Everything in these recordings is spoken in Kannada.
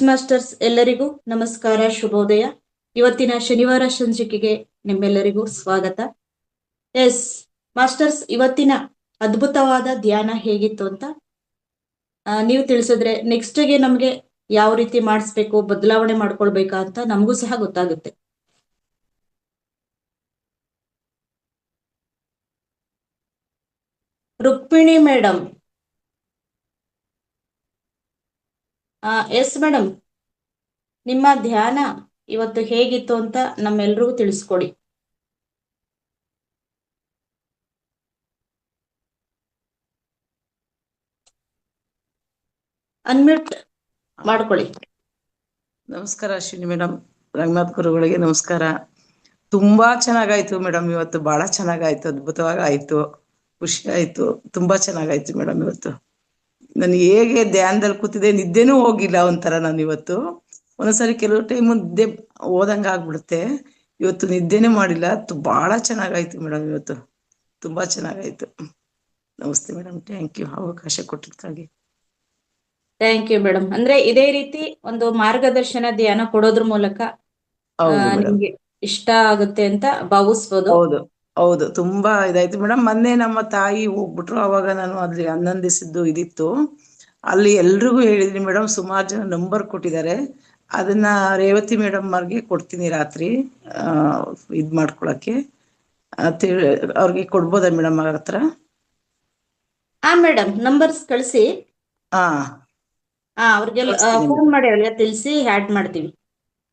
ಎಸ್ ಮಾಸ್ಟರ್ಸ್ ಎಲ್ಲರಿಗೂ ನಮಸ್ಕಾರ, ಶುಭೋದಯ. ಇವತ್ತಿನ ಶನಿವಾರ ಸಂಚಿಕೆಗೆ ನಿಮ್ಮೆಲ್ಲರಿಗೂ ಸ್ವಾಗತ. ಎಸ್ ಮಾಸ್ಟರ್ಸ್, ಇವತ್ತಿನ ಅದ್ಭುತವಾದ ಧ್ಯಾನ ಹೇಗಿತ್ತು ಅಂತ ನೀವು ತಿಳಿಸಿದ್ರೆ ನೆಕ್ಸ್ಟ್ಗೆ ನಮ್ಗೆ ಯಾವ ರೀತಿ ಮಾಡಿಸ್ಬೇಕು, ಬದಲಾವಣೆ ಮಾಡ್ಕೊಳ್ಬೇಕಾ ಅಂತ ನಮಗೂ ಸಹ ಗೊತ್ತಾಗುತ್ತೆ. ರುಕ್ಮಿಣಿ ಮೇಡಮ್. ಎಸ್ ಮೇಡಮ್, ನಿಮ್ಮ ಧ್ಯಾನ ಇವತ್ತು ಹೇಗಿತ್ತು ಅಂತ ನಮ್ಮೆಲ್ರಿಗೂ ತಿಳಿಸ್ಕೊಡಿ. ಅನ್ಮ್ಯೂಟ್ ಮಾಡ್ಕೊಳ್ಳಿ. ನಮಸ್ಕಾರ ಅಶ್ವಿನಿ ಮೇಡಮ್, ರಂಗನಾಥ್ ಗುರುಗಳಿಗೆ ನಮಸ್ಕಾರ. ತುಂಬಾ ಚೆನ್ನಾಗಾಯ್ತು ಮೇಡಮ್, ಇವತ್ತು ಬಹಳ ಚೆನ್ನಾಗಾಯ್ತು, ಅದ್ಭುತವಾಗಿ ಆಯ್ತು, ಖುಷಿ ಆಯ್ತು, ತುಂಬಾ ಚೆನ್ನಾಗಾಯ್ತು ಮೇಡಮ್. ಇವತ್ತು ನಾನು ಹೇಗೆ ಧ್ಯಾನದಲ್ಲಿ ಕೂತಿದ್ದೆ, ನಿದ್ದೆನೂ ಹೋಗಿಲ್ಲ ಒಂಥರ. ನಾನು ಇವತ್ತು ಒಂದೊಂದ್ಸರಿ ಕೆಲವು ಟೈಮ್ ನಿದ್ದೆ ಹೋದಂಗ ಆಗ್ಬಿಡುತ್ತೆ, ಇವತ್ತು ನಿದ್ದೆನೇ ಮಾಡಿಲ್ಲ. ಬಹಳ ಚೆನ್ನಾಗಾಯ್ತು ಮೇಡಮ್, ಇವತ್ತು ತುಂಬಾ ಚೆನ್ನಾಗಾಯ್ತು. ನಮಸ್ತೆ ಮೇಡಮ್, ಥ್ಯಾಂಕ್ ಯು ಅವಕಾಶ ಕೊಟ್ಟಿದ್ದಕ್ಕಾಗಿ. Thank you madam. ಅಂದ್ರೆ ಇದೇ ರೀತಿ ಒಂದು ಮಾರ್ಗದರ್ಶನ ಧ್ಯಾನ ಕೊಡೋದ್ರ ಮೂಲಕ ನಿಮ್ಗೆ ಇಷ್ಟ ಆಗುತ್ತೆ ಅಂತ ಭಾವಿಸ್ಬೋದು. ಹೌದು ಹೌದು, ತುಂಬಾ ಇದಾಯ್ತು ಮೇಡಮ್. ಮೊನ್ನೆ ನಮ್ಮ ತಾಯಿ ಹೋಗ್ಬಿಟ್ರು, ಅವಾಗ ನಾನು ಅಲ್ಲಿ 11 ದಿವಸದ್ದು ಇದಿತ್ತು, ಅಲ್ಲಿ ಎಲ್ರಿಗೂ ಹೇಳಿದ್ರಿ ಮೇಡಮ್. ಸುಮಾರು ಜನ ನಂಬರ್ ಕೊಟ್ಟಿದ್ದಾರೆ, ಅದನ್ನ ರೇವತಿ ಮೇಡಮ್ ಅವ್ರಿಗೆ ಕೊಡ್ತೀನಿ ರಾತ್ರಿ ಇದ್ ಮಾಡ್ಕೊಳಕ್ಕೆ. ಅವ್ರಿಗೆ ಕೊಡ್ಬೋದಾ ಮೇಡಮ್ ಅವ್ರ ಹತ್ರ? ಮೇಡಮ್ ನಂಬರ್ಸ್ ಕಳಿಸಿ. ಅವ್ರಿಗೆಲ್ಲ ಫೋನ್ ಮಾಡಿ ಅವ್ರಿಗೆ ತಿಳಿಸಿ ಆಡ್ ಮಾಡ್ತೀವಿ.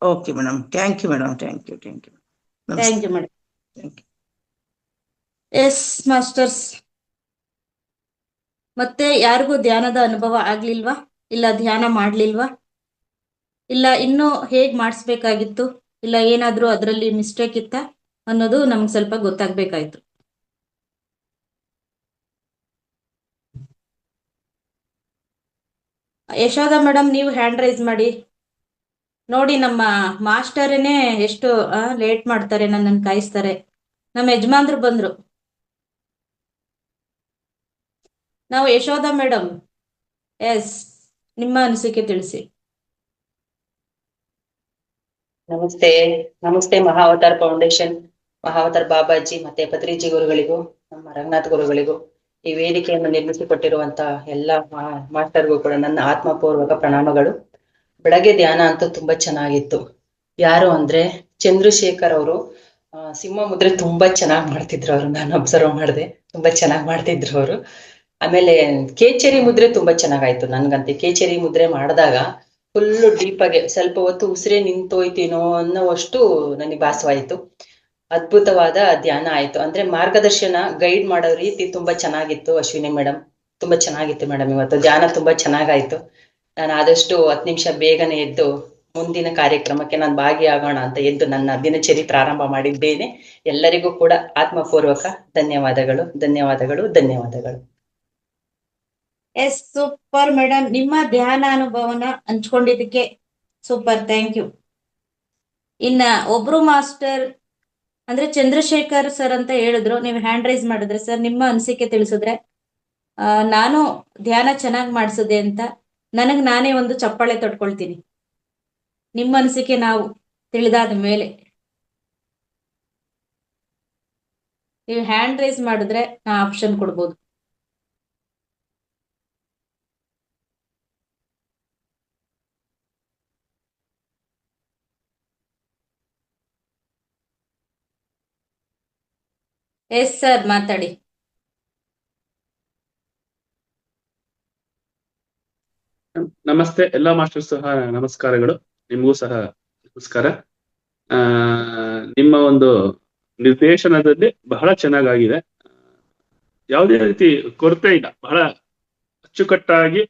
Okay madam, thank you madam, thank you thank you madam. Thank you. Yes masters, ಮತ್ತೆ ಯಾರಿಗೂ ಧ್ಯಾನದ ಅನುಭವ ಆಗ್ಲಿಲ್ವಾ? ಇಲ್ಲ ಧ್ಯಾನ ಮಾಡ್ಲಿಲ್ವಾ? ಇಲ್ಲ ಇನ್ನೂ ಹೇಗ್ ಮಾಡಿಸ್ಬೇಕಾಗಿತ್ತು? ಇಲ್ಲ ಏನಾದ್ರೂ ಅದರಲ್ಲಿ ಮಿಸ್ಟೇಕ್ ಇತ್ತ ಅನ್ನೋದು ನಮ್ಗೆ ಸ್ವಲ್ಪ ಗೊತ್ತಾಗ್ಬೇಕಾಯ್ತು. ಯಶೋಧ ಮೇಡಮ್, ನೀವು ಹ್ಯಾಂಡ್ ರೈಸ್ ಮಾಡಿ. ನೋಡಿ, ನಮ್ಮ ಮಾಸ್ಟರೇನೆ ಎಷ್ಟು ಲೇಟ್ ಮಾಡ್ತಾರೆ, ನನ್ನನ್ನು ಕಾಯಿಸ್ತಾರೆ. ನಮ್ಮ ಯಜಮಾನ್ರು ಬಂದ್ರು. ನಾವು ಯಶೋಧ ಮೇಡಮ್, ಎಸ್, ನಿಮ್ಮ ಅನಿಸಿಕೆ ತಿಳಿಸಿ. ನಮಸ್ತೆ. ನಮಸ್ತೆ ಮಹಾವತಾರ್ ಫೌಂಡೇಶನ್, ಮಹಾವತಾರ್ ಬಾಬಾಜಿ ಮತ್ತೆ ಪತ್ರಿಜಿ ಗುರುಗಳಿಗೂ, ನಮ್ಮ ರಂಗನಾಥ್ ಗುರುಗಳಿಗೂ, ಈ ವೇದಿಕೆಯನ್ನು ನಿರ್ಮಿಸಿಕೊಟ್ಟಿರುವಂತ ಎಲ್ಲ ಮಾಸ್ಟರ್ಗೂ ಕೂಡ ನನ್ನ ಆತ್ಮಪೂರ್ವಕ ಪ್ರಣಾಮಗಳು. ಬೆಳಗ್ಗೆ ಧ್ಯಾನ ಅಂತೂ ತುಂಬಾ ಚೆನ್ನಾಗಿತ್ತು. ಯಾರು ಅಂದ್ರೆ ಚಂದ್ರಶೇಖರ್ ಅವರು ಸಿಂಹ ಮುದ್ರೆ ತುಂಬಾ ಚೆನ್ನಾಗಿ ಮಾಡ್ತಿದ್ರು ಅವರು. ನಾನು ಅಬ್ಸರ್ವ್ ಮಾಡಿದೆ, ತುಂಬಾ ಚೆನ್ನಾಗಿ ಮಾಡ್ತಿದ್ರು ಅವರು. ಆಮೇಲೆ ಕೇಚರಿ ಮುದ್ರೆ ತುಂಬಾ ಚೆನ್ನಾಗಾಯ್ತು ನನ್ಗಂತೆ. ಕೇಚರಿ ಮುದ್ರೆ ಮಾಡಿದಾಗ ಫುಲ್ಲು ಡೀಪ್ ಆಗಿ ಸ್ವಲ್ಪ ಹೊತ್ತು ಉಸಿರೇ ನಿಂತೋಯ್ತೀನೋ ಅನ್ನೋವಷ್ಟು ನನಗೆ ಭಾಸವಾಯಿತು. ಅದ್ಭುತವಾದ ಧ್ಯಾನ ಆಯ್ತು. ಅಂದ್ರೆ ಮಾರ್ಗದರ್ಶನ ಗೈಡ್ ಮಾಡೋ ರೀತಿ ತುಂಬಾ ಚೆನ್ನಾಗಿತ್ತು ಅಶ್ವಿನಿ ಮೇಡಮ್, ತುಂಬಾ ಚೆನ್ನಾಗಿತ್ತು ಮೇಡಮ್. ಇವತ್ತು ಧ್ಯಾನ ತುಂಬಾ ಚೆನ್ನಾಗಾಯ್ತು. ನಾನು ಆದಷ್ಟು 10 ನಿಮಿಷ ಬೇಗನೆ ಎದ್ದು ಮುಂದಿನ ಕಾರ್ಯಕ್ರಮಕ್ಕೆ ನಾನು ಭಾಗಿಯಾಗೋಣ ಅಂತ ಎದ್ದು ನನ್ನ ದಿನಚರಿ ಪ್ರಾರಂಭ ಮಾಡಿದ್ದೇನೆ. ಎಲ್ಲರಿಗೂ ಕೂಡ ಆತ್ಮಪೂರ್ವಕ ಧನ್ಯವಾದಗಳು, ಧನ್ಯವಾದಗಳು, ಧನ್ಯವಾದಗಳು. Yes, super madam. ನಿಮ್ಮ ಧ್ಯಾನ ಅನುಭವನ ಹಂಚ್ಕೊಂಡಿದ್ದಕ್ಕೆ ಸೂಪರ್, ಥ್ಯಾಂಕ್ ಯು. ಇನ್ನ ಒಬ್ರು ಮಾಸ್ಟರ್ ಅಂದ್ರೆ ಚಂದ್ರಶೇಖರ್ ಸರ್ ಅಂತ ಹೇಳಿದ್ರು, ನೀವು ಹ್ಯಾಂಡ್ ರೈಸ್ ಮಾಡಿದ್ರೆ ಸರ್, ನಿಮ್ಮ ಅನಿಸಿಕೆ ತಿಳಿಸಿದ್ರೆ ನಾನು ಧ್ಯಾನ ಚೆನ್ನಾಗಿ ಮಾಡಿಸಿದೆ ಅಂತ ನನಗ್ ನಾನೇ ಒಂದು ಚಪ್ಪಾಳೆ ತೊಡ್ಕೊಳ್ತೀನಿ. ನಿಮ್ಮ ಅನಿಸಿಕೆ ನಾವು ತಿಳಿದಾದ ಮೇಲೆ ನೀವು ಹ್ಯಾಂಡ್ ರೈಸ್ ಮಾಡಿದ್ರೆ ನಾ ಆಪ್ಷನ್ ಕೊಡ್ಬೋದು. ಎಸ್ ಸರ್, ಮಾತಾಡಿ. ನಮಸ್ತೆ ಎಲ್ಲಾ ಮಾಸ್ಟರ್ಸ್ ಸಹ ನಮಸ್ಕಾರಗಳು, ನಿಮಗೂ ಸಹ ನಮಸ್ಕಾರ. ನಿಮ್ಮ ಒಂದು ನಿರ್ದೇಶನದಲ್ಲಿ ಬಹಳ ಚೆನ್ನಾಗಿದೆ, ಯಾವುದೇ ರೀತಿ ಕೊರತೆ ಇಲ್ಲ, ಬಹಳ ಅಚ್ಚುಕಟ್ಟಾಗಿ,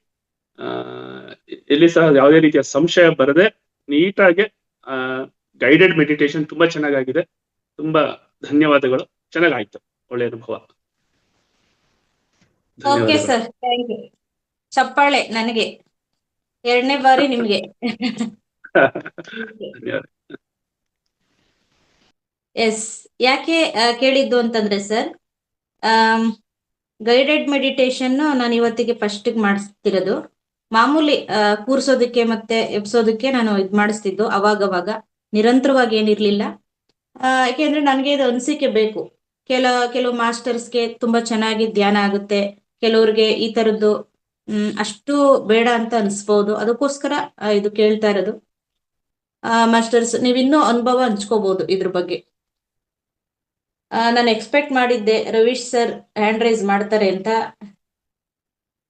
ಎಲ್ಲಿ ಸಹ ಯಾವುದೇ ರೀತಿಯ ಸಂಶಯ ಬರದೆ ನೀಟಾಗಿ ಗೈಡೆಡ್ ಮೆಡಿಟೇಷನ್ ತುಂಬಾ ಚೆನ್ನಾಗಿದೆ. ತುಂಬಾ ಧನ್ಯವಾದಗಳು, ಚೆನ್ನಾಗಾಯ್ತು, ಒಳ್ಳೆ ಅನುಭವ. Okay sir, thank you. ಚಪ್ಪಾಳೆ ನನಗೆ, 2ನೇ ಬಾರಿ ನಿಮ್ಗೆ. ಎಸ್, ಯಾಕೆ ಕೇಳಿದ್ದು ಅಂತಂದ್ರೆ ಸರ್, ಗೈಡೆಡ್ ಮೆಡಿಟೇಷನ್ ನಾನು ಇವತ್ತಿಗೆ ಫಸ್ಟ್ ಮಾಡಿಸ್ತಿರೋದು. ಮಾಮೂಲಿ ಕೂರ್ಸೋದಕ್ಕೆ ಮತ್ತೆ ಎಬ್ಸೋದಕ್ಕೆ ನಾನು ಇದ್ ಮಾಡಿಸ್ತಿದ್ದು ಅವಾಗವಾಗ, ನಿರಂತರವಾಗಿ ಏನಿರ್ಲಿಲ್ಲ. ಯಾಕೆಂದ್ರೆ ನನಗೆ ಇದು ಅನಿಸಿಕೆ ಬೇಕು. ಕೆಲವು ಮಾಸ್ಟರ್ಸ್ಗೆ ತುಂಬಾ ಚೆನ್ನಾಗಿ ಧ್ಯಾನ ಆಗುತ್ತೆ, ಕೆಲವ್ರಿಗೆ ಈ ತರದ್ದು ಅಷ್ಟು ಬೇಡ ಅಂತ ಅನ್ಸ್ಬೋದು. ಅದಕ್ಕೋಸ್ಕರ ಇದು ಕೇಳ್ತಾ ಇರೋದು. ಮಾಸ್ಟರ್ಸ್ ನೀವಿನ್ನೂ ಅನುಭವ ಹಂಚ್ಕೋಬಹುದು ಇದ್ರ ಬಗ್ಗೆ. ನಾನು ಎಕ್ಸ್ಪೆಕ್ಟ್ ಮಾಡಿದ್ದೆ ರವೀಶ್ ಸರ್ ಹ್ಯಾಂಡ್ ರೈಸ್ ಮಾಡ್ತಾರೆ ಅಂತ.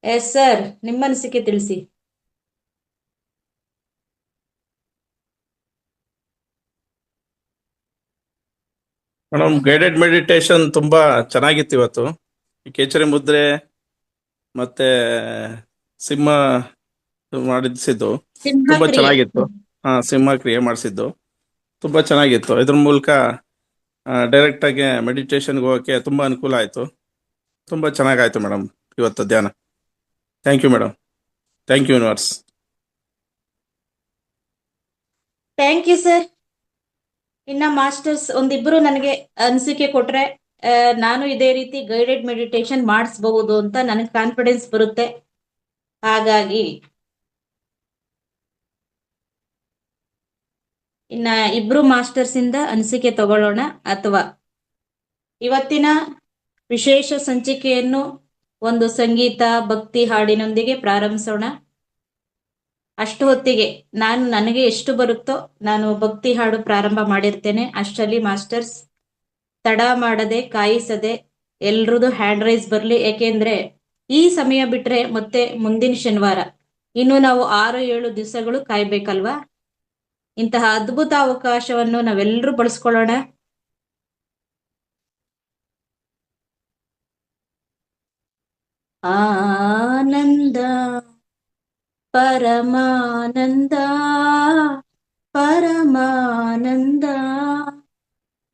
ಎಸ್ ಸರ್, ನಿಮ್ಮ ಅನಿಸಿಕೆ ತಿಳಿಸಿ. ಮೇಡಮ್, ಗೈಡೆಡ್ ಮೆಡಿಟೇಷನ್ ತುಂಬಾ ಚೆನ್ನಾಗಿತ್ತು ಇವತ್ತು. ಈ ಕೇಚರಿ ಮುದ್ರೆ ಮತ್ತೆ ಸಿಂಹ ಮಾಡಿಸಿದ್ದು ಸಿಂಹ ತುಂಬಾ ಕ್ರಿಯೆ. ಚೆನ್ನಾಗಿತ್ತು. ಸಿಂಹ ಕ್ರಿಯೆ ಮಾಡಿಸಿದ್ದು ತುಂಬಾ ಚೆನ್ನಾಗಿತ್ತು. ಇದ್ರ ಮೂಲಕ ಡೈರೆಕ್ಟ್ ಆಗಿ ಮೆಡಿಟೇಷನ್ಗೆ ಹೋಗೋಕ್ಕೆ ತುಂಬಾ ಅನುಕೂಲ ಆಯಿತು. ತುಂಬಾ ಚೆನ್ನಾಗಾಯ್ತು ಮೇಡಮ್ ಇವತ್ತು ಧ್ಯಾನ. Thank you madam. Thank you universe. Thank you sir. ಇನ್ನ ಮಾಸ್ಟರ್ಸ್ ಒಂದಿಬ್ರು ನನಗೆ ಅನಿಸಿಕೆ ಕೊಟ್ರೆ ನಾನು ಇದೇ ರೀತಿ ಗೈಡೆಡ್ ಮೆಡಿಟೇಷನ್ ಮಾಡಿಸಬಹುದು ಅಂತ ನನಗೆ ಕಾನ್ಫಿಡೆನ್ಸ್ ಬರುತ್ತೆ. ಹಾಗಾಗಿ ಇನ್ನ ಇಬ್ರು ಮಾಸ್ಟರ್ಸ್ ಇಂದ ಅನಿಸಿಕೆ ತಗೊಳ್ಳೋಣ, ಅಥವಾ ಇವತ್ತಿನ ವಿಶೇಷ ಸಂಚಿಕೆಯನ್ನು ಒಂದು ಸಂಗೀತ ಭಕ್ತಿ ಹಾಡಿನೊಂದಿಗೆ ಪ್ರಾರಂಭಿಸೋಣ. ಅಷ್ಟು ಹೊತ್ತಿಗೆ ನನಗೆ ಎಷ್ಟು ಬರುತ್ತೋ ನಾನು ಭಕ್ತಿ ಹಾಡು ಪ್ರಾರಂಭ ಮಾಡಿರ್ತೇನೆ. ಅಷ್ಟರಲ್ಲಿ ಮಾಸ್ಟರ್ಸ್ ತಡ ಮಾಡದೆ ಕಾಯಿಸದೆ ಎಲ್ರದ್ದು ಹ್ಯಾಂಡ್ ರೈಸ್ ಬರಲಿ. ಏಕೆಂದ್ರೆ ಈ ಸಮಯ ಬಿಟ್ರೆ ಮತ್ತೆ ಮುಂದಿನ ಶನಿವಾರ ಇನ್ನು ನಾವು 6-7 ದಿವಸಗಳು ಕಾಯ್ಬೇಕಲ್ವಾ. ಇಂತಹ ಅದ್ಭುತ ಅವಕಾಶವನ್ನು ನಾವೆಲ್ಲರೂ ಬಳಸ್ಕೊಳ್ಳೋಣ. ಆನಂದ ಪರಮಾನಂದ ಪರಮಾನಂದ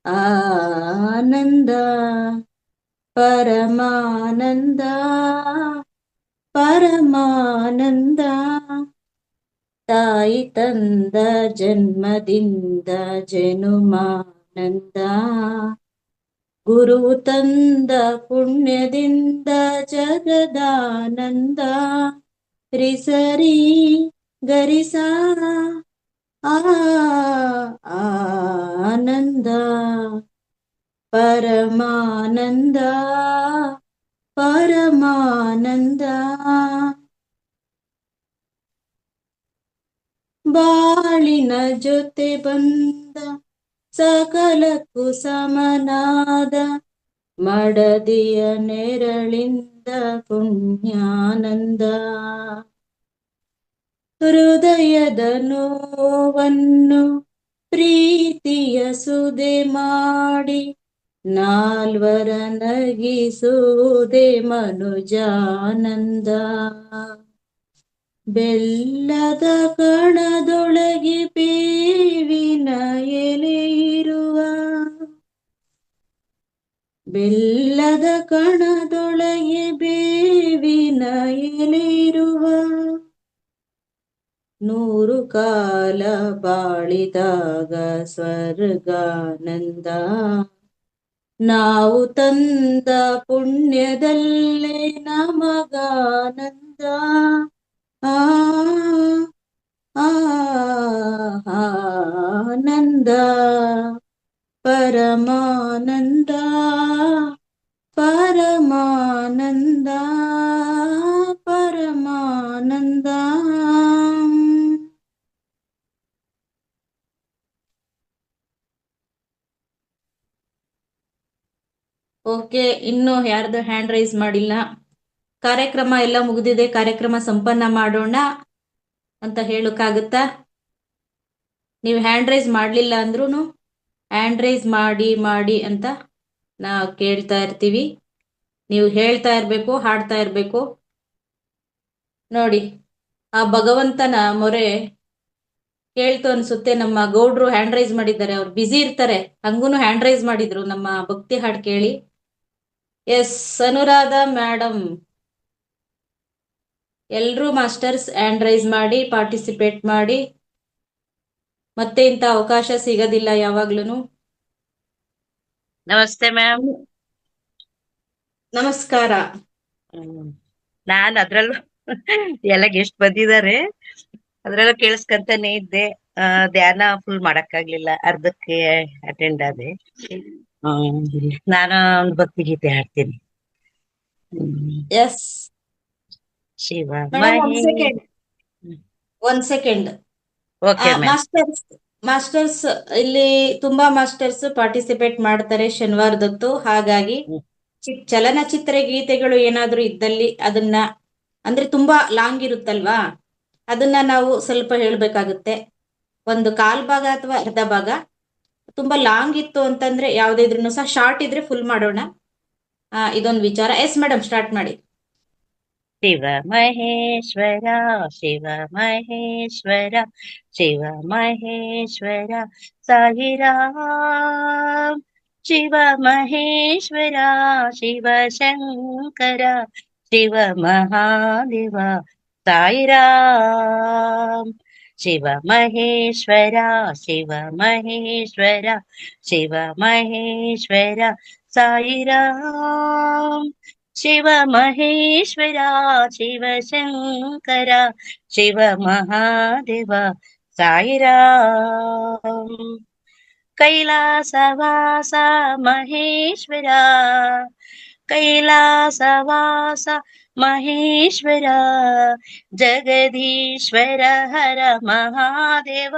ಆನಂದ ಪರಮಾನಂದ ಪರಮಾನಂದ. ತಾಯಿ ತಂದ ಜನ್ಮದಿಂದ ಜನುಮಾನಂದ, ಗುರು ತಂದ ಪುಣ್ಯದಿಂದ ಜಗದಾನಂದ. ರಿಸರಿ ಗರಿಸ ಆನಂದ ಪರಮಾನಂದ ಪರಮಾನಂದ. ಬಾಳಿನ ಜೊತೆ ಬಂದ ಸಕಲಕ್ಕೂ ಸಮನಾದ ಮಡದಿಯ ನೆರಳಿಂದ ಪುಣ್ಯಾನಂದ. ಹೃದಯದ ನೋವನ್ನು ಪ್ರೀತಿಯ ಸುದೆ ಮಾಡಿ ನಾಲ್ವರ ನಗಿಸುವುದೇ ಮನುಜಾನಂದ. ಬೆಲ್ಲದ ಕಣದೊಳಗೆ ಬೇವಿನ ಎಲೆ ಇರುವ, ಬೆಲ್ಲದ ಕಣದೊಳಗೆ ಬೇವಿನ ಎಲೆ ಇರುವ, 100 ಕಾಲ ಬಾಳಿದಾಗ ಸ್ವರ್ಗಾನಂದ. ನಾವು ತಂದ ಪುಣ್ಯದಲ್ಲೇ ನಮಗಾನಂದ. ಆನಂದ ಪರಮಾನಂದ ಪರಮಾನಂದ ಪರಮಾನಂದ. ಓಕೆ, ಇನ್ನು ಯಾರ್ದು ಹ್ಯಾಂಡ್ ರೈಸ್ ಮಾಡಿಲ್ಲ. ಕಾರ್ಯಕ್ರಮ ಎಲ್ಲ ಮುಗಿದಿದೆ, ಕಾರ್ಯಕ್ರಮ ಸಂಪನ್ನ ಮಾಡೋಣ ಅಂತ ಹೇಳೋಕ್ಕಾಗುತ್ತಾ? ನೀವು ಹ್ಯಾಂಡ್ ರೈಸ್ ಮಾಡಲಿಲ್ಲ ಅಂದ್ರೂ ಹ್ಯಾಂಡ್ ರೈಸ್ ಮಾಡಿ ಮಾಡಿ ಅಂತ ನಾವು ಕೇಳ್ತಾ ಇರ್ತೀವಿ. ನೀವು ಹೇಳ್ತಾ ಇರಬೇಕು, ಹಾಡ್ತಾ ಇರಬೇಕು. ನೋಡಿ, ಆ ಭಗವಂತನ ಮೊರೆ ಕೇಳ್ತು ಅನ್ಸುತ್ತೆ. ನಮ್ಮ ಗೌಡ್ರು ಹ್ಯಾಂಡ್ ರೈಸ್ ಮಾಡಿದ್ದಾರೆ, ಅವ್ರು ಬ್ಯುಸಿ ಇರ್ತಾರೆ, ಹಂಗೂನು ಹ್ಯಾಂಡ್ ರೈಸ್ ಮಾಡಿದ್ರು ನಮ್ಮ ಭಕ್ತಿ ಹಾಡು ಕೇಳಿ. ಎಸ್, ಅನುರಾಧ ಮೇಡಮ್, ಎಲ್ರೂ ಮಾಸ್ಟರ್ಸ್ ಹ್ಯಾಂಡ್ ರೈಸ್ ಮಾಡಿ ಪಾರ್ಟಿಸಿಪೇಟ್ ಮಾಡಿ. ಮತ್ತೆ ಇಂಥ ಅವಕಾಶ ಸಿಗೋದಿಲ್ಲ ಯಾವಾಗ್ಲೂ. ನಮಸ್ತೆ ಮ್ಯಾಮ್. ನಮಸ್ಕಾರ. ನಾನ್ ಅದ್ರಲ್ಲೂ ಎಲ್ಲ ಗೆಸ್ಟ್ ಬಂದಿದ್ದಾರೆ, ಅದ್ರೆಲ್ಲ ಕೇಳಿಸ್ಕೊಂತಾನೆ ಇದ್ದೆ. ಧ್ಯಾನ ಫುಲ್ ಮಾಡಕ್ಕಾಗ್ಲಿಲ್ಲ, ಅರ್ಧಕ್ಕೆ ಅಟೆಂಡ್ ಆದೆ. ಹ್ಮ್, ನಾನು ಒಂದು ಭಕ್ತಿಗೀತೆ ಹಾಡ್ತೀನಿ. ಎಸ್ ಶಿವ ಮೇಡಮ್, ಮಹೇ ಒಂದ್ ಸೆಕೆಂಡ್. Okay ma'am. ಮಾಸ್ಟರ್ಸ್ ಇಲ್ಲಿ ತುಂಬಾ ಮಾಸ್ಟರ್ಸ್ ಪಾರ್ಟಿಸಿಪೇಟ್ ಮಾಡ್ತಾರೆ ಶನಿವಾರದೊತ್ತು. ಹಾಗಾಗಿ ಚಲನಚಿತ್ರ ಗೀತೆಗಳು ಏನಾದ್ರೂ ಇದ್ದಲ್ಲಿ ಅದನ್ನ, ಅಂದ್ರೆ ತುಂಬಾ ಲಾಂಗ್ ಇರುತ್ತಲ್ವಾ, ಅದನ್ನ ನಾವು ಸ್ವಲ್ಪ ಹೇಳ್ಬೇಕಾಗುತ್ತೆ. ಒಂದು ಕಾಲ್ ಭಾಗ ಅಥವಾ ಅರ್ಧ ಭಾಗ. ತುಂಬಾ ಲಾಂಗ್ ಇತ್ತು ಅಂತಂದ್ರೆ ಯಾವ್ದೇ ಇದ್ರೂ ಸಹ, ಶಾರ್ಟ್ ಇದ್ರೆ ಫುಲ್ ಮಾಡೋಣ. ಇದೊಂದು ವಿಚಾರ. ಎಸ್ ಮೇಡಮ್, ಸ್ಟಾರ್ಟ್ ಮಾಡಿ. ಶಿವ ಮಹೇಶ್ವರ ಶಿವ ಮಹೇಶ್ವರ ಶಿವ ಮಹೇಶ್ವರ ಸಾಯಿರಾಮ್. ಶಿವ ಮಹೇಶ್ವರ ಶಿವ ಶಂಕರ ಶಿವ ಮಹಾದೇವ ಸಾಯಿರಾಮ್. ಶಿವ ಮಹೇಶ್ವರ ಶಿವ ಮಹೇಶ್ವರ ಶಿವ ಮಹೇಶ್ವರ ಸಾಯಿರಾಮ್. ಶಿವ ಮಹೇಶ್ವರ ಶಿವ ಶಂಕರ ಶಿವ ಮಹಾದೇವ ಸಾಯಿರಾಮ್. ಕೈಲಾಸವಾಸ ಮಹೇಶ್ವರ ಕೈಲಾಸವಾಸ ಮಹೇಶ್ವರ ಜಗದೀಶ್ವರ ಹರ ಮಹಾದೇವ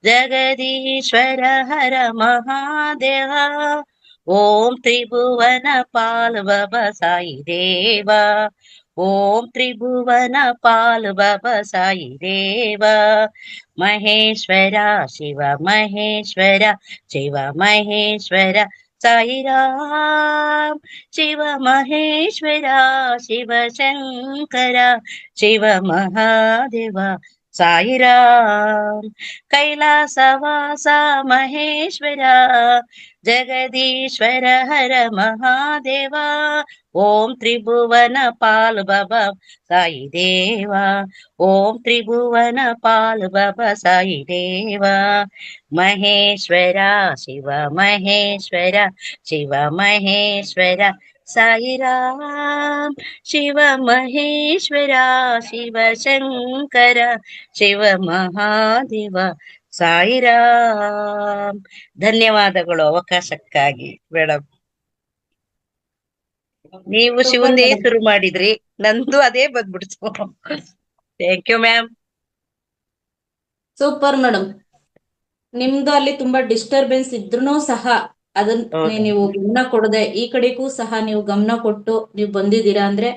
ಜಗದೀಶ್ವರ ಹರ ಮಹಾದೇವ. ಓಂ ತ್ರಿಭುವನ ಪಾಲ್ವವ ಸಾಯಿ ದೇವ ಓಂ ತ್ರಿಭುವನ ಪಾಲ್ವವ ಸಾಯಿ ದೇವ. ಮಹೇಶ್ವರ ಶಿವ ಮಹೇಶ್ವರ ಶಿವ ಮಹೇಶ್ವರ ಸಾಯಿರಾಮ್. ಶಿವ ಮಹೇಶ್ವರ ಶಿವ ಶಂಕರ ಶಿವ ಮಹಾದೇವ ಸಾಯಿರಾಮ್. ಕೈಲಾಸವಾಸ ಮಹೇಶ್ವರ ಜಗದೀಶ್ವರ ಹರ ಮಹಾದೇವ. ಓಂ ತ್ರಿಭುವನ ಪಾಲ್ವವ ಸಾಯಿ ದೇವ ಓಂ ತ್ರಿಭುವನ ಪಾಲ್ವವ ಸಾಯಿ ದೇವ. ಮಹೇಶ್ವರ ಶಿವ ಮಹೇಶ್ವರ ಶಿವ ಮಹೇಶ್ವರ ಸಾಯಿರಾಮ್. ಶಿವ ಮಹೇಶ್ವರ ಶಿವ ಶಂಕರ ಶಿವ ಮಹಾದೇವ ಸಾಯಿರಾಮ್. ಧನ್ಯವಾದಗಳು ಅವಕಾಶಕ್ಕಾಗಿ ಮೇಡಮ್. ನೀವು Super ಶಿವಂದೇ madam. ಶುರು ಮಾಡಿದ್ರಿ, ನಂದು ಅದೇ ಬಂದ್ಬಿಡ್ತು. Thank you ma'am. Super madam. ನಿಮ್ದು ಅಲ್ಲಿ ತುಂಬಾ ಡಿಸ್ಟರ್ಬೆನ್ಸ್ ಇದ್ರೂ ಸಹ ಅದನ್ನ ಹೌದು. ನೀವು ಗಮನ ಕೊಡದೆ ಈ ಕಡೆಗೂ ಸಹ ನೀವು ಗಮನ ಕೊಟ್ಟು ನೀವು ಬಂದಿದ್ದೀರಾ ಅಂದ್ರೆ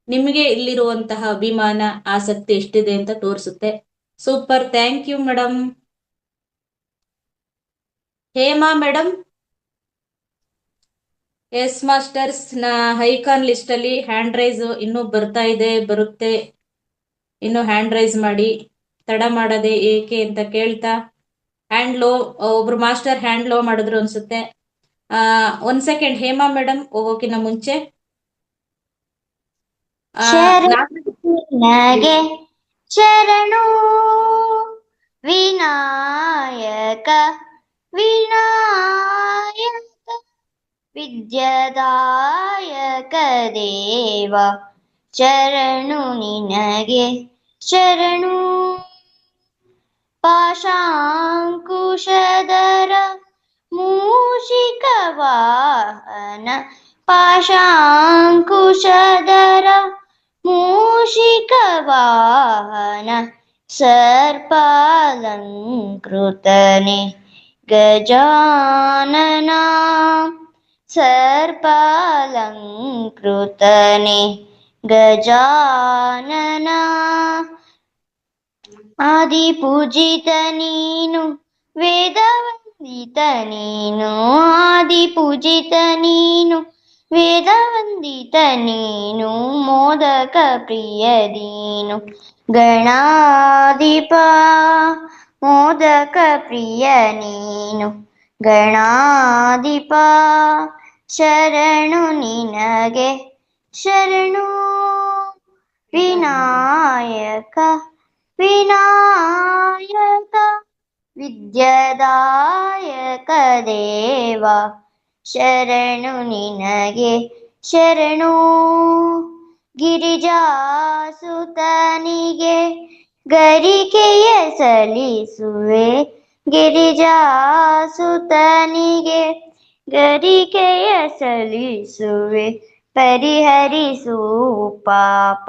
ನಿಮಗೆ ಇಲ್ಲಿರುವಂತಹ ಅಭಿಮಾನ, ಆಸಕ್ತಿ ಎಷ್ಟಿದೆ ಅಂತ ತೋರಿಸುತ್ತೆ. Super, thank you madam. Hema madam. Yes masters, icon list ಅಲ್ಲಿ ಹ್ಯಾಂಡ್ ರೈಸ್ ಇನ್ನೂ ಬರ್ತಾ ಇದೆ, ಬರುತ್ತೆ. ಇನ್ನು ಹ್ಯಾಂಡ್ ರೈಸ್ ಮಾಡಿ, ತಡ ಮಾಡದೆ ಏಕೆ ಅಂತ ಕೇಳ್ತಾ, ಹ್ಯಾಂಡ್ ಲೋ, ಒಬ್ರು ಮಾಸ್ಟರ್ ಹ್ಯಾಂಡ್ ಲೋ ಮಾಡಿದ್ರು ಅನ್ಸುತ್ತೆ. ಒಂದ್ ಸೆಕೆಂಡ್ ಹೇಮಾ ಮೇಡಮ್ ಹೋಗೋಕಿನ ಮುಂಚೆ ಶರಣಗೆ ಶರಣು ವಿನಾಯಕ ವಿನಾಯಕ ವಿದ್ಯಾದಾಯಕ ದೇವ ಶರಣು ನಿನಗೆ ಶರಣು. ಪಾಶಾಂಕುಶಧರ ಮೂಷಿಕ ವಾಹನ ಪಾಶಾಂಕುಶಧರ ಮೂಷಿಕ ವಾಹನ ಸರ್ಪಾಲಂಕೃತನೆ ಗಜಾನನ ಸರ್ಪಾಲಂಕೃತನೆ ಗಜಾನನ. ಆದಿಪೂಜಿತ ನೀನು ವೇದವಂದಿತ ನೀನು ಆದಿಪೂಜಿತ ನೀನು ವೇದವಂದಿತ ನೀನು ಮೋದಕ ಪ್ರಿಯ ದೀನು ಗಣಾಧಿಪ ಮೋದಕ ಪ್ರಿಯ ನೀನು ಗಣಾಧಿಪ. ಶರಣು ನಿನಗೆ ಶರಣು ವಿನಾಯಕ ವಿನಾಯಕ ವಿದ್ಯಾದಾಯಕ ದೇವ ಶರಣು ನಿನಗೆ ಶರಣು. ಗಿರಿಜಾಸುತನಿಗೆ ಗರಿಕೆಯ ಸಲ್ಲಿಸುವೆ ಗಿರಿಜಾಸುತನಿಗೆ ಗರಿಕೆಯ ಸಲ್ಲಿಸುವೆ ಪರಿಹರಿಸು ಪಾಪ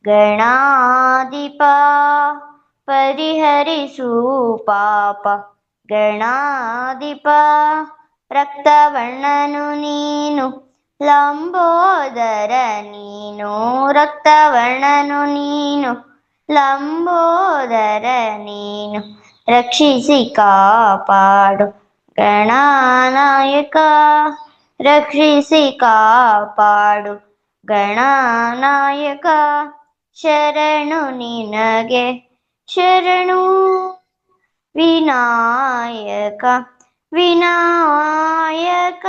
ಗಣಾಧಿಪ ಪರಿಹರಿಸು ಪಾಪ ಗಣಾಧಿಪ ರಕ್ತವರ್ಣನು ನೀನು ಲಂಬೋದರ ನೀನು ರಕ್ತವರ್ಣನು ನೀನು ಲಂಬೋದರ ನೀನು ರಕ್ಷಿಸಿ ಕಾಪಾಡು ಗಣನಾಯಕ ರಕ್ಷಿಸಿ ಕಾಪಾಡು ಗಣನಾಯಕ ಶರಣು ನಿನಗೆ ಶರಣು ವಿನಾಯಕ ವಿನಾಯಕ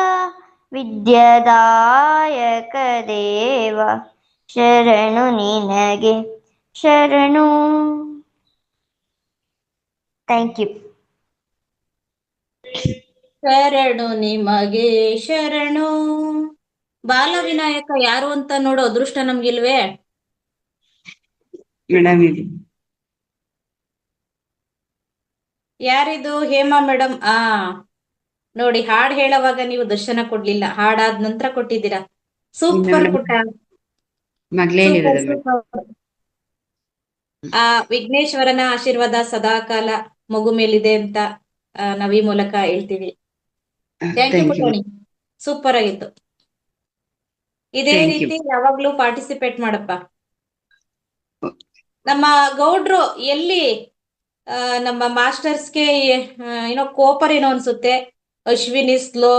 ವಿದ್ಯಾದಾಯಕ ದೇವ ಶರಣು ನಿನಗೆ ಶರಣು. Thank you. ಶರಣು ನಿಮಗೆ ಶರಣು. ಬಾಲ ವಿನಾಯಕ ಯಾರು ಅಂತ ನೋಡೋ ಅದೃಷ್ಟ ನಮ್ಗಿಲ್ವೇ? ಮೇಡಮ್ ಇದು ಯಾರಿದು? ಹೇಮಾ ಮೇಡಮ್. ನೋಡಿ, ಹಾಡ್ ಹೇಳೋವಾಗ ನೀವು ದರ್ಶನ ಕೊಡ್ಲಿಲ್ಲ, ಹಾಡಾದ ನಂತರ ಕೊಟ್ಟಿದ್ದೀರಾ. ಸೂಪರ್ ಇಲ್ಲ ಪುಟ್ಟ, ಮಗ್ಲೇನಿರೋದು ಸೂಪರ್ ಸೂಪರ್. ವಿಘ್ನೇಶ್ವರನ ಆಶೀರ್ವಾದ ಸದಾಕಾಲ ಮಗು ಮೇಲಿದೆ ಅಂತ ನಾವ್ ಈ ಮೂಲಕ ಹೇಳ್ತೀವಿ. ಥ್ಯಾಂಕ್ ಯು ಪುಟ್ಟಣಿ, ಸೂಪರ್ ಆಗಿತ್ತು. ಇದೇ Thank you. ರೀತಿ ಯಾವಾಗ್ಲೂ ಪಾರ್ಟಿಸಿಪೇಟ್ ಮಾಡಪ್ಪ. ನಮ್ಮ ಗೌಡ್ರು ಎಲ್ಲಿ ನಮ್ಮ ಮಾಸ್ಟರ್ಸ್ಗೆ ಏನೋ ಕೋಪರ್ ಏನೋ ಅನ್ಸುತ್ತೆ. ಅಶ್ವಿನಿ ಸ್ಲೋ,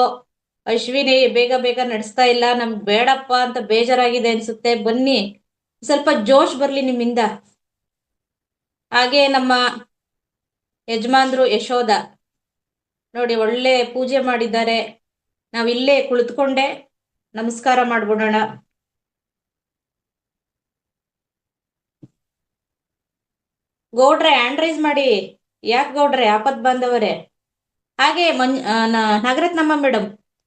ಅಶ್ವಿನಿ ಬೇಗ ಬೇಗ ನಡೆಸ್ತಾ ಇಲ್ಲ, ನಮ್ಗೆ ಬೇಡಪ್ಪ ಅಂತ ಬೇಜಾರಾಗಿದೆ ಅನ್ಸುತ್ತೆ. ಬನ್ನಿ, ಸ್ವಲ್ಪ ಜೋಶ್ ಬರ್ಲಿ ನಿಮ್ಮಿಂದ. ಹಾಗೆ ನಮ್ಮ ಯಜಮಾನ್ರು ಯಶೋಧ ನೋಡಿ ಒಳ್ಳೆ ಪೂಜೆ ಮಾಡಿದ್ದಾರೆ. ನಾವಿಲ್ಲೇ ಕುಳಿತುಕೊಂಡೆ ನಮಸ್ಕಾರ ಮಾಡ್ಬಿಡೋಣ. ಗೌಡ್ರೆ ಹ್ಯಾಂಡ್ ರೈಸ್ ಮಾಡಿ. ಯಾಕೆ ಗೌಡ್ರೆ, ಆಪತ್ ಬಾಂಧವರೇ. ಹಾಗೆ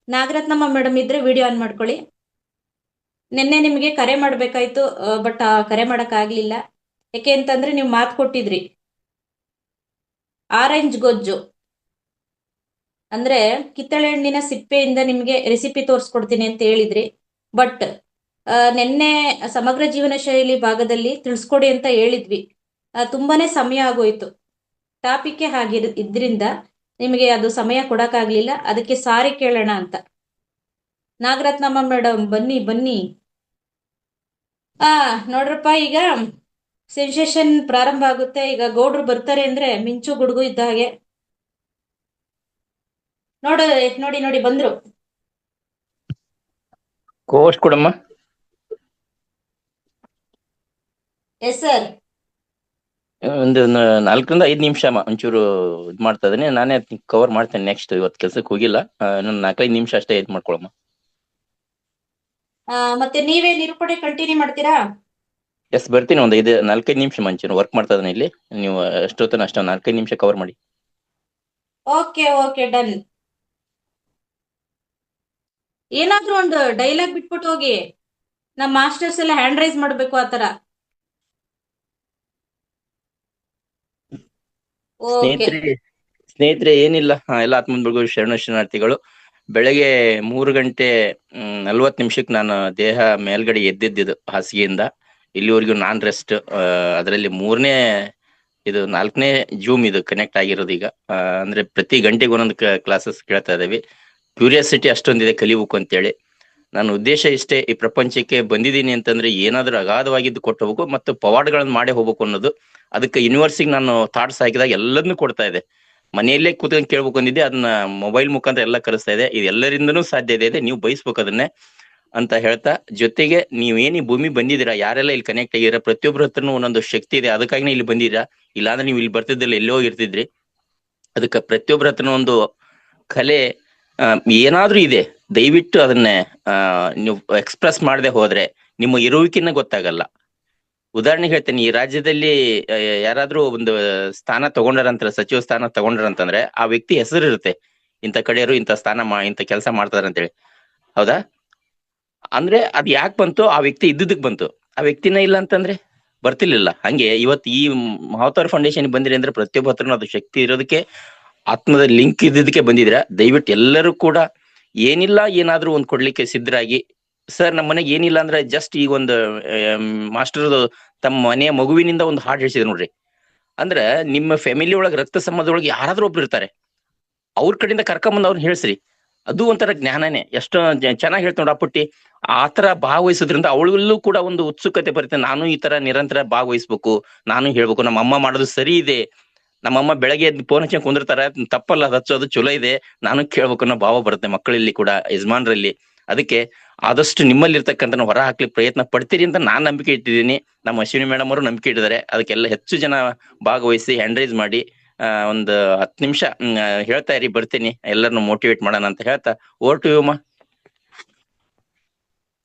ನಾಗರತ್ನಮ್ಮ ಮೇಡಮ್ ಇದ್ರೆ ವಿಡಿಯೋ ಆನ್ ಮಾಡ್ಕೊಳ್ಳಿ. ನಿನ್ನೆ ನಿಮಗೆ ಕರೆ ಮಾಡ್ಬೇಕಾಯ್ತು, ಬಟ್ ಕರೆ ಮಾಡಕ್ ಆಗ್ಲಿಲ್ಲ. ಯಾಕೆ ಅಂತಂದ್ರೆ ನೀವು ಮಾತು ಕೊಟ್ಟಿದ್ರಿ, ಆರೆಂಜ್ ಗೊಜ್ಜು ಅಂದ್ರೆ ಕಿತ್ತಳೆ ಹಣ್ಣಿನ ಸಿಪ್ಪೆಯಿಂದ ನಿಮ್ಗೆ ರೆಸಿಪಿ ತೋರಿಸ್ಕೊಡ್ತೀನಿ ಅಂತ ಹೇಳಿದ್ರಿ. ಬಟ್ ನಿನ್ನೆ ಸಮಗ್ರ ಜೀವನ ಶೈಲಿ ಭಾಗದಲ್ಲಿ ತಿಳಿಸ್ಕೊಡಿ ಅಂತ ಹೇಳಿದ್ವಿ. ತುಂಬಾನೇ ಸಮಯ ಆಗೋಯ್ತು. ಟಾಪಿಕ್ ಇದ್ರಿಂದ ನಿಮಗೆ ಅದು ಸಮಯ ಕೊಡಕ್ಕಾಗ್ಲಿಲ್ಲ. ಅದಕ್ಕೆ ಸಾರಿ ಕೇಳೋಣ ಅಂತ. ನಾಗರತ್ನಮ್ಮ ಮೇಡಮ್ ಬನ್ನಿ ಬನ್ನಿ. ನೋಡ್ರಪ್ಪ, ಈಗ ಸೆನ್ಸೇಷನ್ ಪ್ರಾರಂಭ ಆಗುತ್ತೆ. ಈಗ ಗೌಡ್ರು ಬರ್ತಾರೆ ಅಂದ್ರೆ ಮಿಂಚು ಗುಡುಗು ಇದ್ದ ಹಾಗೆ. ನೋಡಿ ನೋಡಿ ಬಂದ್ರು. ಕೋಸ್ಟ್ ಕೊಡಮ್ಮ. Yes sir. ಒಂದು 4ರಿಂದ 5 ನಿಮಿಷ ಒಂಚೂರು ಇದ್ ಮಾಡ್ತಾ ಇದೀನಿ. ನಾನೇ ಕವರ್ ಮಾಡ್ತೇನೆ ನೆಕ್ಸ್ಟ್. ಇವತ್ತು ಕೆಲ್ಸಕ್ಕೆ ಹೋಗಿಲ್ಲ. ನಾನು 4-5 ನಿಮಿಷ ಅಷ್ಟೇ ಇದ್ ಮಾಡ್ಕೊಳಮ್ಮ. ಮತ್ತೆ ನೀವೇ ನಿರೂಪಣೆ ಕಂಟಿನ್ಯೂ ಮಾಡ್ತೀರಾ? ಎಸ್, ಬರ್ತೀನಿ. ಒಂದು 4-5 ನಿಮಿಷ ಮಂಚೂರು ವರ್ಕ್ ಮಾಡ್ತಾ ಇದೀನಿ ಇಲ್ಲಿ. ನೀವು ಅಷ್ಟೊತ್ತನ ಅಷ್ಟ 4-5 ನಿಮಿಷ ಕವರ್ ಮಾಡಿ. Okay okay, done. ಏನಾದ್ರೂ ಒಂದು ಡೈಲಾಗ್ ಬಿಟ್ಬಿಟ್ಟು ಹೋಗಿ. ನಮ್ಮ ಮಾಸ್ಟರ್ಸ್ ಎಲ್ಲ ಹ್ಯಾಂಡ್ ರೈಸ್ ಮಾಡ್ಬೇಕು ಆತರ. ಓಕೆ ಸ್ನೇಹಿತರೆ ಏನಿಲ್ಲ, ಎಲ್ಲ ಆತ್ಮಬಂಧುಗಳು ಶರಣಾರ್ಥಿಗಳು. ಬೆಳಗ್ಗೆ 3:40 ನಾನು ದೇಹ ಮೇಲ್ಗಡೆ ಎದ್ದಿದ್ದು ಹಾಸಿಗೆಯಿಂದ. ಇಲ್ಲಿವರೆಗೂ ನಾನ್ ರೆಸ್ಟ್. ಅದರಲ್ಲಿ 4ನೇ ಜೂಮ್ ಇದು ಕನೆಕ್ಟ್ ಆಗಿರೋದು ಈಗ. ಅಂದ್ರೆ ಪ್ರತಿ ಗಂಟೆಗೆ ಒಂದೊಂದು ಕ್ಲಾಸಸ್ ಕೇಳ್ತಾ ಇದ್ದೀವಿ. ಕ್ಯೂರಿಯಾಸಿಟಿ ಅಷ್ಟೊಂದಿದೆ ಕಲಿಬೇಕು ಅಂತೇಳಿ. ನನ್ನ ಉದ್ದೇಶ ಇಷ್ಟೇ, ಈ ಪ್ರಪಂಚಕ್ಕೆ ಬಂದಿದ್ದೀನಿ ಅಂತಂದ್ರೆ ಏನಾದ್ರೂ ಅಗಾಧವಾಗಿದ್ದು ಕೊಟ್ಟು ಹೋಗ್ಬೇಕು ಮತ್ತು ಪವಾಡಗಳನ್ನ ಮಾಡೇ ಹೋಗ್ಬೇಕು ಅನ್ನೋದು. ಅದಕ್ಕೆ ಯೂನಿವರ್ಸಿಗೆ ನಾನು ಥಾಟ್ಸ್ ಹಾಕಿದಾಗ ಎಲ್ಲದನ್ನೂ ಕೊಡ್ತಾ ಇದೆ. ಮನೆಯಲ್ಲೇ ಕೂತ್ಕೊಂಡು ಕೇಳ್ಬೇಕು ಅಂದಿದ್ದೆ, ಅದನ್ನ ಮೊಬೈಲ್ ಮುಖಾಂತರ ಎಲ್ಲ ಕಲಿಸ್ತಾ ಇದೆ. ಇದು ಎಲ್ಲರಿಂದನೂ ಸಾಧ್ಯತೆ ಇದೆ, ನೀವು ಬಯಸ್ಬೇಕು ಅದನ್ನೇ ಅಂತ ಹೇಳ್ತಾ, ಜೊತೆಗೆ ನೀವೇನು ಈ ಭೂಮಿ ಬಂದಿದ್ದೀರಾ, ಯಾರೆಲ್ಲ ಇಲ್ಲಿ ಕನೆಕ್ಟ್ ಆಗಿರ ಪ್ರತಿಯೊಬ್ಬರ ಹತ್ರನೂ ಒಂದೊಂದು ಶಕ್ತಿ ಇದೆ. ಅದಕ್ಕಾಗಿ ಇಲ್ಲಿ ಬಂದಿರಾ. ಇಲ್ಲಾಂದ್ರೆ ನೀವು ಇಲ್ಲಿ ಬರ್ತಿದ್ದಿಲ್ಲ, ಎಲ್ಲೋ ಇರ್ತಿದ್ರಿ. ಅದಕ್ಕೆ ಪ್ರತಿಯೊಬ್ಬರ ಹತ್ರನೂ ಒಂದು ಕಲೆ ಏನಾದ್ರೂ ಇದೆ. ದಯವಿಟ್ಟು ಅದನ್ನೇ ನೀವು ಎಕ್ಸ್ಪ್ರೆಸ್ ಮಾಡದೆ ಹೋದ್ರೆ ನಿಮ್ಮ ಇರುವಿಕೆನ ಗೊತ್ತಾಗಲ್ಲ. ಉದಾಹರಣೆಗೆ ಹೇಳ್ತೇನೆ, ಈ ರಾಜ್ಯದಲ್ಲಿ ಯಾರಾದ್ರೂ ಒಂದು ಸ್ಥಾನ ತಗೊಂಡಾರಂತ, ಸಚಿವ ಸ್ಥಾನ ತಗೊಂಡ್ರಂತಂದ್ರೆ ಆ ವ್ಯಕ್ತಿ ಹೆಸರು ಇರುತ್ತೆ, ಇಂಥ ಕಡೆಯವರು ಇಂಥ ಇಂಥ ಕೆಲಸ ಮಾಡ್ತಾರ ಅಂತೇಳಿ. ಹೌದಾ? ಅಂದ್ರೆ ಅದ್ ಯಾಕೆ ಬಂತು, ಆ ವ್ಯಕ್ತಿ ಇದ್ದುದಕ್ ಬಂತು. ಆ ವ್ಯಕ್ತಿನ ಇಲ್ಲ ಅಂತಂದ್ರೆ ಬರ್ತಿರ್ಲಿಲ್ಲ. ಹಂಗೆ ಇವತ್ತು ಈ ಮಹಾವತಾರ್ ಫೌಂಡೇಶನ್ ಬಂದಿರಿ ಅಂದ್ರೆ ಪ್ರತಿಯೊಬ್ಬ ಹತ್ರನೂ ಅದು ಶಕ್ತಿ ಇರೋದಕ್ಕೆ, ಆತ್ಮದ ಲಿಂಕ್ ಇದ್ದಿದ್ದಕ್ಕೆ ಬಂದಿದ್ದೀರಾ. ದಯವಿಟ್ಟು ಎಲ್ಲರೂ ಕೂಡ ಏನಿಲ್ಲ ಏನಾದ್ರೂ ಒಂದ್ ಕೊಡ್ಲಿಕ್ಕೆ ಸಿದ್ಧರಾಗಿ. ಸರ್ ನಮ್ಮ ಮನೆಗೆ ಏನಿಲ್ಲ ಅಂದ್ರೆ ಜಸ್ಟ್ ಈಗ ಒಂದು ಮಾಸ್ಟರ್ ತಮ್ಮ ಮನೆಯ ಮಗುವಿನಿಂದ ಒಂದು ಹಾಡು ಹೇಳ್ಸಿದ್ರು ನೋಡ್ರಿ. ಅಂದ್ರೆ ನಿಮ್ಮ ಫ್ಯಾಮಿಲಿ ಒಳಗೆ ರಕ್ತ ಸಂಬಂಧದೊಳಗೆ ಯಾರಾದ್ರೂ ಒಬ್ರು ಇರ್ತಾರೆ, ಅವ್ರ ಕಡೆಯಿಂದ ಕರ್ಕೊಂಬಂದ್ ಅವ್ರನ್ನ ಹೇಳ್ಸ್ರಿ. ಅದು ಒಂಥರ ಜ್ಞಾನನೇ. ಎಷ್ಟೋ ಚೆನ್ನಾಗಿ ಹೇಳ್ತಾ ನೋಡ ಪುಟ್ಟಿ. ಆತರ ಭಾಗವಹಿಸೋದ್ರಿಂದ ಅವಳಲ್ಲೂ ಕೂಡ ಒಂದು ಉತ್ಸುಕತೆ ಬರುತ್ತೆ. ನಾನು ಈ ತರ ನಿರಂತರ ಭಾಗವಹಿಸ್ಬೇಕು, ನಾನು ಹೇಳ್ಬೇಕು, ನಮ್ಮ ಅಮ್ಮ ಮಾಡೋದು ಸರಿ ಇದೆ, ನಮ್ಮಮ್ಮ ಬೆಳಗ್ಗೆ ಎದ್ದು ಫೋನ್ ಹಚ್ಚಿ ಕುಂದಿರ್ತಾರೆ, ತಪ್ಪಲ್ಲ ಅದು ಹಚ್ಚೋದು ಚಲೋ ಇದೆ, ನಾನು ಕೇಳ್ಬೇಕು ಅನ್ನೋ ಭಾವ ಬರುತ್ತೆ ಮಕ್ಕಳಲ್ಲಿ ಕೂಡ, ಯಜಮಾನ್ರಲ್ಲಿ. ಅದಕ್ಕೆ ಆದಷ್ಟು ನಿಮ್ಮಲ್ಲಿ ಇರ್ತಕ್ಕಂಥ ಹೊರ ಹಾಕ್ಲಿಕ್ಕೆ ಪ್ರಯತ್ನ ಪಡ್ತೀರಿ ಅಂತ ನಾನ್ ನಂಬಿಕೆ ಇಟ್ಟಿದ್ದೀನಿ. ನಮ್ಮ ಅಶ್ವಿನಿ ಮೇಡಮ್ ಅವರು ನಂಬಿಕೆ ಇಟ್ಟಿದ್ದಾರೆ. ಅದಕ್ಕೆಲ್ಲ ಹೆಚ್ಚು ಜನ ಭಾಗವಹಿಸಿ ಹ್ಯಾಂಡ್ ರೈಸ್ ಮಾಡಿ ಒಂದು 10 ನಿಮಿಷ ಹೇಳ್ತಾ ಇರಿ, ಬರ್ತೀನಿ, ಎಲ್ಲರನ್ನು ಮೋಟಿವೇಟ್ ಮಾಡೋಣ ಅಂತ ಹೇಳ್ತಾ ಓವರ್ ಟು ಯು ಅಮ್ಮ.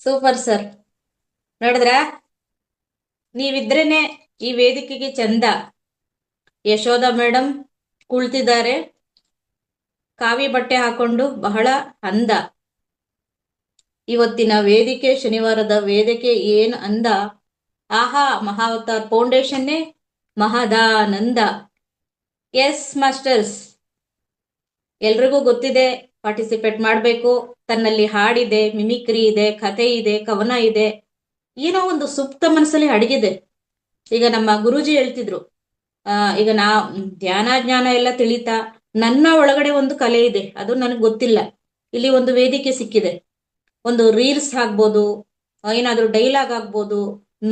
Super sir. ನೋಡಿದ್ರ, ನೀವಿದ್ರೇನೆ ಈ ವೇದಿಕೆಗೆ ಚಂದ. ಯಶೋಧ ಮೇಡಮ್ ಕುಳ್ತಿದ್ದಾರೆ, ಕಾವಿ ಬಟ್ಟೆ ಹಾಕೊಂಡು, ಬಹಳ ಅಂದ. ಇವತ್ತಿನ ವೇದಿಕೆ, ಶನಿವಾರದ ವೇದಿಕೆ ಏನ್ ಅಂದ. ಆಹಾ, ಮಹಾವತಾರ್ ಫೌಂಡೇಶನ್ನೇ ಮಹದಾನಂದ. ಎಸ್ ಮಾಸ್ಟರ್ಸ್, ಎಲ್ರಿಗೂ ಗೊತ್ತಿದೆ, ಪಾರ್ಟಿಸಿಪೇಟ್ ಮಾಡಬೇಕು. ತನ್ನಲ್ಲಿ ಹಾಡಿದೆ, ಮಿಮಿಕ್ರಿ ಇದೆ, ಕಥೆ ಇದೆ, ಕವನ ಇದೆ, ಏನೋ ಒಂದು ಸುಪ್ತ ಮನಸ್ಸಲ್ಲಿ ಅಡಗಿದೆ. ಈಗ ನಮ್ಮ ಗುರೂಜಿ ಹೇಳ್ತಿದ್ರು, ಈಗ ಧ್ಯಾನ ಜ್ಞಾನ ಎಲ್ಲ ತಿಳಿತಾ, ನನ್ನ ಒಳಗಡೆ ಒಂದು ಕಲೆ ಇದೆ, ಅದು ನನಗೆ ಗೊತ್ತಿಲ್ಲ. ಇಲ್ಲಿ ಒಂದು ವೇದಿಕೆ ಸಿಕ್ಕಿದೆ, ಒಂದು ರೀಲ್ಸ್ ಆಗ್ಬೋದು, ಏನಾದ್ರೂ ಡೈಲಾಗ್ ಆಗ್ಬೋದು,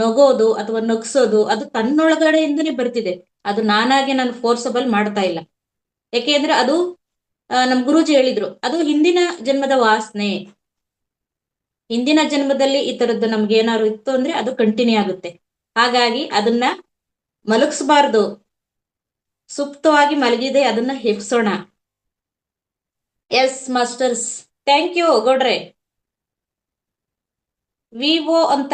ನಗೋದು ಅಥವಾ ನಗ್ಸೋದು, ಅದು ತನ್ನೊಳಗಡೆಯಿಂದನೇ ಬರ್ತಿದೆ. ಅದು ನಾನಾಗೆ ನಾನು ಫೋರ್ಸಬಲ್ ಮಾಡ್ತಾ ಇಲ್ಲ. ಯಾಕೆಂದ್ರೆ ಅದು ನಮ್ ಗುರೂಜಿ ಹೇಳಿದ್ರು, ಅದು ಹಿಂದಿನ ಜನ್ಮದ ವಾಸನೆ. ಹಿಂದಿನ ಜನ್ಮದಲ್ಲಿ ಈ ತರದ್ದು ನಮ್ಗೆ ಏನಾದ್ರು ಇತ್ತು ಅಂದ್ರೆ ಅದು ಕಂಟಿನ್ಯೂ ಆಗುತ್ತೆ. ಹಾಗಾಗಿ ಅದನ್ನ ಮಲಗಿಸಬಾರ್ದು. ಸುಪ್ತವಾಗಿ ಮಲಗಿದೆ, ಅದನ್ನ ಹೆಪ್ಸೋಣ. ಎಸ್ ಮಾಸ್ಟರ್ಸ್, ಥ್ಯಾಂಕ್ ಯು ಗೌಡ್ರೆ. ವಿವೋ ಅಂತ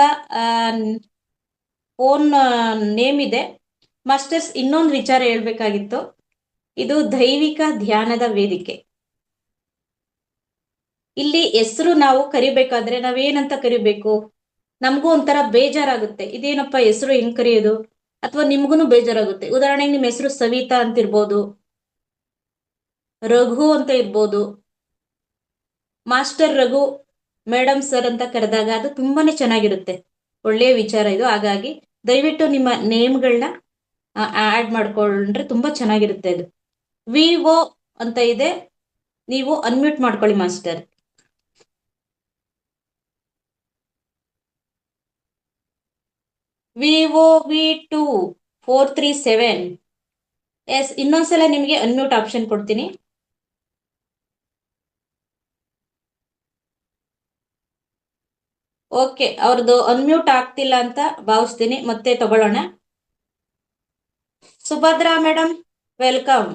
ಫೋನ್ ನೇಮ್ ಇದೆ. ಮಾಸ್ಟರ್ಸ್, ಇನ್ನೊಂದು ವಿಚಾರ ಹೇಳ್ಬೇಕಾಗಿತ್ತು. ಇದು ದೈವಿಕ ಧ್ಯಾನದ ವೇದಿಕೆ. ಇಲ್ಲಿ ಹೆಸರು ನಾವು ಕರಿಬೇಕಾದ್ರೆ ನಾವೇನಂತ ಕರಿಬೇಕು? ನಮಗೂ ಒಂಥರ ಬೇಜಾರಾಗುತ್ತೆ, ಇದೇನಪ್ಪ ಹೆಸರು ಹೆಂಗ್ ಕರೆಯೋದು, ಅಥವಾ ನಿಮ್ಗೂ ಬೇಜಾರಾಗುತ್ತೆ. ಉದಾಹರಣೆಗೆ ನಿಮ್ ಹೆಸರು ಸವಿತಾ ಅಂತ ಇರ್ಬೋದು, ರಘು ಅಂತ ಇರ್ಬೋದು. ಮಾಸ್ಟರ್ ರಘು, ಮೇಡಮ್ ಸರ್ ಅಂತ ಕರೆದಾಗ ಅದು ತುಂಬಾನೇ ಚೆನ್ನಾಗಿರುತ್ತೆ. ಒಳ್ಳೆಯ ವಿಚಾರ ಇದು. ಹಾಗಾಗಿ ದಯವಿಟ್ಟು ನಿಮ್ಮ ನೇಮ್ಗಳನ್ನ ಆಡ್ ಮಾಡ್ಕೊಂಡ್ರೆ ತುಂಬಾ ಚೆನ್ನಾಗಿರುತ್ತೆ. ಅದು ವಿವೋ ಅಂತ ಇದೆ, ನೀವು ಅನ್ಮ್ಯೂಟ್ ಮಾಡ್ಕೊಳ್ಳಿ ಮಾಸ್ಟರ್. VOV2437. ಎಸ್, ಇನ್ನೊಂದ್ಸಲ ನಿಮಗೆ ಅನ್ಮ್ಯೂಟ್ ಆಪ್ಷನ್ ಕೊಡ್ತೀನಿ. ಓಕೆ, ಅವ್ರದ್ದು ಅನ್ಮ್ಯೂಟ್ ಆಗ್ತಿಲ್ಲ ಅಂತ ಭಾವಿಸ್ತೀನಿ, ಮತ್ತೆ ತಗೊಳ್ಳೋಣ. Subhadra madam, welcome.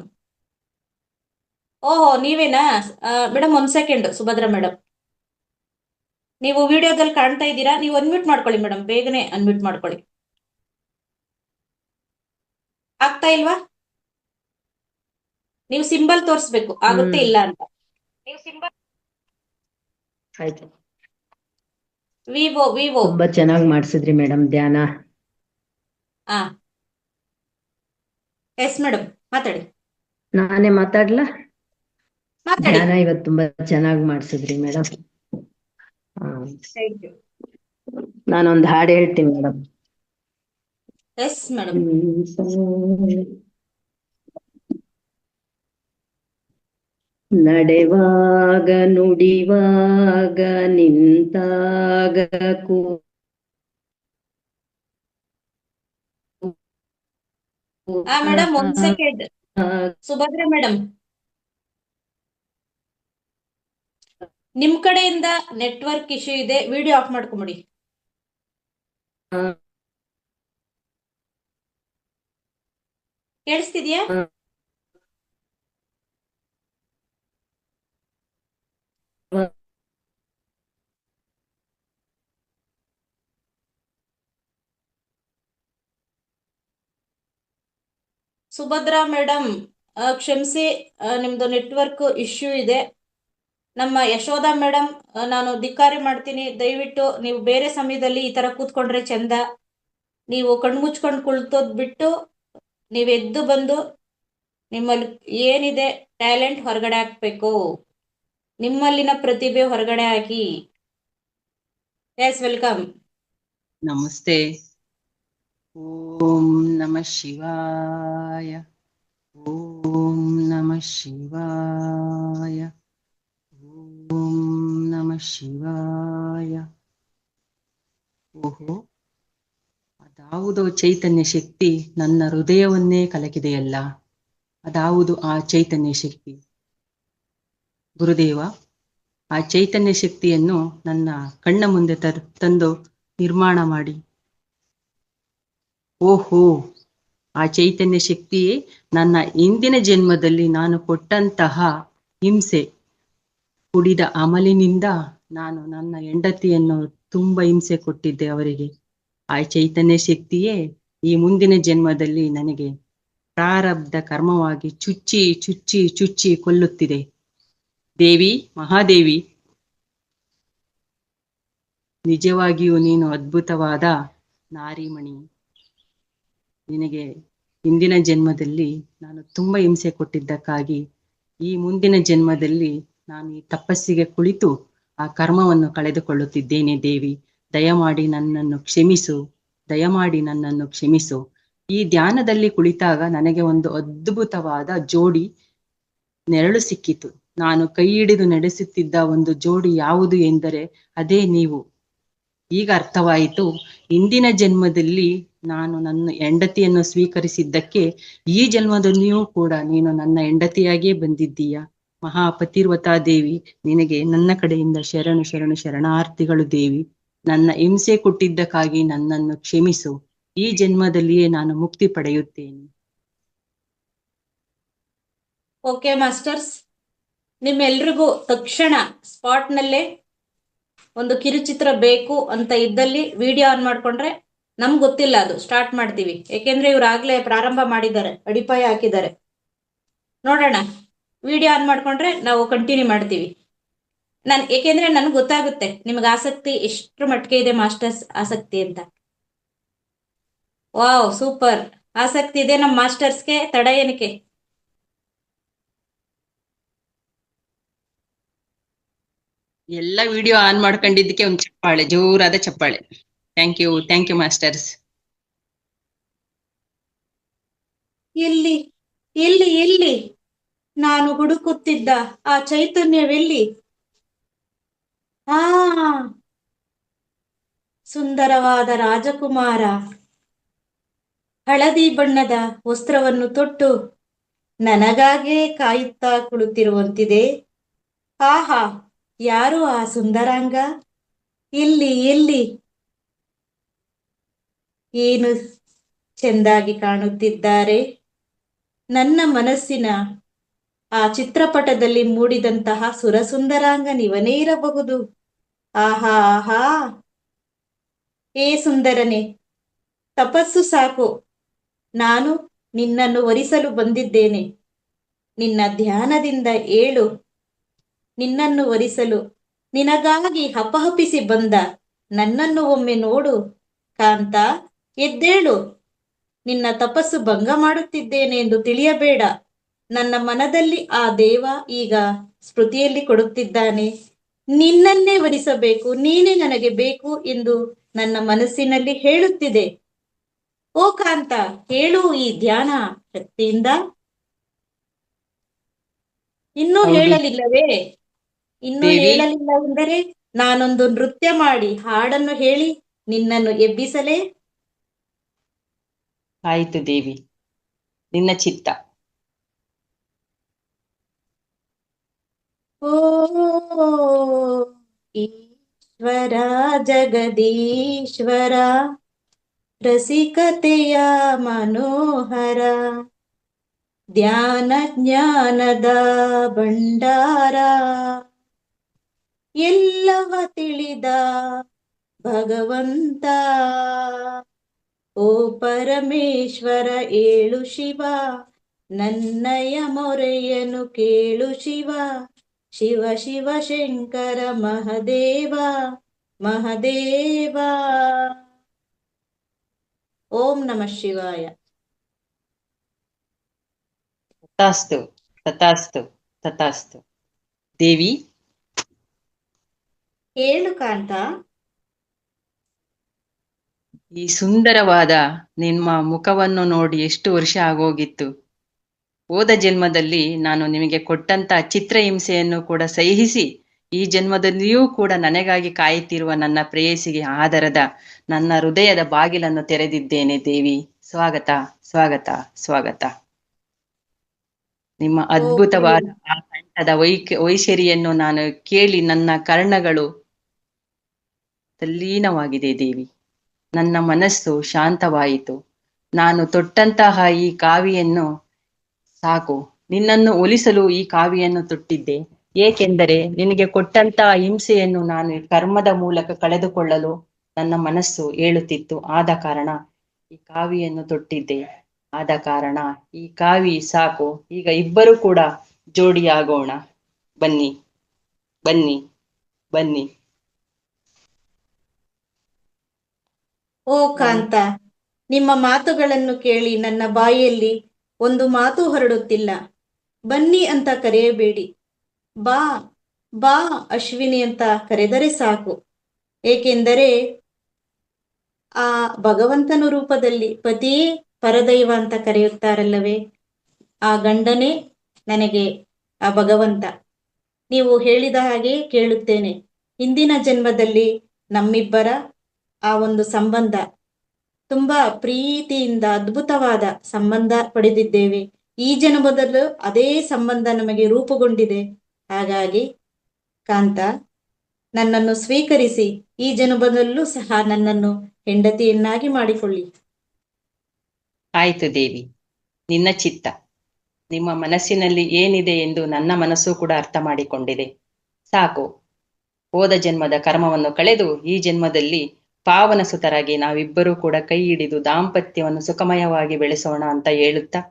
ಓಹೋ, ನೀವೇನಾ ಮೇಡಮ್? ಒಂದ್ ಸೆಕೆಂಡ್ ಸುಭದ್ರಾ ಮೇಡಮ್, ನೀವು ವಿಡಿಯೋದಲ್ಲಿ ಕಾಣ್ತಾ ಇದ್ದೀರಾ? ನೀವು ಅನ್ಮ್ಯೂಟ್ ಮಾಡ್ಕೊಳ್ಳಿ ಮೇಡಮ್, ಬೇಗನೆ ಅನ್ಮ್ಯೂಟ್ ಮಾಡ್ಕೊಳ್ಳಿ. ಆಗ್ತಾ ಇಲ್ವಾ? ನೀವು ಸಿಂಬಲ್ ತೋರಿಸ್ಬೇಕು, ಆಗುತ್ತೆ ಇಲ್ಲ ಅಂತ. ಆಯ್ತು. ವಿವೋ ತುಂಬಾ ಚೆನ್ನಾಗಿ ಮಾಡ್ಸಿದ್ರಿ ಮೇಡಮ್ ಧ್ಯಾನ. ಎಸ್ ಮೇಡಮ್, ಮಾತಾಡಿ. ನಾನೇ ಮಾತಾಡ್ಲಾ? ಮಾತಾಡಿ. ಧ್ಯಾನ ಇವತ್ತು ತುಂಬಾ ಚೆನ್ನಾಗಿ ಮಾಡ್ಸಿದ್ರಿ ಮೇಡಮ್. Thank you. ನಾನೊಂದು ಹಾಡು ಹೇಳ್ತೀನಿ ಮೇಡಮ್. Yes madam. ನಡೆವಾಗ ನುಡಿವಾಗ ನಿಂತಾಗ ಮೇಡಮ್, ಒಂದ್ ಸೆಕೆಂಡ್. ಸುಭದ್ರಾ ಮೇಡಮ್, ನಿಮ್ ಕಡೆಯಿಂದ ನೆಟ್ವರ್ಕ್ ಇಶ್ಯೂ ಇದೆ, ವಿಡಿಯೋ ಆಫ್ ಮಾಡ್ಕೊಂಬಿಡಿ. ಕೇಳಿಸ್ತಿದ್ಯಾ? ಸುಭದ್ರಾ ಮೇಡಮ್, ಕ್ಷಮಿಸಿ, ನಿಮ್ದು ನೆಟ್ವರ್ಕ್ ಇಶ್ಯೂ ಇದೆ. ನಮ್ಮ ಯಶೋಧ ಮೇಡಮ್, ನಾನು ಧಿಕ್ಕಾರಿ ಮಾಡ್ತೀನಿ, ದಯವಿಟ್ಟು ನೀವು ಬೇರೆ ಸಮಯದಲ್ಲಿ ಈ ತರ ಕೂತ್ಕೊಂಡ್ರೆ ಚಂದ. ನೀವು ಕಣ್ಮುಚ್ಕೊಂಡು ಕುಳಿತೋದ್ ಬಿಟ್ಟು ನೀವು ಎದ್ದು ಬಂದು ನಿಮ್ಮಲ್ಲಿ ಏನಿದೆ ಟ್ಯಾಲೆಂಟ್ ಹೊರಗಡೆ ಹಾಕ್ಬೇಕು. ನಿಮ್ಮಲ್ಲಿನ ಪ್ರತಿಭೆ ಹೊರಗಡೆ ಹಾಕಿ. S, welcome. ನಮಸ್ತೆ. ಓಂ ನಮಃ ಶಿವಾಯ. ಓಂ ನಮಃ ಶಿವಾಯ. ಓಂ ನಮಃ ಶಿವಾಯ. ಓಹೋ, ಅದಾವುದೋ ಚೈತನ್ಯ ಶಕ್ತಿ ನನ್ನ ಹೃದಯವನ್ನೇ ಕಲಕಿದೆಯಲ್ಲ. ಅದಾವುದು ಆ ಚೈತನ್ಯ ಶಕ್ತಿ? ಗುರುದೇವ, ಆ ಚೈತನ್ಯ ಶಕ್ತಿಯನ್ನು ನನ್ನ ಕಣ್ಣ ಮುಂದೆ ತಂದು ನಿರ್ಮಾಣ ಮಾಡಿ. ಓಹೋ, ಆ ಚೈತನ್ಯ ಶಕ್ತಿಯೇ ನನ್ನ ಇಂದಿನ ಜನ್ಮದಲ್ಲಿ ನಾನು ಕೊಟ್ಟಂತಹ ಹಿಂಸೆ, ಕುಡಿದ ಅಮಲಿನಿಂದ ನಾನು ನನ್ನ ಹೆಂಡತಿಯನ್ನು ತುಂಬಾ ಹಿಂಸೆ ಕೊಟ್ಟಿದ್ದೆ ಅವರಿಗೆ. ಆ ಚೈತನ್ಯ ಶಕ್ತಿಯೇ ಈ ಮುಂದಿನ ಜನ್ಮದಲ್ಲಿ ನನಗೆ ಪ್ರಾರಬ್ಧ ಕರ್ಮವಾಗಿ ಚುಚ್ಚಿ ಚುಚ್ಚಿ ಚುಚ್ಚಿ ಕೊಲ್ಲುತ್ತಿದೆ. ದೇವಿ, ಮಹಾದೇವಿ, ನಿಜವಾಗಿಯೂ ನೀನು ಅದ್ಭುತವಾದ ನಾರಿಮಣಿ. ನಿನಗೆ ಹಿಂದಿನ ಜನ್ಮದಲ್ಲಿ ನಾನು ತುಂಬಾ ಹಿಂಸೆ ಕೊಟ್ಟಿದ್ದಕ್ಕಾಗಿ ಈ ಮುಂದಿನ ಜನ್ಮದಲ್ಲಿ ನಾನು ಈ ತಪಸ್ಸಿಗೆ ಕುಳಿತು ಆ ಕರ್ಮವನ್ನು ಕಳೆದುಕೊಳ್ಳುತ್ತಿದ್ದೇನೆ. ದೇವಿ, ದಯಮಾಡಿ ನನ್ನನ್ನು ಕ್ಷಮಿಸು, ದಯಮಾಡಿ ನನ್ನನ್ನು ಕ್ಷಮಿಸು. ಈ ಧ್ಯಾನದಲ್ಲಿ ಕುಳಿತಾಗ ನನಗೆ ಒಂದು ಅದ್ಭುತವಾದ ಜೋಡಿ ನೆರಳು ಸಿಕ್ಕಿತು. ನಾನು ಕೈ ಹಿಡಿದು ನಡೆಸುತ್ತಿದ್ದ ಒಂದು ಜೋಡಿ ಯಾವುದು ಎಂದರೆ ಅದೇ ನೀವು. ಈಗ ಅರ್ಥವಾಯಿತು, ಇಂದಿನ ಜನ್ಮದಲ್ಲಿ ನಾನು ನನ್ನ ಹೆಂಡತಿಯನ್ನು ಸ್ವೀಕರಿಸಿದ್ದಕ್ಕೆ ಈ ಜನ್ಮದಲ್ಲಿಯೂ ಕೂಡ ನೀನು ನನ್ನ ಹೆಂಡತಿಯಾಗಿಯೇ ಬಂದಿದ್ದೀಯ. ಮಹಾಪತಿರ್ವತಾ ದೇವಿ, ನಿನಗೆ ನನ್ನ ಕಡೆಯಿಂದ ಶರಣು ಶರಣು ಶರಣಾರ್ಥಿಗಳು. ದೇವಿ, ನನ್ನ ಹಿಂಸೆ ಕೊಟ್ಟಿದ್ದಕ್ಕಾಗಿ ನನ್ನನ್ನು ಕ್ಷಮಿಸು. ಈ ಜನ್ಮದಲ್ಲಿಯೇ ನಾನು ಮುಕ್ತಿ ಪಡೆಯುತ್ತೇನೆ. ಓಕೆ ಮಾಸ್ಟರ್ಸ್, ನಿಮ್ಮೆಲ್ರಿಗೂ ತಕ್ಷಣ ಸ್ಪಾಟ್ನಲ್ಲೇ ಒಂದು ಕಿರುಚಿತ್ರ ಬೇಕು ಅಂತ ಇದ್ದಲ್ಲಿ ವಿಡಿಯೋ ಆನ್ ಮಾಡ್ಕೊಂಡ್ರೆ ನಮ್ಗೆ ಗೊತ್ತಿಲ್ಲ, ಅದು ಸ್ಟಾರ್ಟ್ ಮಾಡ್ತೀವಿ. ಯಾಕೆಂದ್ರೆ ಇವ್ರು ಆಗ್ಲೇ ಪ್ರಾರಂಭ ಮಾಡಿದ್ದಾರೆ, ಅಡಿಪಾಯ ಹಾಕಿದ್ದಾರೆ. ನೋಡೋಣ, ವಿಡಿಯೋ ಆನ್ ಮಾಡ್ಕೊಂಡ್ರೆ ನಾವು ಕಂಟಿನ್ಯೂ ಮಾಡ್ತೀವಿ. ಏಕೆಂದ್ರೆ ನನ್ಗೆ ಗೊತ್ತಾಗುತ್ತೆ ನಿಮ್ಗೆ ಆಸಕ್ತಿ ಎಷ್ಟ್ರ ಮಟ್ಟಿಗೆ ಇದೆ ಮಾಸ್ಟರ್ಸ್ ಆಸಕ್ತಿ ಅಂತ. ವಾವ್, ಸೂಪರ್ ಆಸಕ್ತಿ ಇದೆ ನಮ್ಮ ಮಾಸ್ಟರ್ಸ್ಗೆ. ತಡ ಏನಕ್ಕೆ? ಎಲ್ಲ ವಿಡಿಯೋ ಆನ್ ಮಾಡ್ಕೊಂಡಿದ್ದಕ್ಕೆ ಒಂದು ಚಪ್ಪಾಳೆ, ಜೋರಾದ ಚಪ್ಪಾಳೆ. Thank you masters. ಎಲ್ಲಿ ಎಲ್ಲಿ ಎಲ್ಲಿ ನಾನು ಹುಡುಕುತ್ತಿದ್ದ ಆ ಚೈತನ್ಯವೆಲ್ಲಿ? ಆ ಸುಂದರವಾದ ರಾಜಕುಮಾರ ಹಳದಿ ಬಣ್ಣದ ವಸ್ತ್ರವನ್ನು ತೊಟ್ಟು ನನಗಾಗೇ ಕಾಯುತ್ತಾ ಕುಳಿತಿರುವಂತಿದೆ. ಆಹಾ, ಯಾರು ಆ ಸುಂದರಾಂಗ? ಎಲ್ಲಿ ಎಲ್ಲಿ? ಏನು ಚೆಂದಾಗಿ ಕಾಣುತ್ತಿದ್ದಾರೆ. ನನ್ನ ಮನಸ್ಸಿನ ಆ ಚಿತ್ರಪಟದಲ್ಲಿ ಮೂಡಿದಂತಹ ಸುರಸುಂದರಾಂಗ ನೀವನೇ ಇರಬಹುದು. ಆಹಾ ಆಹಾ, ಏ ಸುಂದರನೇ, ತಪಸ್ಸು ಸಾಕು. ನಾನು ನಿನ್ನನ್ನು ವರಿಸಲು ಬಂದಿದ್ದೇನೆ. ನಿನ್ನ ಧ್ಯಾನದಿಂದ ಏಳು. ನಿನ್ನನ್ನು ವರಿಸಲು ನಿನಗಾಗಿ ಹಪಹಪಿಸಿ ಬಂದ ನನ್ನನ್ನು ಒಮ್ಮೆ ನೋಡು. ಕಾಂತ, ಎದ್ದೇಳು. ನಿನ್ನ ತಪಸ್ಸು ಭಂಗ ಮಾಡುತ್ತಿದ್ದೇನೆ ಎಂದು ತಿಳಿಯಬೇಡ. ನನ್ನ ಮನದಲ್ಲಿ ಆ ದೇವ ಈಗ ಸ್ಮೃತಿಯಲ್ಲಿ ಕೊಡುತ್ತಿದ್ದಾನೆ. ನಿನ್ನನ್ನೇ ವರಿಸಬೇಕು, ನೀನೇ ನನಗೆ ಬೇಕು ಎಂದು ನನ್ನ ಮನಸ್ಸಿನಲ್ಲಿ ಹೇಳುತ್ತಿದೆ. ಓ ಕಾಂತ, ಹೇಳು ಈ ಧ್ಯಾನ ಶಕ್ತಿಯಿಂದ. ಇನ್ನೂ ಹೇಳಲಿಲ್ಲವೇ? ಇನ್ನೂ ಹೇಳಲಿಲ್ಲವೆಂದರೆ ನಾನೊಂದು ನೃತ್ಯ ಮಾಡಿ ಹಾಡನ್ನು ಹೇಳಿ ನಿನ್ನನ್ನು ಎಬ್ಬಿಸಲೇ? ಆಯಿತು ದೇವಿ, ನಿನ್ನ ಚಿತ್ತ. ಓ ಈಶ್ವರ ಜಗದೀಶ್ವರ, ರಸಿಕತೆಯ ಮನೋಹರ, ಧ್ಯಾನ ಜ್ಞಾನದ ಭಂಡಾರ, ಎಲ್ಲವ ತಿಳಿದ ಭಗವಂತ. ಓ ಪರಮೇಶ್ವರ ಏಳು ಶಿವ, ನನ್ನಯ ಮೊರೆಯನು ಕೇಳು ಶಿವ. ಶಿವ ಶಿವ ಶಂಕರ ಮಹದೇವ ಮಹದೇವ. ಓಂ ನಮಃ ಶಿವಾಯ. ತಥಾಸ್ತು ತಥಾಸ್ತು ತಥಾಸ್ತು. ದೇವಿ, ಹೇಳು ಕಾಂತ. ಈ ಸುಂದರವಾದ ನಿಮ್ಮ ಮುಖವನ್ನು ನೋಡಿ ಎಷ್ಟು ವರ್ಷ ಆಗೋಗಿತ್ತು. ಹೋದ ಜನ್ಮದಲ್ಲಿ ನಾನು ನಿಮಗೆ ಕೊಟ್ಟಂತ ಚಿತ್ರಹಿಂಸೆಯನ್ನು ಕೂಡ ಸಹಿಸಿ ಈ ಜನ್ಮದಲ್ಲಿಯೂ ಕೂಡ ನನಗಾಗಿ ಕಾಯುತ್ತಿರುವ ನನ್ನ ಪ್ರೇಯಸಿಗೆ ಆದರದ ನನ್ನ ಹೃದಯದ ಬಾಗಿಲನ್ನು ತೆರೆದಿದ್ದೇನೆ ದೇವಿ. ಸ್ವಾಗತ ಸ್ವಾಗತ ಸ್ವಾಗತ. ನಿಮ್ಮ ಅದ್ಭುತವಾದ ಆ ಕಂಠದ ವೈಖರಿಯನ್ನು ನಾನು ಕೇಳಿ ನನ್ನ ಕರ್ಣಗಳು ತಲ್ಲೀನವಾಗಿದೆ ದೇವಿ. ನನ್ನ ಮನಸ್ಸು ಶಾಂತವಾಯಿತು. ನಾನು ತೊಟ್ಟಂತಹ ಈ ಕಾವಿಯನ್ನು ಸಾಕು, ನಿನ್ನನ್ನು ಒಲಿಸಲು ಈ ಕಾವಿಯನ್ನು ತೊಟ್ಟಿದ್ದೆ. ಏಕೆಂದರೆ ನಿನಗೆ ಕೊಟ್ಟಂತಹ ಹಿಂಸೆಯನ್ನು ನಾನು ಕರ್ಮದ ಮೂಲಕ ಕಳೆದುಕೊಳ್ಳಲು ನನ್ನ ಮನಸ್ಸು ಹೇಳುತ್ತಿತ್ತು. ಆದ ಕಾರಣ ಈ ಕಾವಿಯನ್ನು ತೊಟ್ಟಿದ್ದೆ. ಆದ ಕಾರಣ ಈ ಕಾವಿ ಸಾಕು. ಈಗ ಇಬ್ಬರು ಕೂಡ ಜೋಡಿಯಾಗೋಣ. ಬನ್ನಿ ಬನ್ನಿ ಬನ್ನಿ. ಓ ಕಾಂತ, ನಿಮ್ಮ ಮಾತುಗಳನ್ನು ಕೇಳಿ ನನ್ನ ಬಾಯಲ್ಲಿ ಒಂದು ಮಾತು ಹೊರಡುತ್ತಿಲ್ಲ. ಬನ್ನಿ ಅಂತ ಕರೆಯಬೇಡಿ, ಬಾ ಬಾ ಅಶ್ವಿನಿ ಅಂತ ಕರೆದರೆ ಸಾಕು. ಏಕೆಂದರೆ ಆ ಭಗವಂತನ ರೂಪದಲ್ಲಿ ಪತಿಯೇ ಪರದೈವ ಅಂತ ಕರೆಯುತ್ತಾರಲ್ಲವೇ, ಆ ಗಂಡನೇ ನನಗೆ ಆ ಭಗವಂತ. ನೀವು ಹೇಳಿದ ಹಾಗೆ ಕೇಳುತ್ತೇನೆ. ಹಿಂದಿನ ಜನ್ಮದಲ್ಲಿ ನಮ್ಮಿಬ್ಬರ ಆ ಒಂದು ಸಂಬಂಧ ತುಂಬಾ ಪ್ರೀತಿಯಿಂದ ಅದ್ಭುತವಾದ ಸಂಬಂಧ ಪಡೆದಿದ್ದೇವೆ. ಈ ಜನ್ಮದಲ್ಲೂ ಅದೇ ಸಂಬಂಧ ನಮಗೆ ರೂಪುಗೊಂಡಿದೆ. ಹಾಗಾಗಿ ಕಾಂತ, ನನ್ನನ್ನು ಸ್ವೀಕರಿಸಿ ಈ ಜನ್ಮದಲ್ಲೂ ಸಹ ನನ್ನನ್ನು ಹೆಂಡತಿಯನ್ನಾಗಿ ಮಾಡಿಕೊಳ್ಳಿ. ಆಯ್ತು ದೇವಿ, ನಿನ್ನ ಚಿತ್ತ. ನಿಮ್ಮ ಮನಸ್ಸಿನಲ್ಲಿ ಏನಿದೆ ಎಂದು ನನ್ನ ಮನಸ್ಸು ಕೂಡ ಅರ್ಥ ಮಾಡಿಕೊಂಡಿದೆ. ಸಾಕು, ಹೋದ ಜನ್ಮದ ಕರ್ಮವನ್ನು ಕಳೆದು ಈ ಜನ್ಮದಲ್ಲಿ ಪಾವನ ಸುತರಾಗಿ ನಾವಿಬ್ಬರೂ ಕೂಡ ಕೈ ಹಿಡಿದು ದಾಂಪತ್ಯವನ್ನು ಸುಖಮಯವಾಗಿ ಬೆಳೆಸೋಣ ಅಂತ ಹೇಳುತ್ತಾ,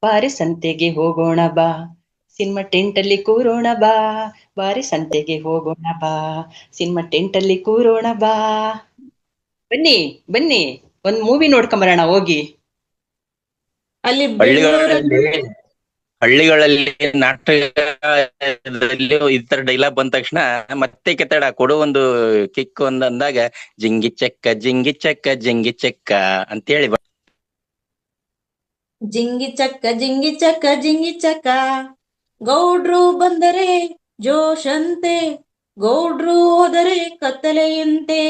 ಬಾರಿ ಸಂತೆಗೆ ಹೋಗೋಣ ಬಾ, ಸಿನಿಮಾ ಟೆಂಟಲ್ಲಿ ಕೂರೋಣ ಬಾ, ಬಾರಿ ಸಂತೆಗೆ ಹೋಗೋಣ ಬಾ, ಸಿನಿಮಾ ಟೆಂಟಲ್ಲಿ ಕೂರೋಣ ಬಾ. ಬನ್ನಿ ಬನ್ನಿ, ಒಂದ್ ಮೂವಿ ನೋಡ್ಕೊಂಬರೋಣ ಹೋಗಿ. ಅಲ್ಲಿ ಹಳ್ಳಿಗಳಲ್ಲಿ ನಾಟಕದಲ್ಲಿ ಈ ತರ ಡೈಲಾಗ್ ಬಂದ ತಕ್ಷಣ ಮತ್ತೆ ಕೆತ್ತಡ ಕೊಡು ಒಂದು ಕಿಕ್ ಒಂದು ಅಂದಾಗ ಜಿಂಗಿ ಚೆಕ್ಕ ಜಿಂಗಿ ಚೆಕ್ಕ ಜಿಂಗಿ ಚೆಕ್ಕ ಅಂತೇಳಿ ಜಿಂಗಿ ಚಕ್ಕ ಜಿಂಗಿ ಚಕ್ಕ ಜಿಂಗಿ ಚಕ್ಕ, ಗೌಡ್ರು ಬಂದರೆ ಜೋಶಂತೆ, ಗೌಡ್ರು ಹೋದರೆ ಕತ್ತಲೆಯಂತೆ.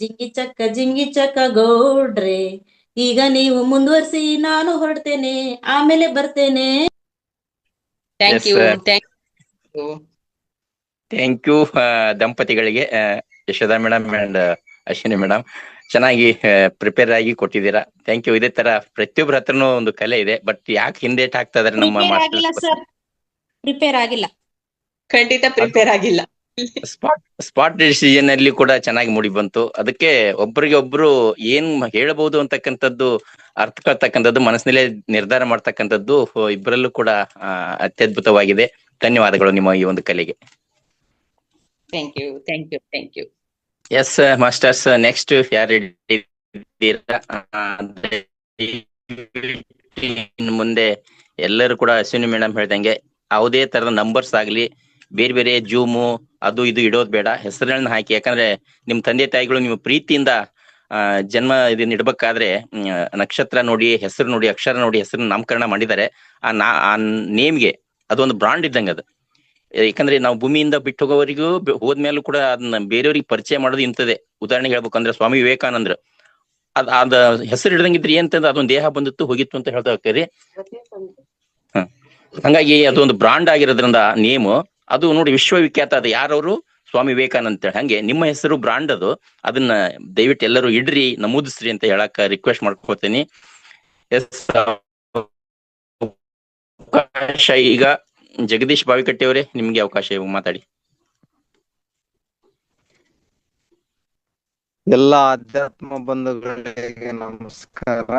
ಜಿಂಗಿ ಚಕ್ಕ ಗೌಡ್ರೆ, ಈಗ ನೀವು ಮುಂದುವರಿಸಿ, ನಾನು ಹೊರಡ್ತೇನೆ, ಆಮೇಲೆ ಬರ್ತೇನೆ. Thank you thank you thank you ದಂಪತಿಗಳಿಗೆ, Yashoda madam and Ashwini madam. ಚೆನ್ನಾಗಿ ಪ್ರಿಪೇರ್ ಆಗಿ ಕೊಟ್ಟಿದ್ದೀರಾ. Thank you. ಇದೇ ತರ ಪ್ರತಿಯೊಬ್ಬರ ಹತ್ರನೂ ಒಂದು ಕಲೆ ಇದೆ, ಬಟ್ ಯಾಕೆ ಹಿಂದೇಟ್ ಆಗ್ತಾ ಇದಾರೆ ನಮ್ಮ ಪ್ರಿಪೇರ್ ಆಗಿಲ್ಲ, ಖಂಡಿತ ಪ್ರಿಪೇರ್ ಆಗಿಲ್ಲ. ಸ್ಪಾಟ್ ಡಿಸಿಷನ್ ಅಲ್ಲಿ ಕೂಡ ಚೆನ್ನಾಗಿ ಮೂಡಿ ಬಂತು. ಅದಕ್ಕೆ ಒಬ್ಬರಿಗೆ ಒಬ್ರು ಏನ್ ಹೇಳ್ಬಹುದು ಅಂತಕ್ಕಂಥದ್ದು, ಅರ್ಥಕೊಳ್ತಕ್ಕಂಥದ್ದು, ಮನಸ್ಸಿನಲ್ಲೇ ನಿರ್ಧಾರ ಮಾಡ್ತಕ್ಕಂಥದ್ದು ಇಬ್ಬರಲ್ಲೂ ಕೂಡ ಅತ್ಯದ್ಭುತವಾಗಿದೆ. ಧನ್ಯವಾದಗಳು ನಿಮ್ಮ ಈ ಒಂದು ಕಲೆಗೆ. Thank you thank you thank you. Yes masters, next ಯಾರು ಇನ್ನು ಮುಂದೆ ಎಲ್ಲರೂ ಕೂಡ ಅಶ್ವಿನಿ ಮೇಡಮ್ ಹೇಳ್ದಂಗೆ ಯಾವುದೇ ತರದ ನಂಬರ್ಸ್ ಆಗ್ಲಿ, ಬೇರೆ ಬೇರೆ ಜೂಮು ಅದು ಇದು ಇಡೋದ್ ಬೇಡ, ಹೆಸರುಗಳನ್ನ ಹಾಕಿ. ಯಾಕಂದ್ರೆ ನಿಮ್ ತಂದೆ ತಾಯಿಗಳು ನೀವು ಪ್ರೀತಿಯಿಂದ ಜನ್ಮ ಇದನ್ನ ಇಡ್ಬೇಕಾದ್ರೆ ನಕ್ಷತ್ರ ನೋಡಿ, ಹೆಸರು ನೋಡಿ, ಅಕ್ಷರ ನೋಡಿ ಹೆಸರು ನಾಮಕರಣ ಮಾಡಿದ್ದಾರೆ. ಆ ನೇಮ್ಗೆ ಅದೊಂದು ಬ್ರಾಂಡ್ ಇದ್ದಂಗೆ ಅದು. ಯಾಕಂದ್ರೆ ನಾವು ಭೂಮಿಯಿಂದ ಬಿಟ್ಟು ಹೋಗೋವರಿಗೂ ಹೋದ್ಮೇಲೂ ಕೂಡ ಅದನ್ನ ಬೇರೆಯವ್ರಿಗೆ ಪರಿಚಯ ಮಾಡೋದು ಇಂಥದ್ದೇ. ಉದಾಹರಣೆಗೆ ಹೇಳ್ಬೇಕಂದ್ರೆ ಸ್ವಾಮಿ ವಿವೇಕಾನಂದ್ರ ಅದ ಹೆಸರು ಹಿಡ್ದಂಗಿದ್ರಿ ಅಂತಂದ್ರೆ ಅದೊಂದು ದೇಹ ಬಂದಿತ್ತು ಹೋಗಿತ್ತು ಅಂತ ಹೇಳ್ತಾ ಹೋಗ್ತೀರಿ. ಹಂಗಾಗಿ ಅದೊಂದು ಬ್ರಾಂಡ್ ಆಗಿರೋದ್ರಿಂದ ನೇಮು ಅದು ನೋಡಿ ವಿಶ್ವವಿಖ್ಯಾತ. ಅದು ಯಾರವರು? ಸ್ವಾಮಿ ವಿವೇಕಾನಂದ ಅಂತೇಳಿ. ಹಂಗೆ ನಿಮ್ಮ ಹೆಸರು ಬ್ರಾಂಡ್ ಅದು, ಅದನ್ನ ದಯವಿಟ್ಟು ಎಲ್ಲರೂ ಇಡ್ರಿ, ನಮೂದಿಸ್ರಿ ಅಂತ ಹೇಳಕ್ ರಿಕ್ವೆಸ್ಟ್ ಮಾಡ್ಕೊತೀನಿ. ಅವಕಾಶ ಈಗ ಜಗದೀಶ್ ಬಾವಿಕಟ್ಟಿ ಅವರೇ, ನಿಮ್ಗೆ ಅವಕಾಶ ಮಾತಾಡಿ. ಎಲ್ಲ ಆಧ್ಯಾತ್ಮ ಬಂಧುಗಳಿಗೆ ನಮಸ್ಕಾರ.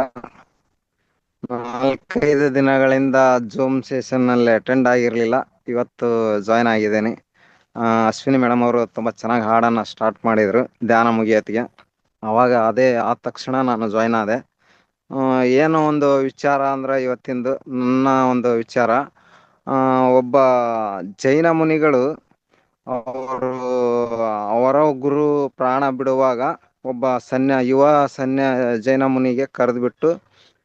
4-5 ದಿನಗಳಿಂದ ಜೂಮ್ ಸೆಷನ್ ನಲ್ಲಿ ಅಟೆಂಡ್ ಆಗಿರ್ಲಿಲ್ಲ. ಇವತ್ತು ಜಾಯ್ನ್ ಆಗಿದ್ದೇನೆ. ಅಶ್ವಿನಿ ಮೇಡಮ್ ಅವರು ತುಂಬಾ ಚೆನ್ನಾಗಿ ಹಾಡನ್ನ ಸ್ಟಾರ್ಟ್ ಮಾಡಿದ್ರು ಧ್ಯಾನ ಮುಗಿಯತ್ತಿಗೆ. ಅವಾಗ ಅದೇ ಆದ ತಕ್ಷಣ ನಾನು ಜಾಯ್ನ್ ಆದೆ. ಏನು ಒಂದು ವಿಚಾರ ಅಂದ್ರೆ ಇವತ್ತಿಂದು ನನ್ನ ಒಂದು ವಿಚಾರ, ಒಬ್ಬ ಜೈನ ಮುನಿಗಳು ಅವರು ಅವರ ಗುರು ಪ್ರಾಣ ಬಿಡುವಾಗ ಒಬ್ಬ ಯುವ ಜೈನ ಮುನಿಗೆ ಕರೆದ್ಬಿಟ್ಟು,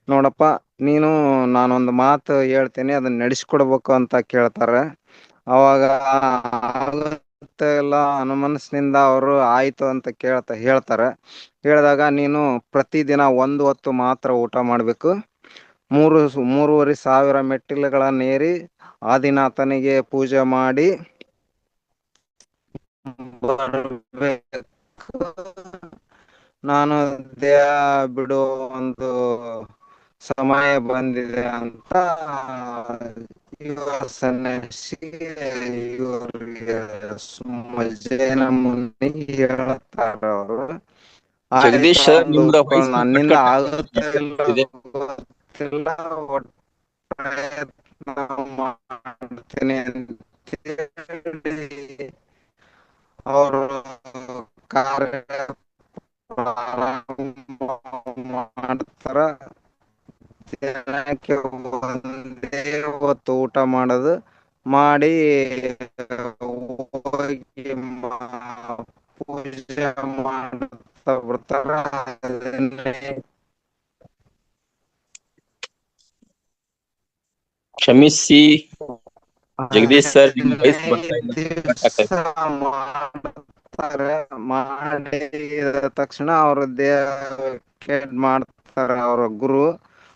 ನೋಡಪ್ಪ ನೀನು ನಾನೊಂದು ಮಾತು ಹೇಳ್ತೇನೆ ಅದನ್ನ ನಡೆಸ್ಕೊಡ್ಬೇಕು ಅಂತ ಕೇಳ್ತಾರೆ. ಅವಾಗ ಆಗುತ್ತೆ ಇಲ್ಲ ಅನುಮನಸ್ಸಿನಿಂದ ಅವರು ಆಯ್ತು ಅಂತ ಹೇಳ್ತಾರೆ. ಹೇಳಿದಾಗ ನೀನು ಪ್ರತಿದಿನ 1 ಹೊತ್ತು ಮಾತ್ರ ಊಟ ಮಾಡಬೇಕು, 3-3.5 ಸಾವಿರ ಮೆಟ್ಟಿಲುಗಳನ್ನೇರಿ ಆದಿನಾಥನಿಗೆ ಪೂಜೆ ಮಾಡಿ ಬರ್ಬೇಕು. ನಾನು ದೇಹ ಬಿಡೋ ಒಂದು ಸಮಯ ಬಂದಿದೆ ಅಂತ ಇವರು ಸನ್ಯಾಸಿ ಇವರಿಗೆ ಜೈನ ಮುನಿ ಹೇಳ್ತಾರ. ಅವರು ಜಗದೀಶ್ ಆಯ್ತು ಸರ್, ಒಂದು ನಿಮ್ದು ವಾಯ್ಸ್ ನನ್ನಿಂದ ಕಟ್ ಆಗುತ್ತೆ ಇಲ್ಲ ಇದೆ. ಗೊತ್ತಿಲ್ಲ, ಒಟ್ಟು ಪ್ರಯತ್ನ ಮಾಡ್ತೀನಿ ಅಂತೇಳಿ ಅವರು ಕಾರ್ಯ ಪ್ರಾರಂಭ ಮಾಡ್ತಾರ. ದಿನಕ್ಕೆ ಒಂದೇ ಹೊತ್ತು ಊಟ ಮಾಡೋದು ಮಾಡಿ ಹೋಗಿ ಪೂಜೆ ಮಾಡ್ತಾ ಬಿಡ್ತಾರ. ಕ್ಷಮಿಸಿ ಜಗದೀಶ್ ಸರ್, ನಿಮ್ ವಾಯ್ಸ್ ಬರ್ತಾ ಇಲ್ಲ, ಕಟ್ ಆಗ್ತಾ ಇದೆ. ಮಾಡ್ತಾರೆ. ಮಾಡಿದ ತಕ್ಷಣ ಅವ್ರ ದೇಹ ಮಾಡ್ತಾರೆ ಅವರ ಗುರು.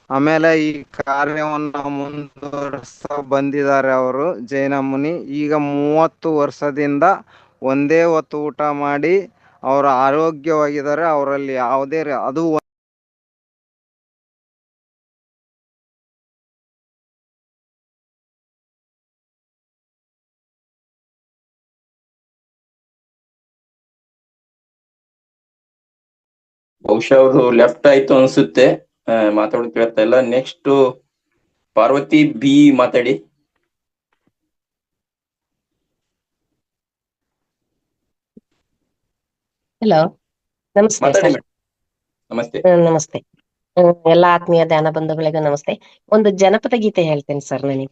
ಆಮೇಲೆ ಈ ಕಾರ್ಯವನ್ನ ಮುಂದುವರಿಸ ಬಂದಿದ್ದಾರೆ ಅವರು ಜೈನ ಮುನಿ. ಈಗ 30 ವರ್ಷದಿಂದ ಒಂದೇ ಹೊತ್ತು ಊಟ ಮಾಡಿ ಅವರು ಆರೋಗ್ಯವಾಗಿದ್ದಾರೆ. ಅವರಲ್ಲಿ ಯಾವುದೇ ಅದು ಬಹುಶಃ ಅವರು ಲೆಫ್ಟ್ ಆಯ್ತು ಅನ್ಸುತ್ತೆ, ಮಾತಾಡೋದು ಕೇಳ್ತಾ ಇಲ್ಲ. ನೆಕ್ಸ್ಟ್ ಪಾರ್ವತಿ ಬಿ ಮಾತಾಡಿ. ಹಲೋ, ನಮಸ್ತೆ ಮಾತಾಡಿ ಸರ್. ಮೇಡಮ್. ನಮಸ್ತೆ. ನಮಸ್ತೆ. ಎಲ್ಲ ಆತ್ಮೀಯ ಧ್ಯಾನ ಬಂಧುಗಳಿಗೂ ನಮಸ್ತೆ. ಒಂದು ಜನಪದ ಗೀತೆ ಹೇಳ್ತೇನೆ ಸರ್ ನನಗೆ.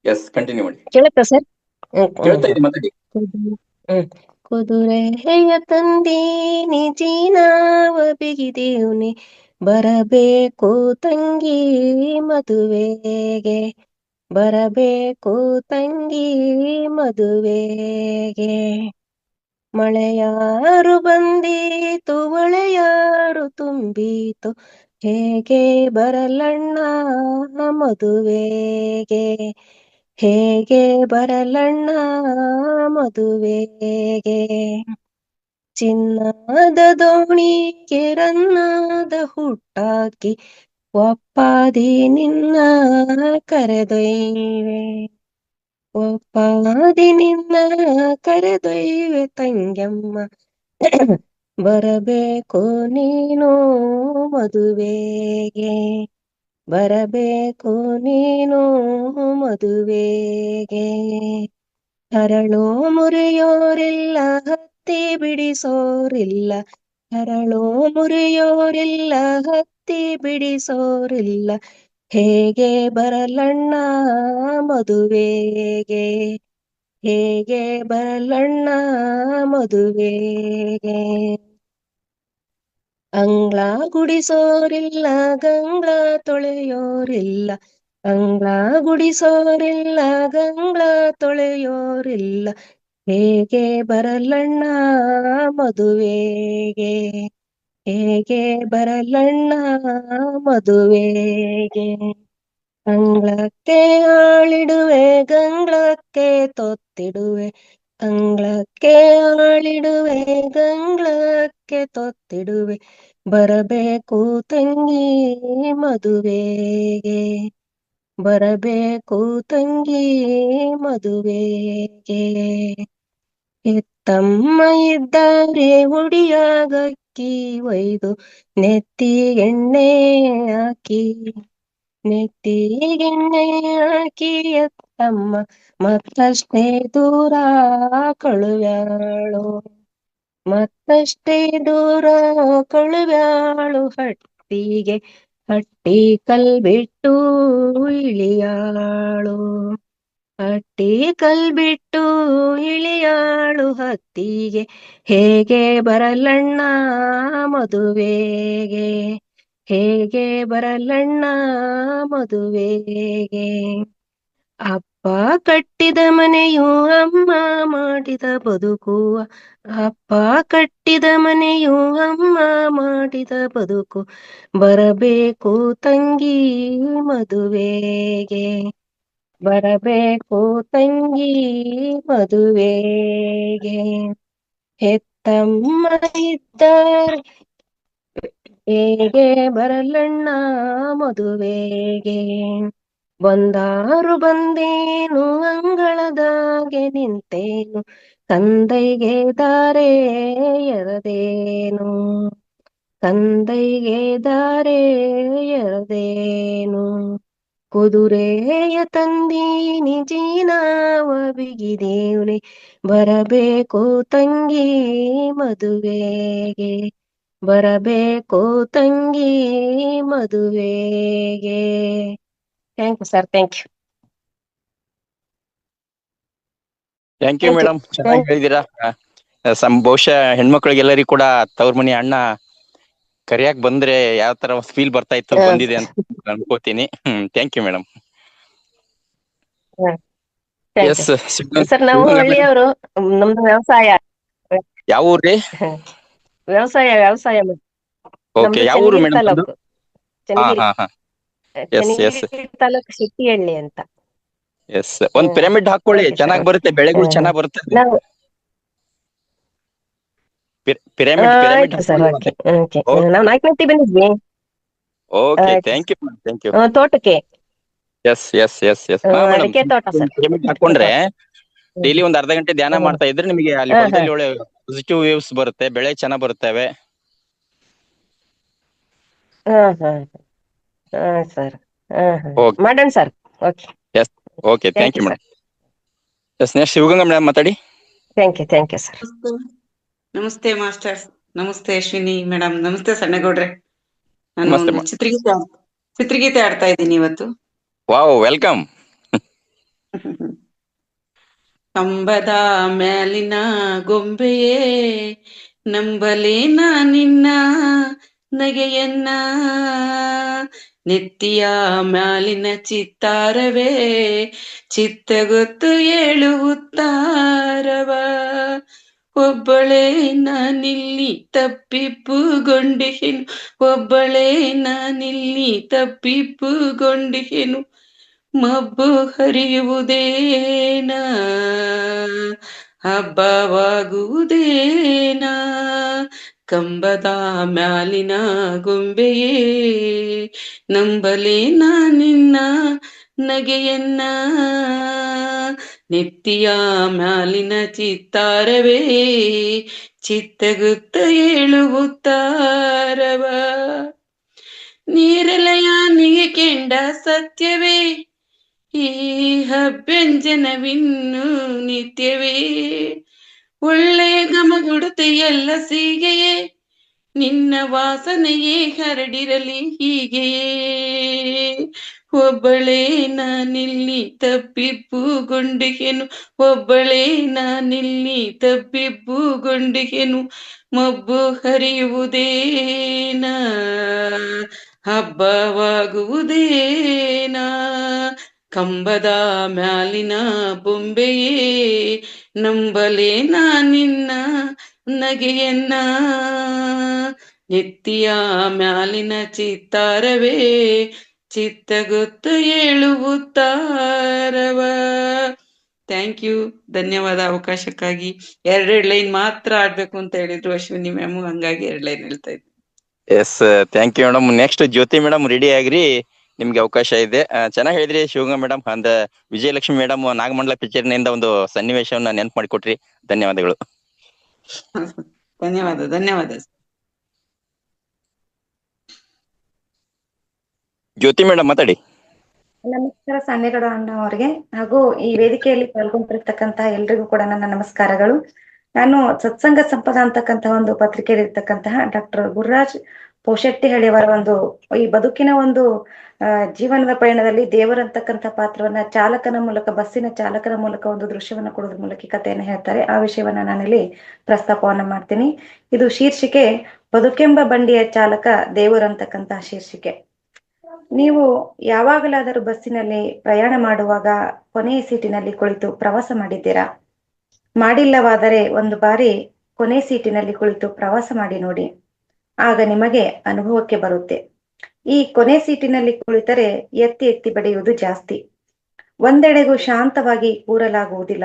ಎಸ್, ಕಂಟಿನ್ಯೂ ಮಾಡಿ. ಕೇಳುತ್ತಾ ಸರ್? ಕೇಳ್ತಾ ಇದೆ, ಮಾತಾಡಿ. ಕುದುರೆಯ ತಂದೀನಿ ಜೀನಾವ ಬಿಗಿದೀವ್ನಿ, ಬರಬೇಕು ತಂಗಿ ಮದುವೆಗೆ, ಬರಬೇಕು ತಂಗಿ ಮದುವೆಗೆ. ಮಳೆಯಾರು ಬಂದೀತು ಒಳೆಯಾರು ತುಂಬೀತು, ಹೇಗೆ ಬರಲಣ್ಣ ಮದುವೆಗೆ, ಹೇಗೆ ಬರಲಣ್ಣ ಮದುವೆಗೆ. ಚಿನ್ನದ ದೋಣಿಗೆ ರನ್ನಾದ ಹುಟ್ಟಾಕಿ, ಒಪ್ಪಾದಿ ನಿನ್ನ ಕರೆದೊಯ್ವೆ, ಒಪ್ಪಾದಿ ನಿನ್ನ ಕರೆದೊಯ್ವೆ ತಂಗ್ಯಮ್ಮ, ಬರಬೇಕು ನೀನು ಮದುವೆಗೆ, ಬರಬೇಕು ನೀನು ಮದುವೆಗೆ. ಹರಳು ಮುರಿಯೋರಿಲ್ಲ ಹತ್ತಿ ಬಿಡಿಸೋರಿಲ್ಲ, ಹರಳು ಮುರಿಯೋರಿಲ್ಲ ಹತ್ತಿ ಬಿಡಿಸೋರಿಲ್ಲ, ಹೇಗೆ ಬರಲಣ್ಣ ಮದುವೆಗೆ, ಹೇಗೆ ಬರಲಣ್ಣ ಮದುವೆಗೆ. ಅಂಗ್ಳ ಗುಡಿಸೋರಿಲ್ಲ ಗಂಗ್ಳ ತೊಳೆಯೋರಿಲ್ಲ, ಅಂಗ್ಳ ಗುಡಿಸೋರಿಲ್ಲ ಗಂಗ್ಳ ತೊಳೆಯೋರಿಲ್ಲ, ಹೇಗೆ ಬರಲಣ್ಣ ಮದುವೆಗೆ, ಹೇಗೆ ಬರಲಣ್ಣ ಮದುವೆಗೆ. ಅಂಗ್ಳಕ್ಕೆ ಆಳಿಡುವೆ ಗಂಗ್ಳಕ್ಕೆ ತೊತ್ತಿಡುವೆ, ಅಂಗ್ಳಕ್ಕೆ ಆಳಿಡುವೆ ಗಂಗ್ಳಕ್ಕೆ ತೊತ್ತಿಡುವೆ, ಬರಬೇಕು ತಂಗಿ ಮದುವೆಗೆ, ಬರಬೇಕು ತಂಗಿ ಮದುವೆಗೆ. ಎತ್ತಮ್ಮ ಇದ್ದಾರೆ ಉಡಿಯಾಗಕ್ಕಿ ಒಯ್ದು, ನೆತ್ತಿ ಎಣ್ಣೆ ಹಾಕಿ, ನೆತ್ತಿಗೆಣ್ಣೆ ಹಾಕಿ ಎತ್ತಮ್ಮ ಮತ್ತಷ್ಟೇ ದೂರ ಕಳುವ್ಯಾಳು ಮತ್ತಷ್ಟೇ ದೂರ ಕಳುವ್ಯಾಳು ಹಟ್ಟಿಗೆ ಹಟ್ಟಿ ಕಲ್ ಬಿಟ್ಟು ಇಳಿಯಾಳು ಹಟ್ಟಿ ಕಲ್ ಬಿಟ್ಟು ಇಳಿಯಾಳು ಹತ್ತಿಗೆ ಹೇಗೆ ಬರಲಣ್ಣ ಮದುವೆಗೆ ಹೇಗೆ ಬರಲಣ್ಣ ಮದುವೆಗೆ ಅಪ್ಪ ಕಟ್ಟಿದ ಮನೆಯು ಅಮ್ಮ ಮಾಡಿದ ಬದುಕು ಅಪ್ಪ ಕಟ್ಟಿದ ಮನೆಯು ಅಮ್ಮ ಮಾಡಿದ ಬದುಕು ಬರಬೇಕು ತಂಗಿ ಮದುವೆಗೆ ಬರಬೇಕು ತಂಗಿ ಮದುವೆಗೆ ಹೆತ್ತಮ್ಮ ಇದ್ದರೆ ಹೇಗೆ ಬರಲಣ್ಣ ಮದುವೆಗೆ ಬಂದಾರು ಬಂದೇನು ಅಂಗಳದಾಗೆ ನಿಂತೇನು ತಂದೈಗೆ ದಾರೆ ಎರದೇನು ತಂದೈಗೆ ದಾರೆ ಎರದೇನು ಕುದುರೆಯ ತಂದೀನಿ ಜೀನಾವ ಬಿಗಿದೇವ್ನೆ ಬರಬೇಕು ತಂಗಿ ಮದುವೆಗೆ ಬರಬೇಕು ತಂಗಿ ಮದುವೆಗೆ thank you sir thank you thank you madam, ಚೆನ್ನಾಗಿ ಹೇಳಿದೀರಾ. ಬಹುಶಃ ಹೆಣ್ಮಕ್ಳಿಗೆಲ್ಲರಿಗೂ ಕೂಡ ತವ್ರ ಮನಿ ಅಣ್ಣ ಕರಿಯಾಕ್ ಬಂದ್ರೆ ಯಾವ ತರ ಫೀಲ್ ಬರ್ತಾ ಇತ್ತು ಬಂದಿದೆ ಅಂತ ಅನ್ಕೋತೀನಿ. Thank you madam. Yes sir ನಾವು ಹಳ್ಳಿಯವರು, ನಮ್ದು ವ್ಯವಸಾಯ. ಯಾವ ಊರ್ರಿ? ವ್ಯವಸಾಯ ಓಕೆ, ಯಾವ ಊರು ಮೇಡಮ್? ತಾಲೂಕು ಚನ್ನಗಿರಿ ತಾಲೂಕು ಶೆಟ್ಟಿಹಳ್ಳಿ ಅಂತ. ಎಸ್, ಒಂದ್ ಪಿರಮಿಡ್ ಹಾಕೊಳ್ಳಿ, ಚೆನ್ನಾಗಿ ಬರುತ್ತೆ, ಬೆಳೆಗಳು ಚೆನ್ನಾಗಿ ಬರುತ್ತೆ. ಪಿರಮಿಡ್ ಸರ್ ನಾವು ನಾಲ್ಕನೇ ಬಂದಿದ್ವಿ. Okay, thank you thank you. ತೋಟಕ್ಕೆ ಎಸ್ ಎಸ್ ಎಸ್ ಎಸ್ ಅಡಿಕೆ ತೋಟ ಸರ್. ಪಿರಮಿಡ್ ಹಾಕೊಂಡ್ರೆ ಡೈಲಿ ಒಂದ್ ಅರ್ಧ ಗಂಟೆ ಧ್ಯಾನ ಮಾಡ್ತಾ ಇದ್ರೆ ನಿಮಗೆ ಅಲ್ಲಿ ಹೊಲದಲ್ಲಿ ಒಳ್ಳೆ ಪಾಸಿಟಿವ್ ವೇವ್ಸ್ ಬರುತ್ತೆ, ಬೆಳೆ ಚೆನ್ನಾಗ್ ಬರ್ತವೆ. ಸರ್ ಮಾಡೋಣ sir. Okay yes, okay, thank you madam. Yes, next Shivaganga madam ಮಾತಾಡಿ. Thank you sir. ನಮಸ್ತೆ ಮಾಸ್ಟರ್ಸ್, ನಮಸ್ತೆ ಅಶ್ವಿನಿ ಮೇಡಮ್, ನಮಸ್ತೆ ಸಣ್ಣಗೌಡ್ರೆ. ನಾನು ಚಿತ್ರಗೀತೆ ಆಡ್ತಾ ಇದ್ದೀನಿ ಇವತ್ತು. Wow, welcome. ಕಂಬದ ಮ್ಯಾಲಿನ ಗೊಂಬೆಯೇ ನಂಬಲೇನ ನಿನ್ನ ನಗೆಯನ್ನ, ನೆತ್ತಿಯ ಮ್ಯಾಲಿನ ಚಿತ್ತಾರವೇ ಚಿತ್ತಗೊತ್ತು ಹೇಳುತ್ತಾರವ, ಒಬ್ಬಳೇ ನಾನಿಲ್ಲಿ ತಪ್ಪಿಪ್ಪುಗೊಂಡೆನು, ಒಬ್ಬಳೇ ನಾನಿಲ್ಲಿ ತಪ್ಪಿಪ್ಪುಗೊಂಡೆನು, ಮಬ್ಬು ಹರಿಯುವುದೇನಾ ಹಬ್ಬವಾಗುವುದೇನಾ, ಕಂಬದ ಮ್ಯಾಲಿನ ಗೊಂಬೆಯೇ ನಂಬಲೇನ ನಿನ್ನ ನಗೆಯನ್ನ, ನೆತ್ತಿಯ ಮ್ಯಾಲಿನ ಚಿತ್ತಾರವೇ ಚಿತ್ತಗುತ್ತ ಹೇಳುತ್ತಾರವ, ನೀರೆಲೆಯಾನಿಗೆ ಕೆಂಡ ಸತ್ಯವೇ ಈ ಅಭ್ಯಂಜನವಿನ್ನು ನಿತ್ಯವೇ, ಒಳ್ಳೆಯ ಘಮಗುಡುತ್ತೆ ಎಲ್ಲ ಸೀಗೆಯೇ ನಿನ್ನ ವಾಸನೆಯೇ ಹರಡಿರಲಿ ಹೀಗೆಯೇ, ಒಬ್ಬಳೇ ನಾನಿಲ್ಲಿ ತಪ್ಪಿಪ್ಪುಗೊಂಡೆನು, ಒಬ್ಬಳೇ ನಾನಿಲ್ಲಿ ತಪ್ಪಿಪ್ಪುಗೊಂಡೆನು, ಮಬ್ಬು ಹರಿಯುವುದೇನಾ ಹಬ್ಬವಾಗುವುದೇನಾ, ಕಂಬದ ಮ್ಯಾಲಿನ ಬೊಂಬೆಯೇ ನಂಬಲೇನ ನಿನ್ನ ನಗೆಯನ್ನ, ನೆತ್ತಿಯ ಮ್ಯಾಲಿನ ಚಿತ್ತಾರವೇ ಚಿತ್ತಗೊತ್ತು ಹೇಳುವುತ್ತಾರವ. ಥ್ಯಾಂಕ್ ಯು, ಧನ್ಯವಾದ ಅವಕಾಶಕ್ಕಾಗಿ. 2 ಲೈನ್ ಮಾತ್ರ ಆಡ್ಬೇಕು ಅಂತ ಹೇಳಿದ್ರು ಅಶ್ವಿನಿ ಮ್ಯಾಮ್, ಹಂಗಾಗಿ 2 ಲೈನ್ ಹೇಳ್ತಾ ಇದ್ದೆ. Yes, thank you madam. Next Jyothi madam ready ಆಗ್ರಿ, ನಿಮ್ಗೆ ಅವಕಾಶ ಇದೆ. ಚೆನ್ನಾಗಿ ಹೇಳಿದ್ರಿ ಶಿವಗಂಗಾ ಮೇಡಮ್. ಅಂದ ವಿಜಯಲಕ್ಷ್ಮಿ ಮೇಡಮ್ ನಾಗಮಂಡಲ ಪಿಕ್ಚರ್ನಿಂದ ಒಂದು ಸನ್ನಿವೇಶವನ್ನ ನೆನ್ಪು ಮಾಡಿಕೊಟ್ರಿ, ಧನ್ಯವಾದಗಳು. ಧನ್ಯವಾದ. ಜ್ಯೋತಿ ಮೇಡಮ್ ಮಾತಾಡಿ. ನಮಸ್ಕಾರ ಸಾನ್ಯಗೌಡ ಅಣ್ಣ ಅವರಿಗೆ ಹಾಗೂ ಈ ವೇದಿಕೆಯಲ್ಲಿ ಪಾಲ್ಗೊಂಡಿರ್ತಕ್ಕಂತಹ ಎಲ್ರಿಗೂ ಕೂಡ ನನ್ನ ನಮಸ್ಕಾರಗಳು. ನಾನು ಸತ್ಸಂಗ ಸಂಪದ ಅಂತಕ್ಕಂತಹ ಒಂದು ಪತ್ರಿಕೆಯಲ್ಲಿ ಇರ್ತಕ್ಕಂತಹ ಡಾಕ್ಟರ್ ಗುರುರಾಜ್ ಪೋಶೆಟ್ಟಿಹಳ್ಳಿಯವರ ಒಂದು ಈ ಬದುಕಿನ ಒಂದು ಜೀವನದ ಪಯಣದಲ್ಲಿ ದೇವರಂತಕ್ಕಂಥ ಪಾತ್ರವನ್ನ ಚಾಲಕನ ಮೂಲಕ, ಬಸ್ಸಿನ ಚಾಲಕನ ಮೂಲಕ ಒಂದು ದೃಶ್ಯವನ್ನ ಕೊಡೋದ್ರ ಮೂಲಕ ಕಥೆಯನ್ನು ಹೇಳ್ತಾರೆ. ಆ ವಿಷಯವನ್ನ ನಾನಿಲ್ಲಿ ಪ್ರಸ್ತಾಪವನ್ನ ಮಾಡ್ತೀನಿ. ಇದು ಶೀರ್ಷಿಕೆ ಬದುಕೆಂಬ ಬಂಡಿಯ ಚಾಲಕ ದೇವರಂತಕ್ಕಂತಹ ಶೀರ್ಷಿಕೆ. ನೀವು ಯಾವಾಗಲಾದರೂ ಬಸ್ಸಿನಲ್ಲಿ ಪ್ರಯಾಣ ಮಾಡುವಾಗ ಕೊನೆಯ ಸೀಟಿನಲ್ಲಿ ಕುಳಿತು ಪ್ರವಾಸ ಮಾಡಿದ್ದೀರಾ? ಮಾಡಿಲ್ಲವಾದರೆ ಒಂದು ಬಾರಿ ಕೊನೆ ಸೀಟಿನಲ್ಲಿ ಕುಳಿತು ಪ್ರವಾಸ ಮಾಡಿ ನೋಡಿ, ಆಗ ನಿಮಗೆ ಅನುಭವಕ್ಕೆ ಬರುತ್ತೆ. ಈ ಕೊನೆ ಸೀಟಿನಲ್ಲಿ ಕುಳಿತರೆ ಎತ್ತಿ ಎತ್ತಿ ಬಡಿಯುವುದು ಜಾಸ್ತಿ. ಒಂದೆಡೆಗೂ ಶಾಂತವಾಗಿ ಕೂರಲಾಗುವುದಿಲ್ಲ.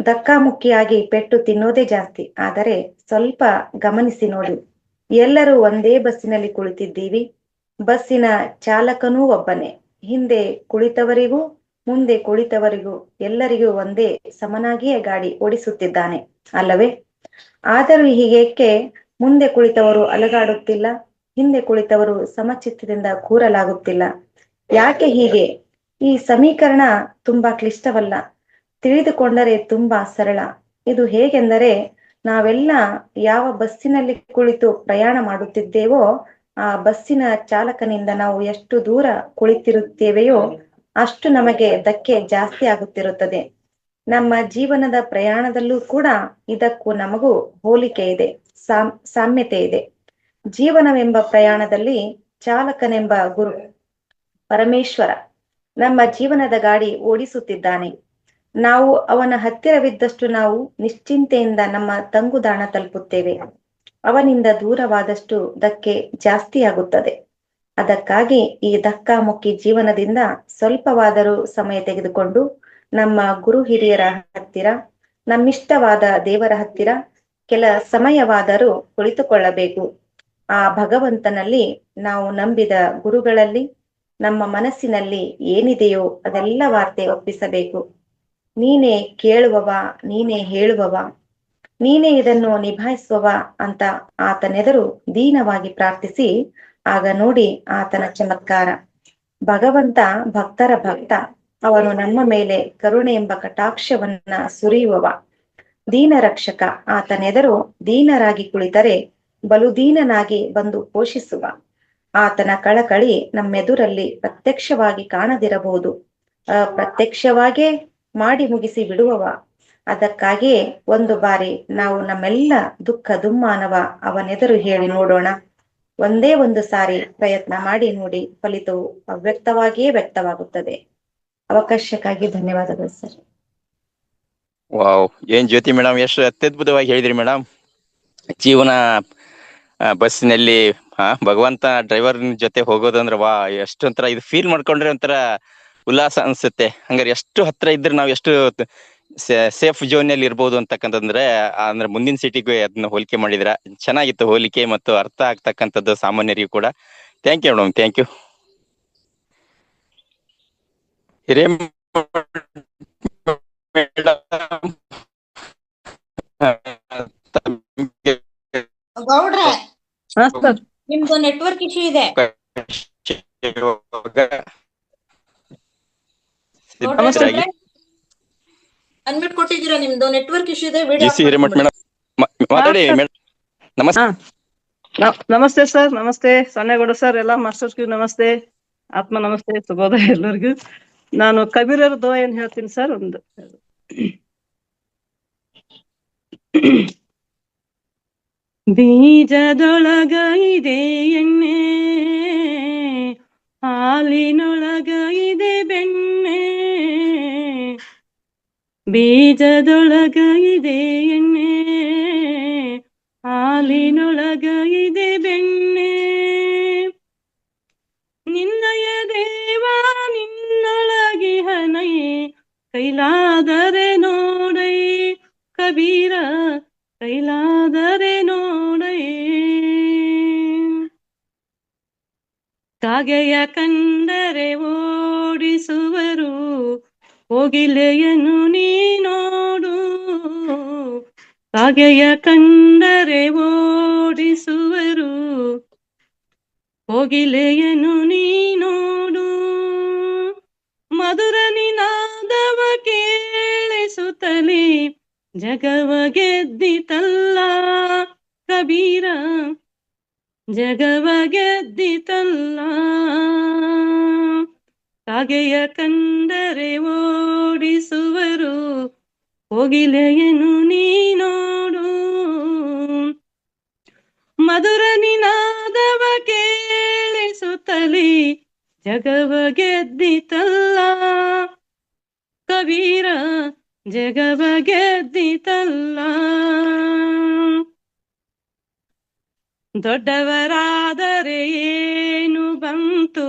ಧಕ್ಕಾಮುಕ್ಕಿಯಾಗಿ ಪೆಟ್ಟು ತಿನ್ನೋದೇ ಜಾಸ್ತಿ. ಆದರೆ ಸ್ವಲ್ಪ ಗಮನಿಸಿ ನೋಡಿ, ಎಲ್ಲರೂ ಒಂದೇ ಬಸ್ಸಿನಲ್ಲಿ ಕುಳಿತಿದ್ದೀವಿ. ಬಸ್ಸಿನ ಚಾಲಕನೂ ಒಬ್ಬನೇ. ಹಿಂದೆ ಕುಳಿತವರಿಗೂ ಮುಂದೆ ಕುಳಿತವರಿಗೂ ಎಲ್ಲರಿಗೂ ಒಂದೇ ಸಮನಾಗಿಯೇ ಗಾಡಿ ಓಡಿಸುತ್ತಿದ್ದಾನೆ ಅಲ್ಲವೇ? ಆದರೂ ಹೀಗೇಕೆ ಮುಂದೆ ಕುಳಿತವರು ಅಲಗಾಡುತ್ತಿಲ್ಲ, ಹಿಂದೆ ಕುಳಿತವರು ಸಮಚಿತ್ತದಿಂದ ಕೂರಲಾಗುತ್ತಿಲ್ಲ? ಯಾಕೆ ಹೀಗೆ? ಈ ಸಮೀಕರಣ ತುಂಬಾ ಕ್ಲಿಷ್ಟವಲ್ಲ, ತಿಳಿದುಕೊಂಡರೆ ತುಂಬಾ ಸರಳ. ಇದು ಹೇಗೆಂದರೆ, ನಾವೆಲ್ಲ ಯಾವ ಬಸ್ಸಿನಲ್ಲಿ ಕುಳಿತು ಪ್ರಯಾಣ ಮಾಡುತ್ತಿದ್ದೇವೋ ಆ ಬಸ್ಸಿನ ಚಾಲಕನಿಂದ ನಾವು ಎಷ್ಟು ದೂರ ಕುಳಿತಿರುತ್ತೇವೆಯೋ ಅಷ್ಟು ನಮಗೆ ಧಕ್ಕೆ ಜಾಸ್ತಿ ಆಗುತ್ತಿರುತ್ತದೆ. ನಮ್ಮ ಜೀವನದ ಪ್ರಯಾಣದಲ್ಲೂ ಕೂಡ ಇದಕ್ಕೂ ನಮಗೂ ಹೋಲಿಕೆ ಇದೆ, ಸಾಮ್ಯತೆ ಇದೆ. ಜೀವನವೆಂಬ ಪ್ರಯಾಣದಲ್ಲಿ ಚಾಲಕನೆಂಬ ಗುರು ಪರಮೇಶ್ವರ ನಮ್ಮ ಜೀವನದ ಗಾಡಿ ಓಡಿಸುತ್ತಿದ್ದಾನೆ. ನಾವು ಅವನ ಹತ್ತಿರವಿದ್ದಷ್ಟು ನಾವು ನಿಶ್ಚಿಂತೆಯಿಂದ ನಮ್ಮ ತಂಗುದಾಣ ತಲುಪುತ್ತೇವೆ. ಅವನಿಂದ ದೂರವಾದಷ್ಟು ಧಕ್ಕೆ ಜಾಸ್ತಿ ಆಗುತ್ತದೆ. ಅದಕ್ಕಾಗಿ ಈ ಧಕ್ಕಾಮುಕ್ಕಿ ಜೀವನದಿಂದ ಸ್ವಲ್ಪವಾದರೂ ಸಮಯ ತೆಗೆದುಕೊಂಡು ನಮ್ಮ ಗುರು ಹಿರಿಯರ ಹತ್ತಿರ, ನಮ್ಮಿಷ್ಟವಾದ ದೇವರ ಹತ್ತಿರ ಕೆಲ ಸಮಯವಾದರೂ ಕುಳಿತುಕೊಳ್ಳಬೇಕು. ಆ ಭಗವಂತನಲ್ಲಿ, ನಾವು ನಂಬಿದ ಗುರುಗಳಲ್ಲಿ, ನಮ್ಮ ಮನಸ್ಸಿನಲ್ಲಿ ಏನಿದೆಯೋ ಅದೆಲ್ಲ ವಾರ್ತೆ ಒಪ್ಪಿಸಬೇಕು. ನೀನೇ ಕೇಳುವವ, ನೀನೇ ಹೇಳುವವ, ನೀನೇ ಇದನ್ನು ನಿಭಾಯಿಸುವವ ಅಂತ ಆತನೆದರು ದೀನವಾಗಿ ಪ್ರಾರ್ಥಿಸಿ, ಆಗ ನೋಡಿ ಆತನ ಚಮತ್ಕಾರ. ಭಗವಂತ ಭಕ್ತರ ಭಕ್ತ. ಅವನು ನಮ್ಮ ಮೇಲೆ ಕರುಣೆ ಎಂಬ ಕಟಾಕ್ಷವನ್ನ ಸುರಿಯುವವ. ದೀನ ರಕ್ಷಕ. ಆತನೆದರು ದೀನರಾಗಿ ಕುಳಿತರೆ ಬಲು ದೀನನಾಗಿ ಬಂದು ಪೋಷಿಸುವ. ಆತನ ಕಳಕಳಿ ನಮ್ಮೆದುರಲ್ಲಿ ಪ್ರತ್ಯಕ್ಷವಾಗಿ ಕಾಣದಿರಬಹುದು, ಅಪ್ರತ್ಯಕ್ಷವಾಗೇ ಮಾಡಿ ಮುಗಿಸಿ ಬಿಡುವವ. ಅದಕ್ಕಾಗಿಯೇ ಒಂದು ಬಾರಿ ನಾವು ನಮ್ಮೆಲ್ಲ ದುಃಖ ದುಮ್ಮಾನವ ಅವನೆದುರು ಹೇಳಿ ನೋಡೋಣ. ಒಂದೇ ಒಂದು ಸಾರಿ ಪ್ರಯತ್ನ ಮಾಡಿ ನೋಡಿ, ಫಲಿತವು ಅವ್ಯಕ್ತವಾಗಿಯೇ ವ್ಯಕ್ತವಾಗುತ್ತದೆ. ಅವಕಾಶಕ್ಕಾಗಿ ಧನ್ಯವಾದಗಳು ಸರ್. ವಾವ್, ಏನ್ ಜ್ಯೋತಿ ಮೇಡಮ್, ಎಷ್ಟು ಅತ್ಯದ್ಭುತವಾಗಿ ಹೇಳಿದ್ರಿ ಮೇಡಮ್. ಜೀವನ ಬಸ್ಸಿನಲ್ಲಿ ಭಗವಂತ ಡ್ರೈವರ್ ಜೊತೆ ಹೋಗೋದಂದ್ರ ವಾ, ಎಷ್ಟು ಒಂಥರ ಇದು ಫೀಲ್ ಮಾಡ್ಕೊಂಡ್ರೆ ಒಂಥರ ಉಲ್ಲಾಸ ಅನ್ಸುತ್ತೆ. ಹಂಗಾರೆ ಎಷ್ಟು ಹತ್ರ ಇದ್ರೆ ನಾವು ಎಷ್ಟು ಸೇಫ್ ಝೋನ್ ನಲ್ಲಿ ಇರ್ಬೋದು ಅಂತಕ್ಕಂತಂದ್ರೆ, ಅಂದ್ರೆ ಮುಂದಿನ ಸೀಟಿಗೆ ಅದನ್ನ ಹೋಲಿಕೆ ಮಾಡಿದ್ರ ಚೆನ್ನಾಗಿತ್ತು. ಹೋಲಿಕೆ ಮತ್ತು ಅರ್ಥ ಆಗ್ತಕ್ಕಂಥದ್ದು ಸಾಮಾನ್ಯರಿಗೂ ಕೂಡ. Thank you madam, thank you. ಗೌಡ್ರೆ, ನಿಮ್ದು ನೆಟ್ವರ್ಕ್ ಇಶ್ಯೂ ಇದೆ. ಅನ್ಮಿಟ್ ಕೊಟ್ಟಿದ್ದೀರಾ? ನಿಮ್ದು ನೆಟ್ವರ್ಕ್ ಇಶ್ಯೂ ಇದೆ. ಮಾತಾಡಿ ಮೇಡಮ್. ನಮಸ್ತೆ ಸರ್. ನಮಸ್ತೆ ಸಾನ್ಯಗೌಡ ಸರ್, ಎಲ್ಲ ಮಾಸ್ಟರ್ಸ್ಗೂ ನಮಸ್ತೆ, ಆತ್ಮ ನಮಸ್ತೆ, ಶುಭೋದಯ ಎಲ್ಲರಿಗೂ. ನಾನು ಕಬೀರರ ದೋ ಏನ್ ಹೇಳ್ತೀನಿ ಸರ್. ಒಂದು ಬೀಜದೊಳಗ ಇದೆ ಎಣ್ಣೆ, ಹಾಲಿನೊಳಗ ಇದೆ ಬೆಣ್ಣೆ. ಬೀಜದೊಳಗ ಇದೆ ಎಣ್ಣೆ, ಹಾಲಿನೊಳಗ ಇದೆ ಬೆಣ್ಣೆ. ನಿನ್ನಯ ದೇವ ನಿನ್ನೊಳಗಿಹನೈ, ಕೈಲಾದರೆ ನೋಡೈ ಕಬೀರ, ಕೈಲಾದರೆ ನೋಡೈ. ಕಾಗೆಯ ಕಂಡರೆ ಓಡಿಸುವರು, ಕೋಗಿಲೆಯನ್ನು ನೀ ನೋಡು. ಕಾಗೆಯ ಕಂಡರೆ ಓಡಿಸುವರು, ಕೋಗಿಲೆಯನ್ನು ನೀ ನೋಡು. ಜಗವ ಗೆದ್ದಿತಲ್ಲ ಕಬೀರ, ಜಗವ ಗೆದ್ದಿತಲ್ಲ. ಕಾಗೆಯ ಕಂಡರೆ ಓಡಿಸುವರು, ಕೋಗಿಲೆಯನ್ನು ನೀನೋಡು. ಮಧುರ ನಿನಾದವ ಕೇಳಿಸುತ್ತಲಿ, ಜಗವ ಗೆದ್ದಿತಲ್ಲ ಕಬೀರ, ಜಗವ ಗೆದ್ದಿತಲ್ಲ. ದೊಡ್ಡವರಾದರೆ ಏನು ಬಂತು,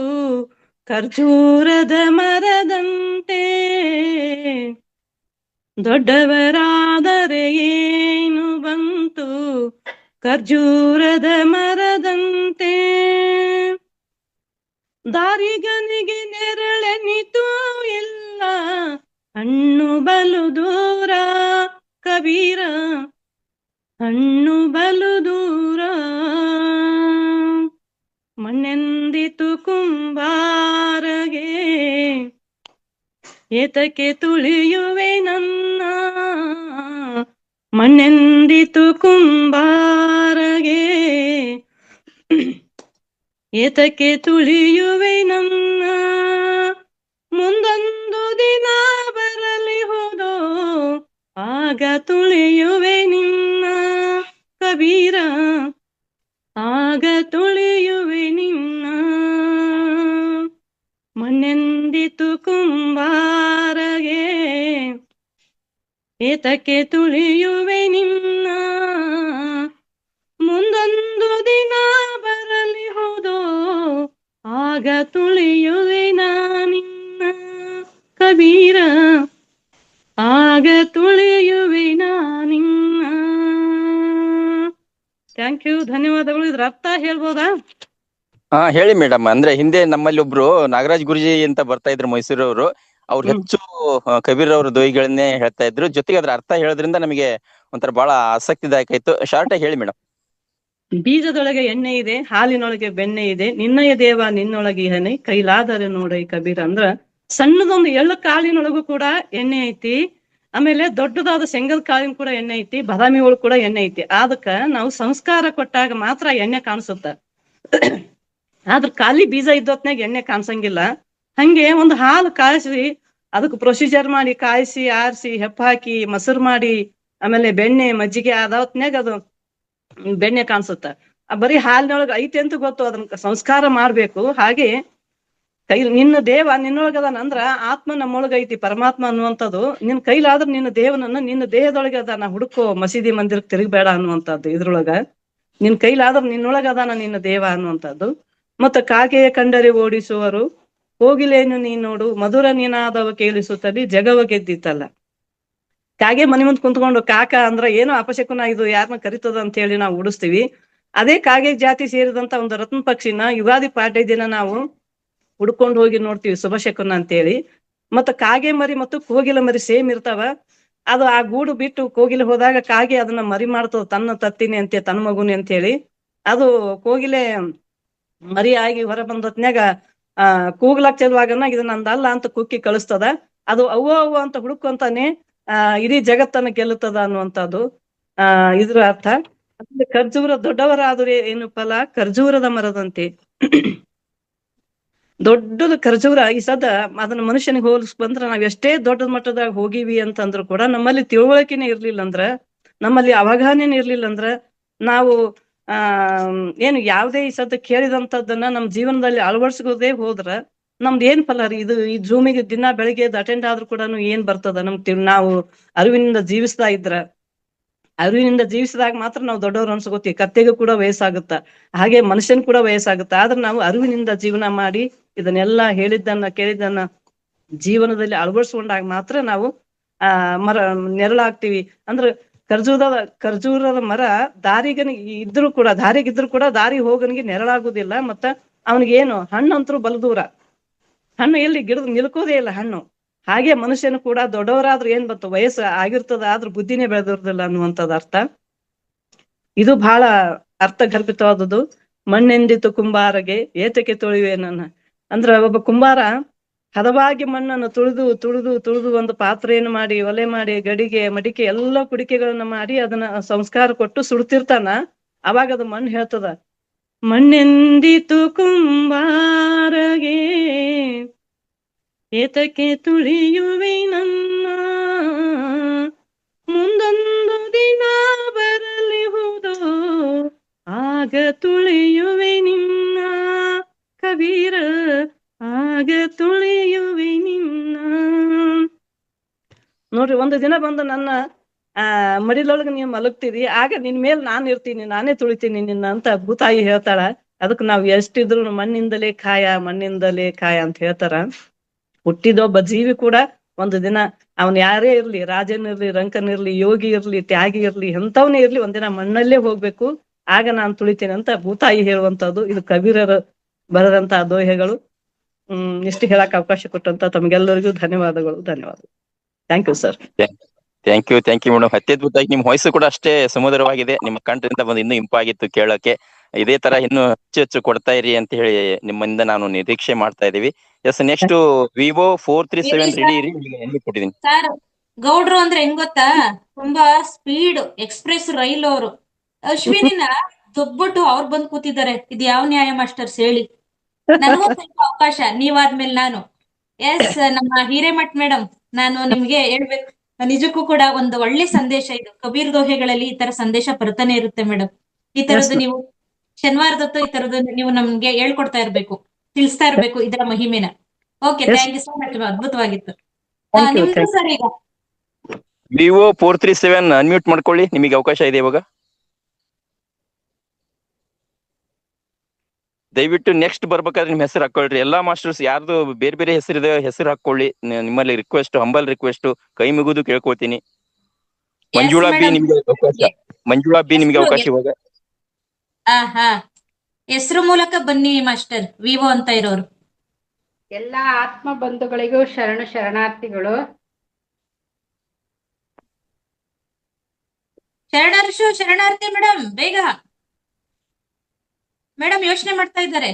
ಖರ್ಜೂರದ ಮರದಂತೆ. ದೊಡ್ಡವರಾದರೆ ಏನು ಬಂತು, ಖರ್ಜೂರದ ಮರದಂತೆ. ದಾರಿಗನಿಗೆ ನೆರಳೆನಿತೂ ಇಲ್ಲ, ಹಣ್ಣು ಬಲು ದೂರ ಕಬೀರ, ಹಣ್ಣು ಬಲು ದೂರ. ಮಣ್ಣೆಂದಿತು ಕುಂಬಾರಗೆ, ಏತಕ್ಕೆ ತುಳಿಯುವೆ ನನ್ನ. ಮಣ್ಣೆಂದಿತು ಕುಂಬಾರಗೆ, ಏತಕ್ಕೆ ತುಳಿಯುವೆ ನನ್ನ. ಮುಂದೊಂದು ದಿನ ಬರಲಿ ಹೋದೋ, ಆಗ ತುಳಿಯುವೆ ನಿನ್ನ ಕಬೀರ, ಆಗ ತುಳಿಯುವೆ ನಿನ್ನ. ಮಣ್ಣೆಂದಿತು ಕುಂಬಾರಗೆ, ಏತಕ್ಕೆ ತುಳಿಯುವೆ ನಿನ್ನ. ಮುಂದೊಂದು ದಿನ ಬರಲಿ ಹೋದೋ, ಆಗ ತುಳಿಯುವೆ ನಿನ್ನ ಕಬೀರ, ಆಗ ತುಳಿಯುವೆ ನಿನ್ನ. ಥ್ಯಾಂಕ್ ಯು, ಧನ್ಯವಾದಗಳು. ಇದ್ರ ಅರ್ಥ ಹೇಳ್ಬೋದಾ? ಹಾ ಹೇಳಿ ಮೇಡಮ್. ಅಂದ್ರೆ ಹಿಂದೆ ನಮ್ಮಲ್ಲಿ ಒಬ್ರು ನಾಗರಾಜ್ ಗುರುಜಿ ಅಂತ ಬರ್ತಾ ಇದ್ರು ಮೈಸೂರವರು. ಅವ್ರು ಹೆಚ್ಚು ಕಬೀರ್ ಅವರ ದೋಯಿಗಳನ್ನೇ ಹೇಳ್ತಾ ಇದ್ರು. ಜೊತೆಗೆ ಅದ್ರ ಅರ್ಥ ಹೇಳೋದ್ರಿಂದ ನಮಗೆ ಒಂಥರ ಬಹಳ ಆಸಕ್ತಿದಾಯಕ ಇತ್ತು. ಶಾರ್ಟ್ ಆಗಿ ಹೇಳಿ ಮೇಡಮ್. ಬೀಜದೊಳಗೆ ಎಣ್ಣೆ ಇದೆ, ಹಾಲಿನೊಳಗೆ ಬೆಣ್ಣೆ ಇದೆ, ನಿನ್ನಯ ದೇವ ನಿನ್ನೊಳಗೆ ಇಹನೆ, ಕೈಲಾದರೆ ನೋಡೈ ಕಬೀರ. ಅಂದ್ರ ಸಣ್ಣದೊಂದು ಎಳ್ಳು ಕಾಳಿನೊಳಗೂ ಕೂಡ ಎಣ್ಣೆ ಐತಿ, ಆಮೇಲೆ ದೊಡ್ಡದಾದ ಶೇಂಗದ ಕಾಳಿನ ಕೂಡ ಎಣ್ಣೆ ಐತಿ, ಬಾದಾಮಿ ಒಳಗ್ ಕೂಡ ಎಣ್ಣೆ ಐತಿ. ಅದಕ್ಕ ನಾವು ಸಂಸ್ಕಾರ ಕೊಟ್ಟಾಗ ಮಾತ್ರ ಎಣ್ಣೆ ಕಾಣಿಸುತ್ತ. ಆದ್ರ ಖಾಲಿ ಬೀಜ ಇದ್ದೊತ್ನಾಗ ಎಣ್ಣೆ ಕಾಣಿಸಂಗಿಲ್ಲ. ಹಂಗೆ ಒಂದು ಹಾಲು ಕಾಯಿಸಿ ಅದಕ್ಕೆ ಪ್ರೊಸೀಜರ್ ಮಾಡಿ ಕಾಯಿಸಿ ಆರಿಸಿ ಹೆಪ್ಪ ಹಾಕಿ ಮೊಸರು ಮಾಡಿ ಆಮೇಲೆ ಬೆಣ್ಣೆ ಮಜ್ಜಿಗೆ ಆದ ಹೊತ್ನ್ಯಾಗ ಅದು ಬೆಣ್ಣೆ ಕಾಣಿಸುತ್ತ. ಬರೀ ಹಾಲಿನೊಳಗ ಐತಿ ಅಂತ ಗೊತ್ತು, ಅದನ್ನ ಸಂಸ್ಕಾರ ಮಾಡ್ಬೇಕು. ಹಾಗೆ ನಿನ್ನ ದೇವ ನಿನ್ನೊಳಗದಾನ ಅಂದ್ರ ಆತ್ಮ ನಮ್ಮೊಳಗ ಐತಿ, ಪರಮಾತ್ಮ ಅನ್ನುವಂಥದ್ದು. ನಿನ್ ಕೈಲಾದ್ರ ನಿನ್ನ ದೇವನನ್ನ ನಿನ್ನ ದೇಹದೊಳಗೆ ಅದಾನ, ಹುಡುಕೋ ಮಸೀದಿ ಮಂದಿರಕ್ಕೆ ತಿರುಗಬೇಡ ಅನ್ನುವಂಥದ್ದು. ಇದ್ರೊಳಗ ನಿನ್ ಕೈಲಾದ್ರ ನಿನ್ನೊಳಗ ಅದಾನ ನಿನ್ನ ದೇವ ಅನ್ನುವಂಥದ್ದು. ಮತ್ತ ಕಾಗೆಯ ಕಂಡರೆ ಓಡಿಸುವರು, ಕೋಗಿಲೆಯನ್ನು ನೀ ನೋಡು, ಮಧುರ ನಿನಾದವ ಕೇಳಿಸುತ್ತಲಿ, ಜಗವ ಗೆದ್ದಿತ್ತಲ್ಲ. ಕಾಗೆ ಮನೆ ಮುಂದ್ ಕುಂತ್ಕೊಂಡು ಕಾಕ ಅಂದ್ರ ಏನೋ ಅಪಶಕುನ, ಇದು ಯಾರನ್ನ ಕರಿತದ ಅಂತ ಹೇಳಿ ನಾವು ಉಡಿಸ್ತೀವಿ. ಅದೇ ಕಾಗೆ ಜಾತಿ ಸೇರಿದಂತ ಒಂದು ರತ್ನ ಪಕ್ಷಿನ ಯುಗಾದಿ ಪಾಡ್ಯ ದಿನ ನಾವು ಹುಡ್ಕೊಂಡು ಹೋಗಿ ನೋಡ್ತೀವಿ, ಶುಭಶಕುನ ಅಂತೇಳಿ. ಮತ್ತ ಕಾಗೆ ಮರಿ ಮತ್ತು ಕೋಗಿಲ ಮರಿ ಸೇಮ್ ಇರ್ತಾವ. ಅದು ಆ ಗೂಡು ಬಿಟ್ಟು ಕೋಗಿಲೆ ಹೋದಾಗ ಕಾಗೆ ಅದನ್ನ ಮರಿ ಮಾಡ್ತದ, ತನ್ನ ತತ್ತಿನಿ ಅಂತ ತನ್ನ ಮಗುನಿ ಅಂತ ಹೇಳಿ. ಅದು ಕೋಗಿಲೆ ಮರಿ ಆಗಿ ಹೊರ ಬಂದತ್ನ್ಯಾಗ ಕೂಗ್ಲಾಕ್ ಚೆಲುವಾಗನ ಇದು ನಂದಲ್ಲ ಅಂತ ಕುಕ್ಕಿ ಕಳಿಸ್ತದ. ಅದು ಅವ್ವ ಅವ್ವ ಅಂತ ಹುಡುಕಂತಾನೆ ಇಡೀ ಜಗತ್ತನ್ನ ಗೆಲ್ಲುತ್ತದ ಅನ್ನುವಂಥದ್ದು ಇದ್ರ ಅರ್ಥ. ಖರ್ಜೂರ ದೊಡ್ಡವರಾದರೆ ಏನು ಫಲ, ಖರ್ಜೂರದ ಮರದಂತೆ. ದೊಡ್ಡದು ಖರ್ಜೂರ. ಈ ಸದ ಅದನ್ನ ಮನುಷ್ಯನಿಗೆ ಹೋಲಿಸ್ ಬಂದ್ರ ನಾವ್ ಎಷ್ಟೇ ದೊಡ್ಡ ಮಟ್ಟದಾಗ ಹೋಗಿವಿ ಅಂತಂದ್ರು ಕೂಡ ನಮ್ಮಲ್ಲಿ ತಿಳುವಳಿಕೆನೇ ಇರ್ಲಿಲ್ಲ ಅಂದ್ರ, ನಮ್ಮಲ್ಲಿ ಅವಗಾಹನೆನೇ ಇರ್ಲಿಲ್ಲ ಅಂದ್ರ, ನಾವು ಏನು ಯಾವುದೇ ಈ ಸದ ಕೇಳಿದಂಥದ್ದನ್ನ ನಮ್ ಜೀವನದಲ್ಲಿ ಅಳವಡಿಸ್ಕೋದೇ ಹೋದ್ರ ನಮ್ದು ಏನ್ ಫಲ ರೀ? ಇದು ಈ ಜೂಮಿಗೆ ದಿನ ಬೆಳಿಗ್ಗೆ ಅಟೆಂಡ್ ಆದ್ರೂ ಕೂಡ ಏನ್ ಬರ್ತದ? ನಾವು ಅರಿವಿನಿಂದ ಜೀವಿಸ್ತಾ ಇದ್ರ, ಅರಿವಿನಿಂದ ಜೀವಿಸಿದಾಗ ಮಾತ್ರ ನಾವು ದೊಡ್ಡವ್ರು ಅನ್ಸ್ಕೋತೀವಿ. ಕತ್ತೆಗೂ ಕೂಡ ವಯಸ್ಸಾಗುತ್ತ, ಹಾಗೆ ಮನುಷ್ಯನ್ ಕೂಡ ವಯಸ್ಸಾಗುತ್ತ. ಆದ್ರೆ ನಾವು ಅರಿವಿನಿಂದ ಜೀವನ ಮಾಡಿ ಇದನ್ನೆಲ್ಲಾ ಹೇಳಿದ್ದನ್ನ ಕೇಳಿದ್ದನ್ನ ಜೀವನದಲ್ಲಿ ಅಳವಡಿಸ್ಕೊಂಡಾಗ ಮಾತ್ರ ನಾವು ನೆರಳಾಗ್ತೀವಿ. ಅಂದ್ರೆ ಖರ್ಜೂರದ ಮರ ದಾರಿಗಿದ್ರು ಕೂಡ ದಾರಿ ಹೋಗನಿಗೆ ನೆರಳಾಗುದಿಲ್ಲ. ಮತ್ತ ಅವನಿಗೇನು ಹಣ್ಣಂತರೂ ಬಲದೂರ, ಹಣ್ಣು ಎಲ್ಲಿ ಗಿಡದ ನಿಲ್ಕೋದೇ ಇಲ್ಲ ಹಣ್ಣು. ಹಾಗೆ ಮನುಷ್ಯನು ಕೂಡ ದೊಡ್ಡವರಾದ್ರೂ ಏನ್ ಬಂತು, ವಯಸ್ಸು ಆಗಿರ್ತದ, ಆದ್ರೂ ಬುದ್ಧಿನೇ ಬೆಳೆದಿರೋದಿಲ್ಲ ಅನ್ನುವಂಥದ್ದು ಅರ್ಥ. ಇದು ಬಹಳ ಅರ್ಥಗರ್ಭಿತವಾದದ್ದು. ಮಣ್ಣೆಂದಿತು ಕುಂಬಾರಗೆ ಏತಕ್ಕೆ ತೊಳಿವೆ ನನ್ನ. ಅಂದ್ರ ಒಬ್ಬ ಕುಂಬಾರ ಹದವಾಗಿ ಮಣ್ಣನ್ನು ತುಳಿದು ಒಂದು ಪಾತ್ರೆಯನ್ನು ಮಾಡಿ, ಒಲೆ ಮಾಡಿ, ಗಡಿಗೆ ಮಡಿಕೆ ಎಲ್ಲ ಕುಡಿಕೆಗಳನ್ನ ಮಾಡಿ ಅದನ್ನ ಸಂಸ್ಕಾರ ಕೊಟ್ಟು ಸುಡ್ತಿರ್ತಾನ. ಅವಾಗ ಅದು ಮಣ್ಣು ಹೇಳ್ತದ, ಮಣ್ಣೆಂದಿತು ಕುಂಬಾರಗೆ ಏತಕ್ಕೆ ತುಳಿಯುವೆ ನನ್ನ, ಮುಂದೊಂದು ದಿನ ಬರಲಿಹುದು ಆಗ ತುಳಿಯುವೆ ನಿನ್ನ ಕಬೀರ, ಆಗ ತುಳಿಯುವೆ ನಿನ್ನ. ನೋಡ್ರಿ, ಒಂದು ದಿನ ಬಂದು ನನ್ನ ಮಡಿಲೊಳಗೆ ನೀವು ಮಲಗ್ತೀರಿ, ಆಗ ನಿನ್ ಮೇಲೆ ನಾನು ಇರ್ತೀನಿ, ನಾನೇ ತುಳಿತೀನಿ ನಿನ್ನ ಅಂತ ಭೂತಾಯಿ ಹೇಳ್ತಾಳ. ಅದಕ್ಕೆ ನಾವ್ ಎಷ್ಟಿದ್ರು ಮಣ್ಣಿಂದಲೇ ಕಾಯ ಅಂತ ಹೇಳ್ತಾರ. ಹುಟ್ಟಿದೊಬ್ಬ ಜೀವಿ ಕೂಡ ಒಂದು ದಿನ ಅವನ್ ಯಾರೇ ಇರ್ಲಿ, ರಾಜನಿರ್ಲಿ, ರಂಕನಿರ್ಲಿ, ಯೋಗಿ ಇರ್ಲಿ, ತ್ಯಾಗಿ ಇರ್ಲಿ, ಎಂತವನೇ ಇರ್ಲಿ, ಒಂದಿನ ಮಣ್ಣಲ್ಲೇ ಹೋಗ್ಬೇಕು, ಆಗ ನಾನು ತುಳಿತೇನೆ ಅಂತ ಭೂತಾಯಿ ಹೇಳುವಂತದ್ದು. ಇದು ಕಬೀರರು ಬರೆದಂತಹ ದೋಹೆಗಳು. ಇಷ್ಟು ಹೇಳಕ್ ಅವಕಾಶ ಕೊಟ್ಟಂತ ತಮ್ಗೆಲ್ಲರಿಗೂ ಧನ್ಯವಾದಗಳು. Thank you sir. Thank you madam. ಅತ್ಯದ್ಭುತವಾಗಿ ನಿಮ್ಮ ವಾಯ್ಸ್ ಕೂಡ ಅಷ್ಟೇ ಸುಮಧುರವಾಗಿದೆ. ನಿಮ್ಮ ಕಂಠದಿಂದ ಬಂದು ಇನ್ನೂ ಇಂಪಾಗಿತ್ತು ಕೇಳೋಕೆ. ಇದೇ ತರ ಇನ್ನು ಹೆಚ್ಚು ಕೊಡ್ತಾ ಇರಿ ಅಂತ ಹೇಳಿ ನಿಮ್ಮಿಂದ ನಾನು ನಿರೀಕ್ಷೆ ಮಾಡ್ತಾ ಇದೀವಿ. ಎಸ್, ನೆಕ್ಸ್ಟ್ ವಿವೋ 437 ರೆಡಿ ಇರಿ, ಕೊಟ್ಟಿದ್ದೀನಿ ಸರ್. ಗೌಡ್ರು ಅಂದ್ರೆ ಹೆಂಗ್ ಗೊತ್ತಾ, ತುಂಬಾ ಸ್ಪೀಡ್ ಎಕ್ಸ್ಪ್ರೆಸ್ ರೈಲ್ ಅವರು. ಅಶ್ವಿನಿನ ದೊಬ್ಬಟ್ಟು ಅವ್ರು ಬಂದ್ ಕೂತಿದ್ದಾರೆ. ಇದು ಯಾವ ನ್ಯಾಯ ಮಾಸ್ಟರ್ಸ್ ಹೇಳಿ? ನನಗೂ ಸ್ವಲ್ಪ ಅವಕಾಶ, ನೀವಾದ್ಮೇಲೆ ನಾನು. ಎಸ್, ನಮ್ಮ ಹಿರೇಮಠ್ ಮೇಡಮ್, ನಾನು ನಿಮ್ಗೆ ಹೇಳ್ಬೇಕು, ನಿಜಕ್ಕೂ ಕೂಡ ಒಂದು ಒಳ್ಳೆ ಸಂದೇಶ ಇದು. ಕಬೀರ್ ದೋಹೆಗಳಲ್ಲಿ ಈ ತರ ಸಂದೇಶ ಬರ್ತಾನೆ ಇರುತ್ತೆ ಮೇಡಮ್. ಈ ತರದ್ದು ನೀವು ಶನಿವಾರದತ್ತು ಈ ತರದ್ದು ನೀವು ನಮ್ಗೆ ಹೇಳ್ಕೊಡ್ತಾ ಇರ್ಬೇಕು, ತಿಳಿಸ್ತಾ ಇರ್ಬೇಕು ಇದರ ಮಹಿಮೆನ. Okay, thank you so much. ಅದ್ಭುತವಾಗಿತ್ತು. ನಿಮ್ದು ಸರ್ ಈಗ ವಿವೋ 437 ಅನ್ಮ್ಯೂಟ್ ಮಾಡ್ಕೊಳ್ಳಿ, ನಿಮಗೆ ಅವಕಾಶ ಇದೆ ಇವಾಗ. ದಯವಿಟ್ಟು ನೆಕ್ಸ್ಟ್ ಬರ್ಬೇಕಾದ್ರೆ ನಿಮ್ ಹೆಸರು ಹಾಕೊಳ್ರಿ. ಎಲ್ಲಾ ಮಾಸ್ಟರ್ಸ್ ಯಾರ್ದು ಬೇರೆ ಬೇರೆ ಹೆಸರಿದೆ, ಹೆಸರು ಹಾಕೊಳ್ಳಿ. ನಿಮ್ಮಲ್ಲಿ ರಿಕ್ವೆಸ್ಟ್, ಹಂಬಲ್ ರಿಕ್ವೆಸ್ಟ್, ಕೈ ಮುಗಿದು ಕೇಳ್ಕೊತೀನಿ. ಮಂಜುಳಾ ಬಿ ನಿಮ್ಗೆ ಅವಕಾಶ ಇವಾಗ. ಹೆಸರು ಮೂಲಕ ಬನ್ನಿ ಮಾಸ್ಟರ್, ವಿವೋ ಅಂತ ಇರೋರು. ಎಲ್ಲಾ ಆತ್ಮ ಬಂಧುಗಳಿಗೂ ಶರಣಾರ್ಥಿಗಳು. ಶರಣಾರ್ಥಿ ಮೇಡಮ್, ಬೇಗ ಮೇಡಮ್ ಯೋಚನೆ ಮಾಡ್ತಾ ಇದ್ದಾರೆ.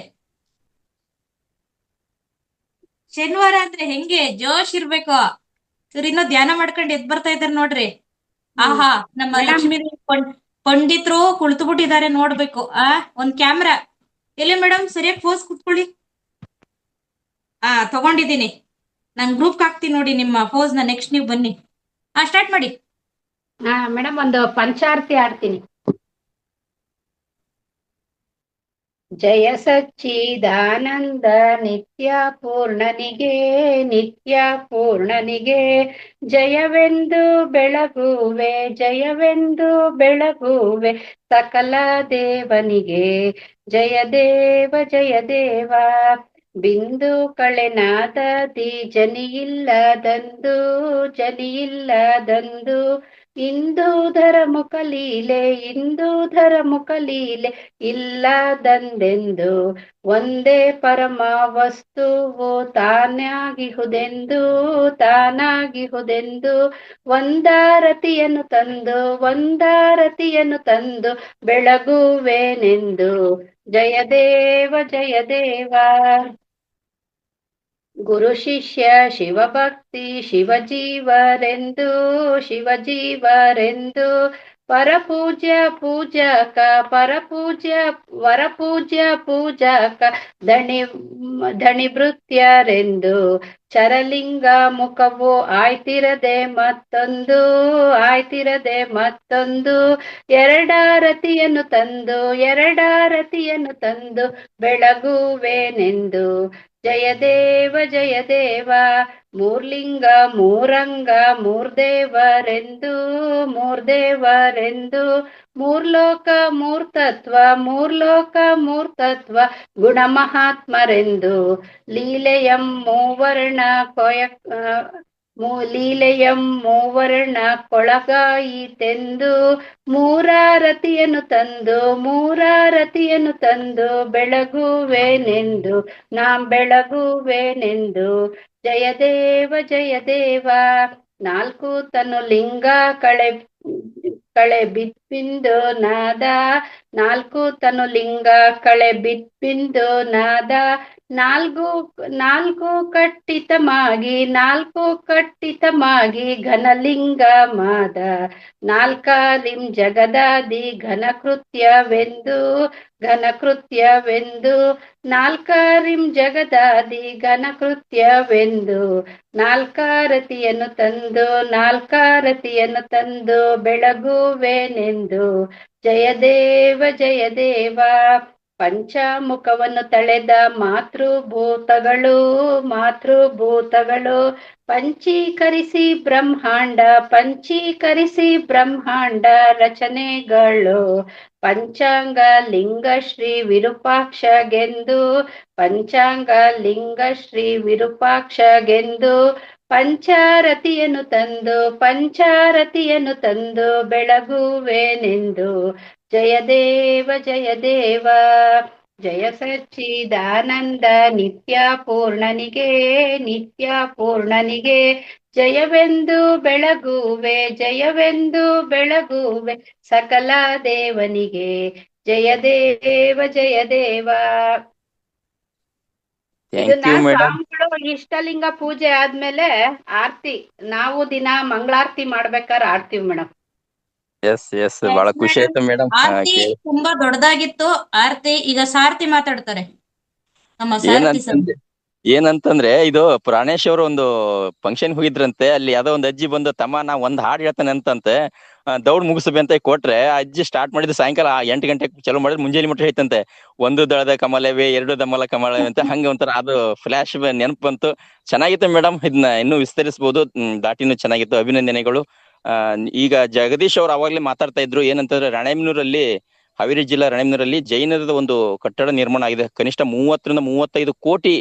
ಶನಿವಾರ ಅಂದ್ರೆ ಹೆಂಗೆ ಜೋಶ್ ಇರ್ಬೇಕು. ಇವ್ರು ಇನ್ನೂ ಧ್ಯಾನ ಮಾಡ್ಕೊಂಡು ಎದ್ ಬರ್ತಾ ಇದಾರೆ ನೋಡ್ರಿ. ಆಹಾ, ನಮ್ಮ ಲಕ್ಷ್ಮೀ ಪಂಡಿತರು ಕುಳಿತು ಬಿಟ್ಟಿದ್ದಾರೆ ನೋಡ್ಬೇಕು. ಒಂದ್ ಕ್ಯಾಮ್ರಾ ಎಲ್ಲಿ ಮೇಡಮ್? ಸರಿಯಾಗಿ ಪೋಸ್ ಕುತ್ಕೊಳ್ಳಿ. ತಗೊಂಡಿದ್ದೀನಿ, ನಾನ್ ಗ್ರೂಪ್ ಹಾಕ್ತೀನಿ ನೋಡಿ ನಿಮ್ಮ ಪೋಸ್ ನ. ನೆಕ್ಸ್ಟ್ ನೀವು ಬನ್ನಿ. ಸ್ಟಾರ್ಟ್ ಮಾಡಿ. ಮೇಡಮ್, ಒಂದು ಪಂಚಾರ್ತಿ ಆಡ್ತೀನಿ. ಜಯ ಸಚ್ಚಿದಾನಂದ ನಿತ್ಯ ಪೂರ್ಣನಿಗೆ, ಜಯವೆಂದು ಬೆಳಗುವೆ ಸಕಲ ದೇವನಿಗೆ. ಜಯ ದೇವ ಬಿಂದು ಕಳೆನಾದದಿ ಜನಿಯಿಲ್ಲದಂದು ಇಂದೂಧರ ಮುಖಲೀಲೆ ಇಲ್ಲದಂದೆಂದು. ಒಂದೇ ಪರಮ ವಸ್ತುವು ತಾನಾಗಿಹುದೆಂದು ಒಂದಾರತಿಯನ್ನು ತಂದು ಬೆಳಗುವೆನೆಂದು. ಜಯ ದೇವ ಗುರು ಶಿಷ್ಯ ಶಿವಭಕ್ತಿ ಶಿವಜೀವರೆಂದು ಪರಪೂಜ್ಯ ಪೂಜಕ ಧಣಿ ಭೃತ್ಯರೆಂದು. ಚರಲಿಂಗ ಮುಖವು ಆಯ್ತಿರದೆ ಮತ್ತೊಂದು ಎರಡಾರತಿಯನ್ನು ತಂದು ಬೆಳಗುವೆನೆಂದು. ಜಯ ದೇವ ಮೂರ್ಲಿಂಗ ಮೂರಂಗ ಮೂರ್ದೇವರೆಂದು ಮೂರ್ಲೋಕ ಮೂರ್ತತ್ವ ಗುಣ ಮಹಾತ್ಮರೆಂದು. ಲೀಲೆಯಂ ಮೂವರ್ಣ ಕೊಳಗಾಯಿತೆಂದು ಮೂರಾರತಿಯನ್ನು ತಂದು ಬೆಳಗುವೆನೆಂದು. ಜಯ ದೇವ ನಾಲ್ಕು ತನು ಲಿಂಗ ಕಳೆ ಬಿತ್ಪಿಂದು ನಾದ ನಾಲ್ಕು ಕಟ್ಟಿತಮಾಗಿ ಘನಲಿಂಗ ಮಾದ ನಾಲ್ಕಾಲಿಂ ಜಗದಾದಿ ಘನಕೃತ್ಯವೆಂದು ನಾಲ್ಕಾರಿಂ ಜಗದಾದಿ ಘನಕೃತ್ಯವೆಂದು ನಾಲ್ಕಾರತಿಯನ್ನು ತಂದು ಬೆಳಗುವೆನೆಂದು ಜಯದೇವ ಜಯದೇವ. ಪಂಚಮುಖವನ್ನು ತಳೆದ ಮಾತೃಭೂತಗಳು ಪಂಚೀಕರಿಸಿ ಬ್ರಹ್ಮಾಂಡ ರಚನೆಗಳು ಪಂಚಾಂಗ ಲಿಂಗ ಶ್ರೀ ವಿರೂಪಾಕ್ಷಗೆಂದು ಪಂಚಾರತಿಯನ್ನು ತಂದು ಬೆಳಗುವೆನೆಂದು ಜಯದೇವ ಜಯದೇವ. ಜಯ ಸಚ್ಚಿದಾನಂದ ನಿತ್ಯ ಪೂರ್ಣನಿಗೆ ಜಯವೆಂದು ಬೆಳಗುವೆ ಸಕಲ ದೇವನಿಗೆ ಜಯದೇವ ಜಯದೇವ. ಇದನ್ನ ಸ್ವಾಮಿಗಳು ಇಷ್ಟಲಿಂಗ ಪೂಜೆ ಆದ್ಮೇಲೆ ಆರ್ತಿ ನಾವು ದಿನ ಮಂಗಳಾರತಿ ಮಾಡ್ಬೇಕಾದ್ರೆ ಆಡ್ತೀವಿ ಮೇಡಮ್. ಎಸ್ ಬಹಳ ಖುಷಿ ಆಯ್ತು ಮೇಡಮ್. ಆರತಿ ತುಂಬಾ ದೊಡ್ಡದಾಗಿತ್ತು ಆರತಿ. ಈಗ ಸಾರಥಿ ಮಾತಾಡ್ತಾರೆ ನಮ್ಮ ಸಾರಥಿ ಸರ್. ಏನಂತಂದ್ರೆ ಇದು ಪ್ರಾಣೇಶ್ ಅವರು ಒಂದು ಫಂಕ್ಷನ್ ಹೋಗಿದ್ರಂತೆ. ಅಲ್ಲಿ ಯಾವ್ದೋ ಒಂದು ಅಜ್ಜಿ ಬಂದು ತಮ್ಮ ನಾ ಒಂದ್ ಹಾಡು ಹೇಳ್ತಾನೆ ಅಂತಂತೆ ದೌಡ್ ಮುಗಿಸ್ಬಿ ಅಂತ ಕೊಟ್ರೆ ಅಜ್ಜಿ ಸ್ಟಾರ್ಟ್ ಮಾಡಿದ್ದು ಸಾಯಂಕಾಲ 8 ಗಂಟೆಗೆ ಚಲೋ ಮಾಡಿದ್ರೆ ಮುಂಜಾನೆ ಮುಟ್ಟ ಹೇಳ್ತಂತೆ. ಒಂದು ದಳದ ಕಮಲವೇ 2 ದಮಲ ಕಮಲವೇ ಅಂತ ಹಂಗ ಒಂಥರ ಅದು ಫ್ಲಾಶ್ ನೆನಪು ಬಂತು. ಚೆನ್ನಾಗಿತ್ತು ಮೇಡಮ್. ಇದನ್ನ ಇನ್ನೂ ವಿಸ್ತರಿಸಬಹುದು. ದಾಟಿನೂ ಚೆನ್ನಾಗಿತ್ತು. ಅಭಿನಂದನೆಗಳು. ಈಗ ಜಗದೀಶ್ ಅವ್ರು ಅವಾಗ್ಲೇ ಮಾತಾಡ್ತಾ ಇದ್ರು ಏನಂತಂದ್ರೆ ರಾಣೆಬೆನ್ನೂರಲ್ಲಿ ಹಾವೇರಿ ಜಿಲ್ಲಾ ರಾಣೆಬೆನ್ನೂರಲ್ಲಿ ಜೈನರದ ಒಂದು ಕಟ್ಟಡ ನಿರ್ಮಾಣ ಆಗಿದೆ. ಕನಿಷ್ಠ 30 ರಿಂದ 35 ಕೋಟಿ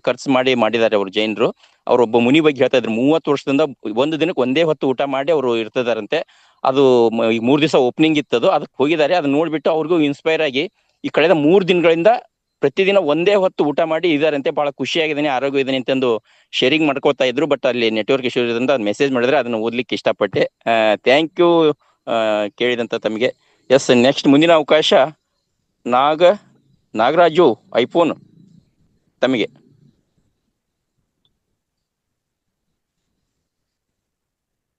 ಖರ್ಚು ಮಾಡಿದ್ದಾರೆ ಅವರು ಜೈನರು. ಅವ್ರೊಬ್ಬ ಮುನಿ ಬಗ್ಗೆ ಹೇಳ್ತಾ ಇದ್ರು 30 ವರ್ಷದಿಂದ ಒಂದು ದಿನಕ್ಕೆ ಒಂದೇ ಹೊತ್ತು ಊಟ ಮಾಡಿ ಅವರು ಇರ್ತಿದಾರಂತೆ. ಅದು 3 ದಿವಸ ಓಪನಿಂಗ್ ಇತ್ತದು. ಅದಕ್ಕೆ ಹೋಗಿದ್ದಾರೆ. ಅದನ್ನ ನೋಡ್ಬಿಟ್ಟು ಅವ್ರಿಗೂ ಇನ್ಸ್ಪೈರ್ ಆಗಿ ಈ ಕಳೆದ 3 ದಿನಗಳಿಂದ ಪ್ರತಿದಿನ ಒಂದೇ ಹೊತ್ತು ಊಟ ಮಾಡಿ ಇದಾರಂತೆ. ಬಹಳ ಖುಷಿಯಾಗಿದ್ದೀನಿ, ಆರೋಗ್ಯ ಇದ್ದೀನಿ ಅಂತಂದು ಶೇರಿಂಗ್ ಮಾಡ್ಕೋತಾ ಇದ್ರು. ಬಟ್ ಅಲ್ಲಿ ನೆಟ್ವರ್ಕ್ ಇಶ್ಯೂ ಇರೋದ್ರಿಂದ ಅದು ಮೆಸೇಜ್ ಮಾಡಿದ್ರೆ ಅದನ್ನ ಓದ್ಲಿಕ್ಕೆ ಇಷ್ಟಪಟ್ಟೆ. ಥ್ಯಾಂಕ್ ಯು ಕೇಳಿದಂತ ತಮಗೆ. ಎಸ್, ನೆಕ್ಸ್ಟ್ ಮುಂದಿನ ಅವಕಾಶ ನಾಗರಾಜು ಐಫೋನ್ ತಮಗೆ.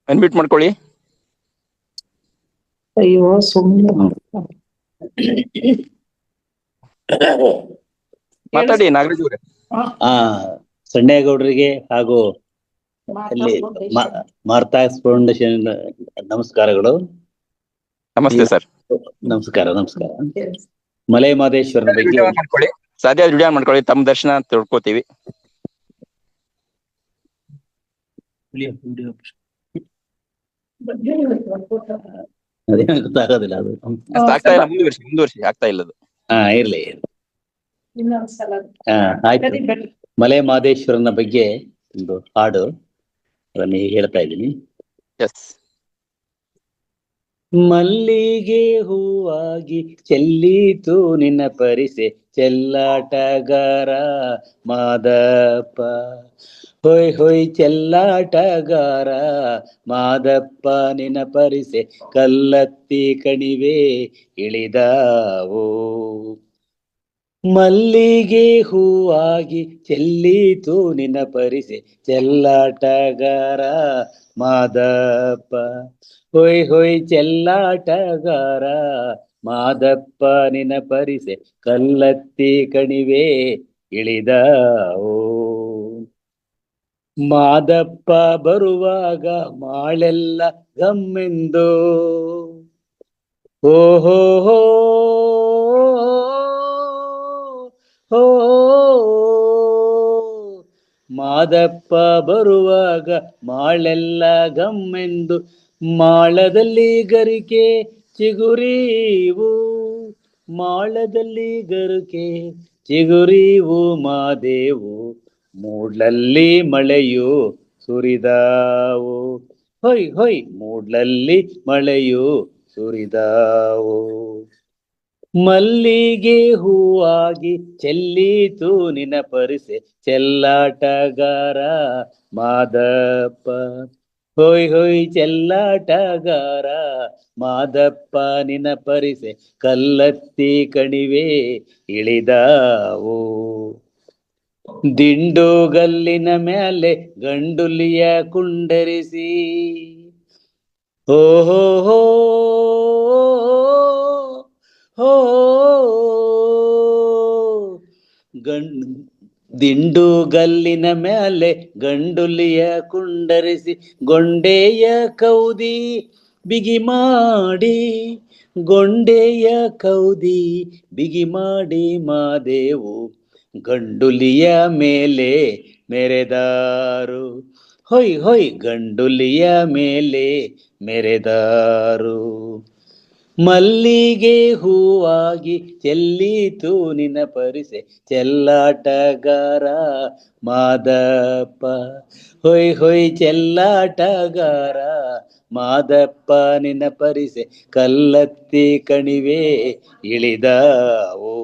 ಅನ್ಮ್ಯೂಟ್ ಮಾಡ್ಕೊಳ್ಳಿ. ಅಯ್ಯೋ ಸುಮ್ಮನೆ ಮಾತಾಡಿ ನಾಗರಾಜ್ ಅವರೇ. ಸಣ್ಣೇಗೌಡರಿಗೆ ಹಾಗೂ ಅಲ್ಲಿ ಮಾರ್ಥಾಸ್ ಫೌಂಡೇಶನ್ ನಮಸ್ಕಾರಗಳು. ನಮಸ್ತೆ ಸರ್. ನಮಸ್ಕಾರ. ಮಲೈ ಮಹದೇಶ್ವರನ ಬಗ್ಗೆ ಮಾಡ್ಕೊಳ್ಳಿ, ಸಾಧ್ಯ ವಿಡಿಯೋ ಮಾಡ್ಕೊಳ್ಳಿ. ತಮ್ಮ ದರ್ಶನ ತಿಳ್ಕೊತೀವಿ. ಅದೇನೋ ಗೊತ್ತಾಗೋದಿಲ್ಲ ಅದು. ಆಗ್ತಾ ಇಲ್ಲ, ಮುಂದುವರಿಸಿ. ಆಗ್ತಾ ಇಲ್ಲ ಅದು. ಇರ್ಲಿ. ಆಯ್ತು. ಮಲೈ ಮಹದೇಶ್ವರನ ಬಗ್ಗೆ ಒಂದು ಹಾಡು ಅದನ್ನ ಹೇಳ್ತಾ ಇದ್ದೀನಿ. ಎಸ್. ಮಲ್ಲಿಗೆ ಹೂವಾಗಿ ಚೆಲ್ಲೀತು ನಿನ್ನ ಪರಿಸೆ ಚೆಲ್ಲಾಟಗಾರ ಮಾದಪ್ಪ. ಹೊಯ್ ಹೊಯ್ ಚೆಲ್ಲಾಟಗಾರ ಮಾದಪ್ಪ ನಿನ್ನ ಪರಿಸೆ ಕಲ್ಲತ್ತಿ ಕಣಿವೆ ಇಳಿದಾವು. ಮಲ್ಲಿಗೆ ಹೂವಾಗಿ ಚೆಲ್ಲೀತು ನಿನ್ನ ಪರಿಸೆ ಚೆಲ್ಲಾಟಗಾರ ಮಾದಪ್ಪ. ಹೊಯ್ ಹೊಯ್ ಚೆಲ್ಲಾಟಗಾರ ಮಾದಪ್ಪ ನಿನ್ನ ಪರಿಸೆ ಕಲ್ಲತ್ತಿ ಕಣಿವೆ ಇಳಿದಾವು. ಮಾದಪ್ಪ ಬರುವಾಗ ಮಾಳೆಲ್ಲ ಗಮ್ಮೆಂದು ಓಹೋ ಹೋ ಹೋ. ಮಾದಪ್ಪ ಬರುವಾಗ ಮಾಳೆಲ್ಲ ಗಮ್ಮೆಂದು ಮಾಳದಲ್ಲಿ ಗರಿಕೆ ಚಿಗುರೀವು. ಮಾಳದಲ್ಲಿ ಗರಿಕೆ ಚಿಗುರೀವು ಮಾದೇವು. ಮೂಡ್ಲಲ್ಲಿ ಮಳೆಯು ಸುರಿದಾವು. ಹೊಯ್ ಹೊಯ್ ಮೂಡ್ಲಲ್ಲಿ ಮಳೆಯು ಸುರಿದಾವು. ಮಲ್ಲಿಗೆ ಹೂವಾಗಿ ಚೆಲ್ಲೀತು ನಿನ್ನ ಪರಿಸೆ ಚೆಲ್ಲಾಟಗಾರ ಮಾದಪ್ಪ. ಹೊಯ್ ಹೊಯ್ ಚೆಲ್ಲಾಟಗಾರ ಮಾದಪ್ಪ ನಿನ್ನ ಪರಿಸೆ ಕಲ್ಲತ್ತಿ ಕಣಿವೆ ಇಳಿದಾವು. ದಿಂಡುಗಲ್ಲಿನ ಮೇಲೆ ಗಂಡುಲಿಯ ಕುಂಡರಿಸಿ ಓಹೋ ಹೋ ಹೋ ದಿಂಡುಗಲ್ಲಿನ ಮೇಲೆ ಗಂಡುಲಿಯ ಕುಂಡರಿಸಿ ಗೊಂಡೆಯ ಕೌದಿ ಬಿಗಿ ಮಾಡಿ ಗೊಂಡೆಯ ಕೌದಿ ಬಿಗಿ ಮಾಡಿ ಮಾದೇವು ಗಂಡುಲಿಯ ಮೇಲೆ ಮೆರೆದಾರು ಹೊಯ್ ಹೊಯ್ ಗಂಡುಲಿಯ ಮೇಲೆ ಮೆರೆದಾರು ಮಲ್ಲಿಗೆ ಹೂವಾಗಿ ಚೆಲ್ಲೀತು ನಿನ್ನ ಪರಿಸೆ ಚೆಲ್ಲಾಟಗಾರ ಮಾದಪ್ಪ ಹೊಯ್ ಹೊಯ್ ಚೆಲ್ಲಾಟಗಾರ ಮಾದಪ್ಪ ನಿನ್ನ ಪರಿಸೆ ಕಲ್ಲತ್ತಿ ಕಣಿವೆ ಇಳಿದಾವೋ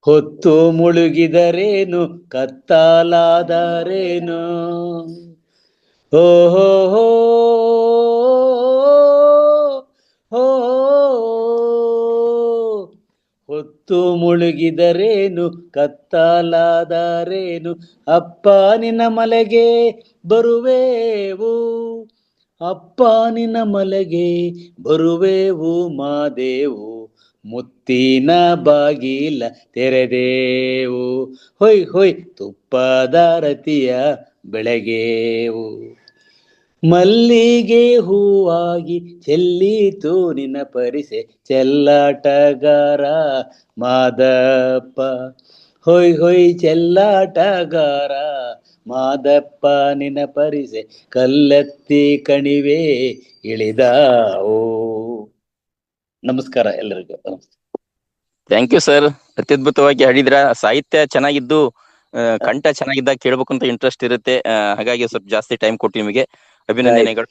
ಹೊತ್ತು ಮುಳುಗಿದರೇನು ಕತ್ತಲಾದರೇನು ಓಹೋ ಹೋ ಹೋ ಹೊತ್ತು ಮುಳುಗಿದರೇನು ಕತ್ತಲಾದರೇನು ಅಪ್ಪ ನಿನ್ನ ಮಲೆಗೆ ಬರುವೆವು ಅಪ್ಪ ನಿನ್ನ ಮಲೆಗೆ ಬರುವೆವು ಮಾದೇವು ಮುತ್ತಿನ ಬಾಗಿಲ ತೆರೆದೇವು ಹೊಯ್ ಹೊಯ್ ತುಪ್ಪದ ರತಿಯ ಬೆಳಗೇವು ಮಲ್ಲಿಗೆ ಹೂವಾಗಿ ಚೆಲ್ಲೀತು ನಿನ್ನ ಪರಿಸೆ ಚೆಲ್ಲಾಟಗಾರ ಮಾದಪ್ಪ ಹೊಯ್ ಹೊಯ್ ಚೆಲ್ಲಾಟಗಾರ ಮಾದಪ್ಪ ನಿನ್ನ ಪರಿಸೆ ಕಲ್ಲತ್ತಿ ಕಣಿವೆ ಇಳಿದಾವು. ನಮಸ್ಕಾರ ಎಲ್ಲರಿಗೂ. Thank you sir. ಅತ್ಯದ್ಭುತವಾಗಿ ಹಾಡಿದ್ರ. ಸಾಹಿತ್ಯ ಚೆನ್ನಾಗಿದ್ದು ಕಂಠ ಚೆನ್ನಾಗಿದ್ದಾಗ ಕೇಳ್ಬೇಕು ಅಂತ ಇಂಟ್ರೆಸ್ಟ್ ಇರುತ್ತೆ. ಹಾಗಾಗಿ ಸ್ವಲ್ಪ ಜಾಸ್ತಿ ಟೈಮ್ ಕೊಟ್ಟು ನಿಮಗೆ ಅಭಿನಂದನೆಗಳು.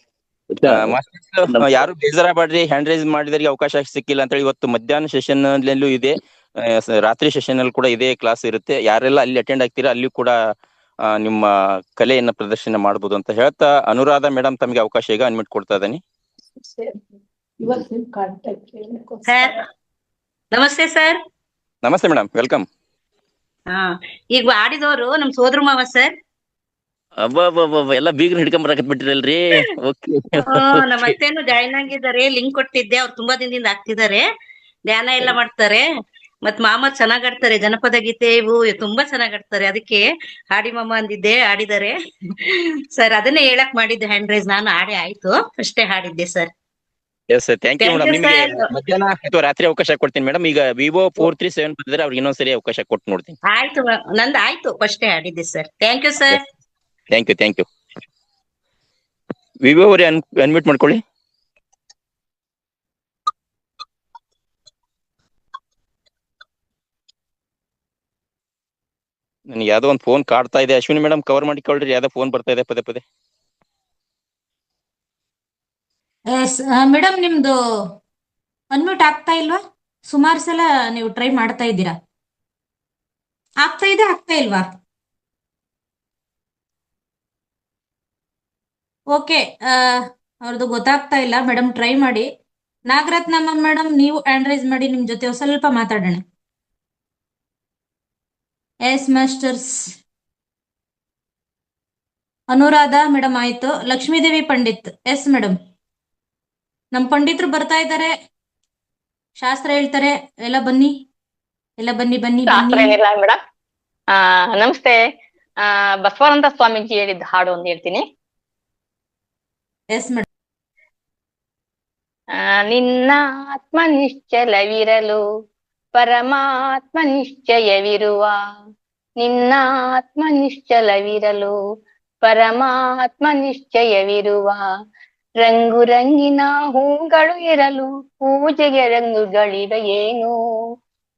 ಮಾಸ್ಟರ್ಸ್ ಯಾರು ಬೇಜಾರಾಗ್ಬೇಡ್ರಿ, ಹ್ಯಾಂಡ್ ರೈಸ್ ಮಾಡಿದರಿಗೆ ಅವಕಾಶ ಸಿಕ್ಕಿಲ್ಲ ಅಂತ ಹೇಳಿ. ಇವತ್ತು ಮಧ್ಯಾಹ್ನ ಸೆಷನ್ ಅಲ್ಲೂ ಇದೆ, ರಾತ್ರಿ ಸೆಷನ್ ಅಲ್ಲಿ ಕೂಡ ಇದೇ ಕ್ಲಾಸ್ ಇರುತ್ತೆ. ಯಾರೆಲ್ಲ ಅಲ್ಲಿ ಅಟೆಂಡ್ ಆಗ್ತೀರಾ ಅಲ್ಲಿ ಕೂಡ ನಿಮ್ಮ ಕಲೆಯನ್ನ ಪ್ರದರ್ಶನ ಮಾಡ್ಬೋದು ಅಂತ ಹೇಳ್ತಾ ಅನುರಾಧ ಮೇಡಮ್ ತಮಗೆ ಅವಕಾಶ ಈಗ ಅನ್ಮಿಟ್ ಕೊಡ್ತಾ ಇದ್ದೀನಿ. ಸರ್ ನಮಸ್ತೆ ಸರ್. ನಮಸ್ತೆ ಮೇಡಮ್, ವೆಲ್ಕಮ್. ಈಗ ಆಡಿದವರು ನಮ್ ಸೋದರ ಮಾವ ಸರ್. ಅಬ್ಬಬ್ಬಬ್ಬ ಎಲ್ಲ ಬೀಗ್ರ ಹಿಡ್ಕೊಂಡ್ ಬರಕತ್ ಬಿಟ್ಟಿರಲ್ರಿ. ನಮ್ಮ ಅತ್ತೆನು ಜಾಯಿನ್ ಆಗಿದ್ದಾರೆ, ಲಿಂಕ್ ಕೊಟ್ಟಿದ್ದೆ. ಅವ್ರು ತುಂಬಾ ದಿನದಿಂದ ಆಗ್ತಿದ್ದಾರೆ, ಧ್ಯಾನ ಎಲ್ಲ ಮಾಡ್ತಾರೆ. ಮತ್ ಮಾಮ ಚೆನ್ನಾಗ್ ಆಡ್ತಾರೆ, ಜನಪದ ಗೀತೆ ಇವು ತುಂಬಾ ಚೆನ್ನಾಗ್ ಆಡ್ತಾರೆ. ಅದಕ್ಕೆ ಹಾಡಿ ಮಾಮ ಅಂದಿದ್ದೆ, ಆಡಿದ್ದಾರೆ ಸರ್. ಅದನ್ನೇ ಹೇಳಕ್ ಮಾಡಿದ್ದೆ ಹ್ಯಾಂಡ್ ರೈಸ್. ನಾನು ಆಡಿ ಆಯ್ತು, ಅಷ್ಟೇ ಹಾಡಿದ್ದೆ sir. Yes sir, thank you madam. ನಿಮಗೆ ಮಧ್ಯಾಹ್ನ ಅಥವಾ ರಾತ್ರಿ ಅವಕಾಶ ಕೊಡ್ತೀನಿ ಮೇಡಮ್. ಈಗ ವಿವೋ 437 ಬಂದಿದ್ರೆ ಅವ್ರಿಗೆ ಇನ್ನೊಂದ್ಸರಿ ಅವಕಾಶ ಕೊಟ್ಟು ನೋಡ್ತೀನಿ. ಆಯ್ತು, ನಂದು ಆಯ್ತು, ಫಸ್ಟೇ ಆಡಿದ್ದೆ sir. Thank you sir. Thank you, thank you. Vivo ಅವರೇ ಅನ್ಮ್ಯೂಟ್ ಮಾಡ್ಕೊಳ್ಳಿ. ನನಗೆ ಯಾವ್ದೋ ಒಂದು ಫೋನ್ ಕಾಡ್ತಾ ಇದೆ. ಅಶ್ವಿನಿ ಮೇಡಮ್ ಕವರ್ ಮಾಡಿಕೊಳ್ಳ್ರಿ, ಯಾವ್ದೋ ಫೋನ್ ಬರ್ತಾ ಇದೆ ಪದೇ ಪದೇ. ಮೇಡಮ್ ನಿಮ್ದು ಅನ್ಮ್ಯೂಟ್ ಆಗ್ತಾ ಇಲ್ವಾ? ಸುಮಾರು ಸಲ ನೀವು ಟ್ರೈ ಮಾಡ್ತಾ ಇದ್ದೀರಾ. ಆಗ್ತಾ ಇದೆ, ಆಗ್ತಾ ಇಲ್ವಾ? ಓಕೆ, ಅವ್ರದ್ದು ಗೊತ್ತಾಗ್ತಾ ಇಲ್ಲ. ಮೇಡಮ್ ಟ್ರೈ ಮಾಡಿ. ನಾಗರತ್ನಮ್ಮ ಮೇಡಮ್ ನೀವು ಹ್ಯಾಂಡ್ ರೈಸ್ ಮಾಡಿ, ನಿಮ್ ಜೊತೆ ಸ್ವಲ್ಪ ಮಾತಾಡೋಣ. S masters. ಅನುರಾಧ ಮೇಡಮ್ ಆಯ್ತು. ಲಕ್ಷ್ಮೀದೇವಿ ಪಂಡಿತ್. Yes madam. ನಮ್ ಪಂಡಿತರು ಬರ್ತಾ ಇದ್ದಾರೆ, ಶಾಸ್ತ್ರ ಹೇಳ್ತಾರೆ. ಎಲ್ಲ ಬನ್ನಿ, ಎಲ್ಲ ಬನ್ನಿ ಬನ್ನಿ ಬನ್ನಿ. ಮೇಡಮ್ ನಮಸ್ತೆ. ಬಸವಾನಂದ ಸ್ವಾಮೀಜಿ ಹೇಳಿದ ಹಾಡು ಒಂದು ಹೇಳ್ತೀನಿ. Yes madam. ನಿನ್ನ ಆತ್ಮ ನಿಶ್ಚಲವಿರಲು ಪರಮಾತ್ಮ ನಿಶ್ಚಯವಿರುವ, ನಿನ್ನ ಆತ್ಮ ನಿಶ್ಚಲವಿರಲು ಪರಮಾತ್ಮ ನಿಶ್ಚಯವಿರುವ, ರಂಗು ರಂಗಿನ ಹೂಗಳು ಇರಲು ಪೂಜೆಗೆ ರಂಗುಗಳಿವೆ ಏನು,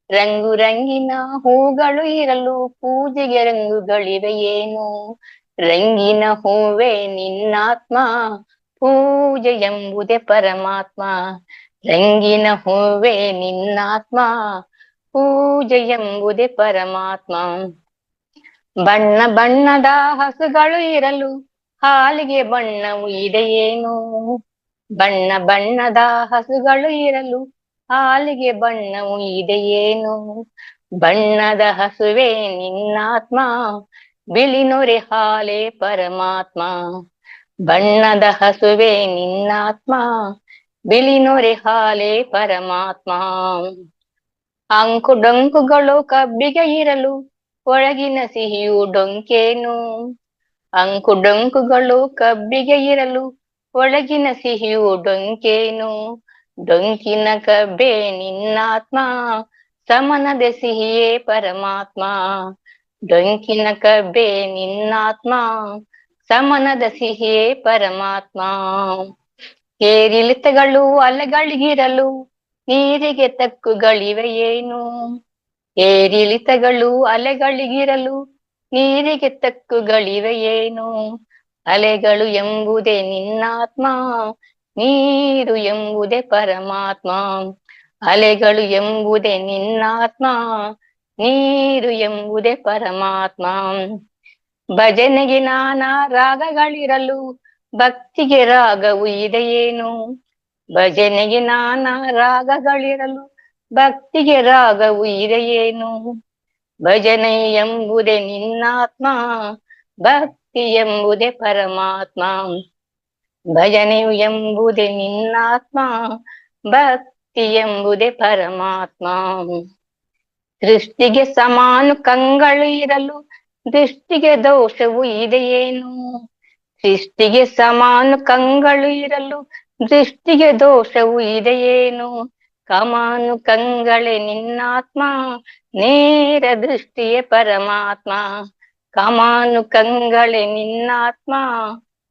ರಂಗು ರಂಗಿನ ಹೂಗಳು ಇರಲು ಪೂಜೆಗೆ ರಂಗುಗಳಿವೆ ಏನು, ರಂಗಿನ ಹೂವೇ ನಿನ್ನಾತ್ಮ ಪೂಜೆ ಎಂಬುದೇ ಪರಮಾತ್ಮ, ರಂಗಿನ ಹೂವೇ ನಿನ್ನಾತ್ಮ ಪೂಜೆ ಎಂಬುದೇ ಪರಮಾತ್ಮ. ಬಣ್ಣ ಬಣ್ಣದ ಹಸುಗಳು ಇರಲು ಹಾಲಿಗೆ ಬಣ್ಣವು ಇದೆಯೇನು, ಬಣ್ಣ ಬಣ್ಣದ ಹಸುಗಳು ಇರಲು ಹಾಲಿಗೆ ಬಣ್ಣವು ಇದೆಯೇನು, ಬಣ್ಣದ ಹಸುವೆ ನಿನ್ನಾತ್ಮ ಬಿಳಿ ನೊರೆ ಹಾಲೆ ಪರಮಾತ್ಮ. ಬಣ್ಣದ ಹಸುವೆ ನಿನ್ನಾತ್ಮ ಬಿಳಿ ನೊರೆ ಹಾಲೆ ಪರಮಾತ್ಮ. ಅಂಕು ಡೊಂಕುಗಳು ಕಬ್ಬಿಗೆ ಇರಲು ಒಳಗಿನ ಸಿಹಿಯು ಡೊಂಕೇನು. ಅಂಕು ಡೊಂಕುಗಳು ಕಬ್ಬಿಗೆ ಇರಲು ಒಳಗಿನ ಸಿಹಿಯು ಡೊಂಕೇನು. ಡೊಂಕಿನ ಕಬ್ಬೆ ನಿನ್ನಾತ್ಮ ಸಮನದ ಸಿಹಿಯೇ ಪರಮಾತ್ಮ. ಡೊಂಕಿನ ಕಬ್ಬೆ ನಿನ್ನಾತ್ಮ ಸಮನದ ಸಿಹಿಯೇ ಪರಮಾತ್ಮ. ಏರಿಳಿತಗಳು ಅಲೆಗಳಿಗಿರಲು ನೀರಿಗೆ ತಕ್ಕುಗಳಿವೆ ಏನು. ಏರಿಳಿತಗಳು ಅಲೆಗಳಿಗಿರಲು ನೀರಿಗೆ ತಕ್ಕುಗಳಿವೆ ಏನು. ಅಲೆಗಳು ಎಂಬುದೇ ನಿನ್ನಾತ್ಮ ನೀರು ಎಂಬುದೇ ಪರಮಾತ್ಮ. ಅಲೆಗಳು ಎಂಬುದೇ ನಿನ್ನಾತ್ಮ ನೀರು ಎಂಬುದೇ ಪರಮಾತ್ಮ. ಭಜನೆಗೆ ನಾನಾ ರಾಗಗಳಿರಲು ಭಕ್ತಿಗೆ ರಾಗವು ಇದೆಯೇನು. ಭಜನೆಗೆ ನಾನಾ ರಾಗಗಳಿರಲು ಭಕ್ತಿಗೆ ರಾಗವು ಇದೆಯೇನು. ಭಜನೆ ಎಂಬುದೇ ನಿನ್ನಾತ್ಮ ಭಕ್ತಿ ಎಂಬುದೇ ಪರಮಾತ್ಮ. ಭಜನೆಯು ಎಂಬುದೇ ನಿನ್ನಾತ್ಮ ಭಕ್ತಿ ಎಂಬುದೇ ಪರಮಾತ್ಮ. ಸೃಷ್ಟಿಗೆ ಸಮಾನು ಕಂಗಳು ಇರಲು ದೃಷ್ಟಿಗೆ ದೋಷವು ಇದೆಯೇನು. ಸೃಷ್ಟಿಗೆ ಸಮಾನು ಕಂಗಳು ಇರಲು ದೃಷ್ಟಿಗೆ ದೋಷವು ಇದೆಯೇನು. ಕಮಾನು ಕಂಗಳೇ ನಿನ್ನಾತ್ಮ ನೇರ ದೃಷ್ಟಿಯೇ ಪರಮಾತ್ಮ. ಕಮಾನು ಕಂಗಳೇ ನಿನ್ನಾತ್ಮ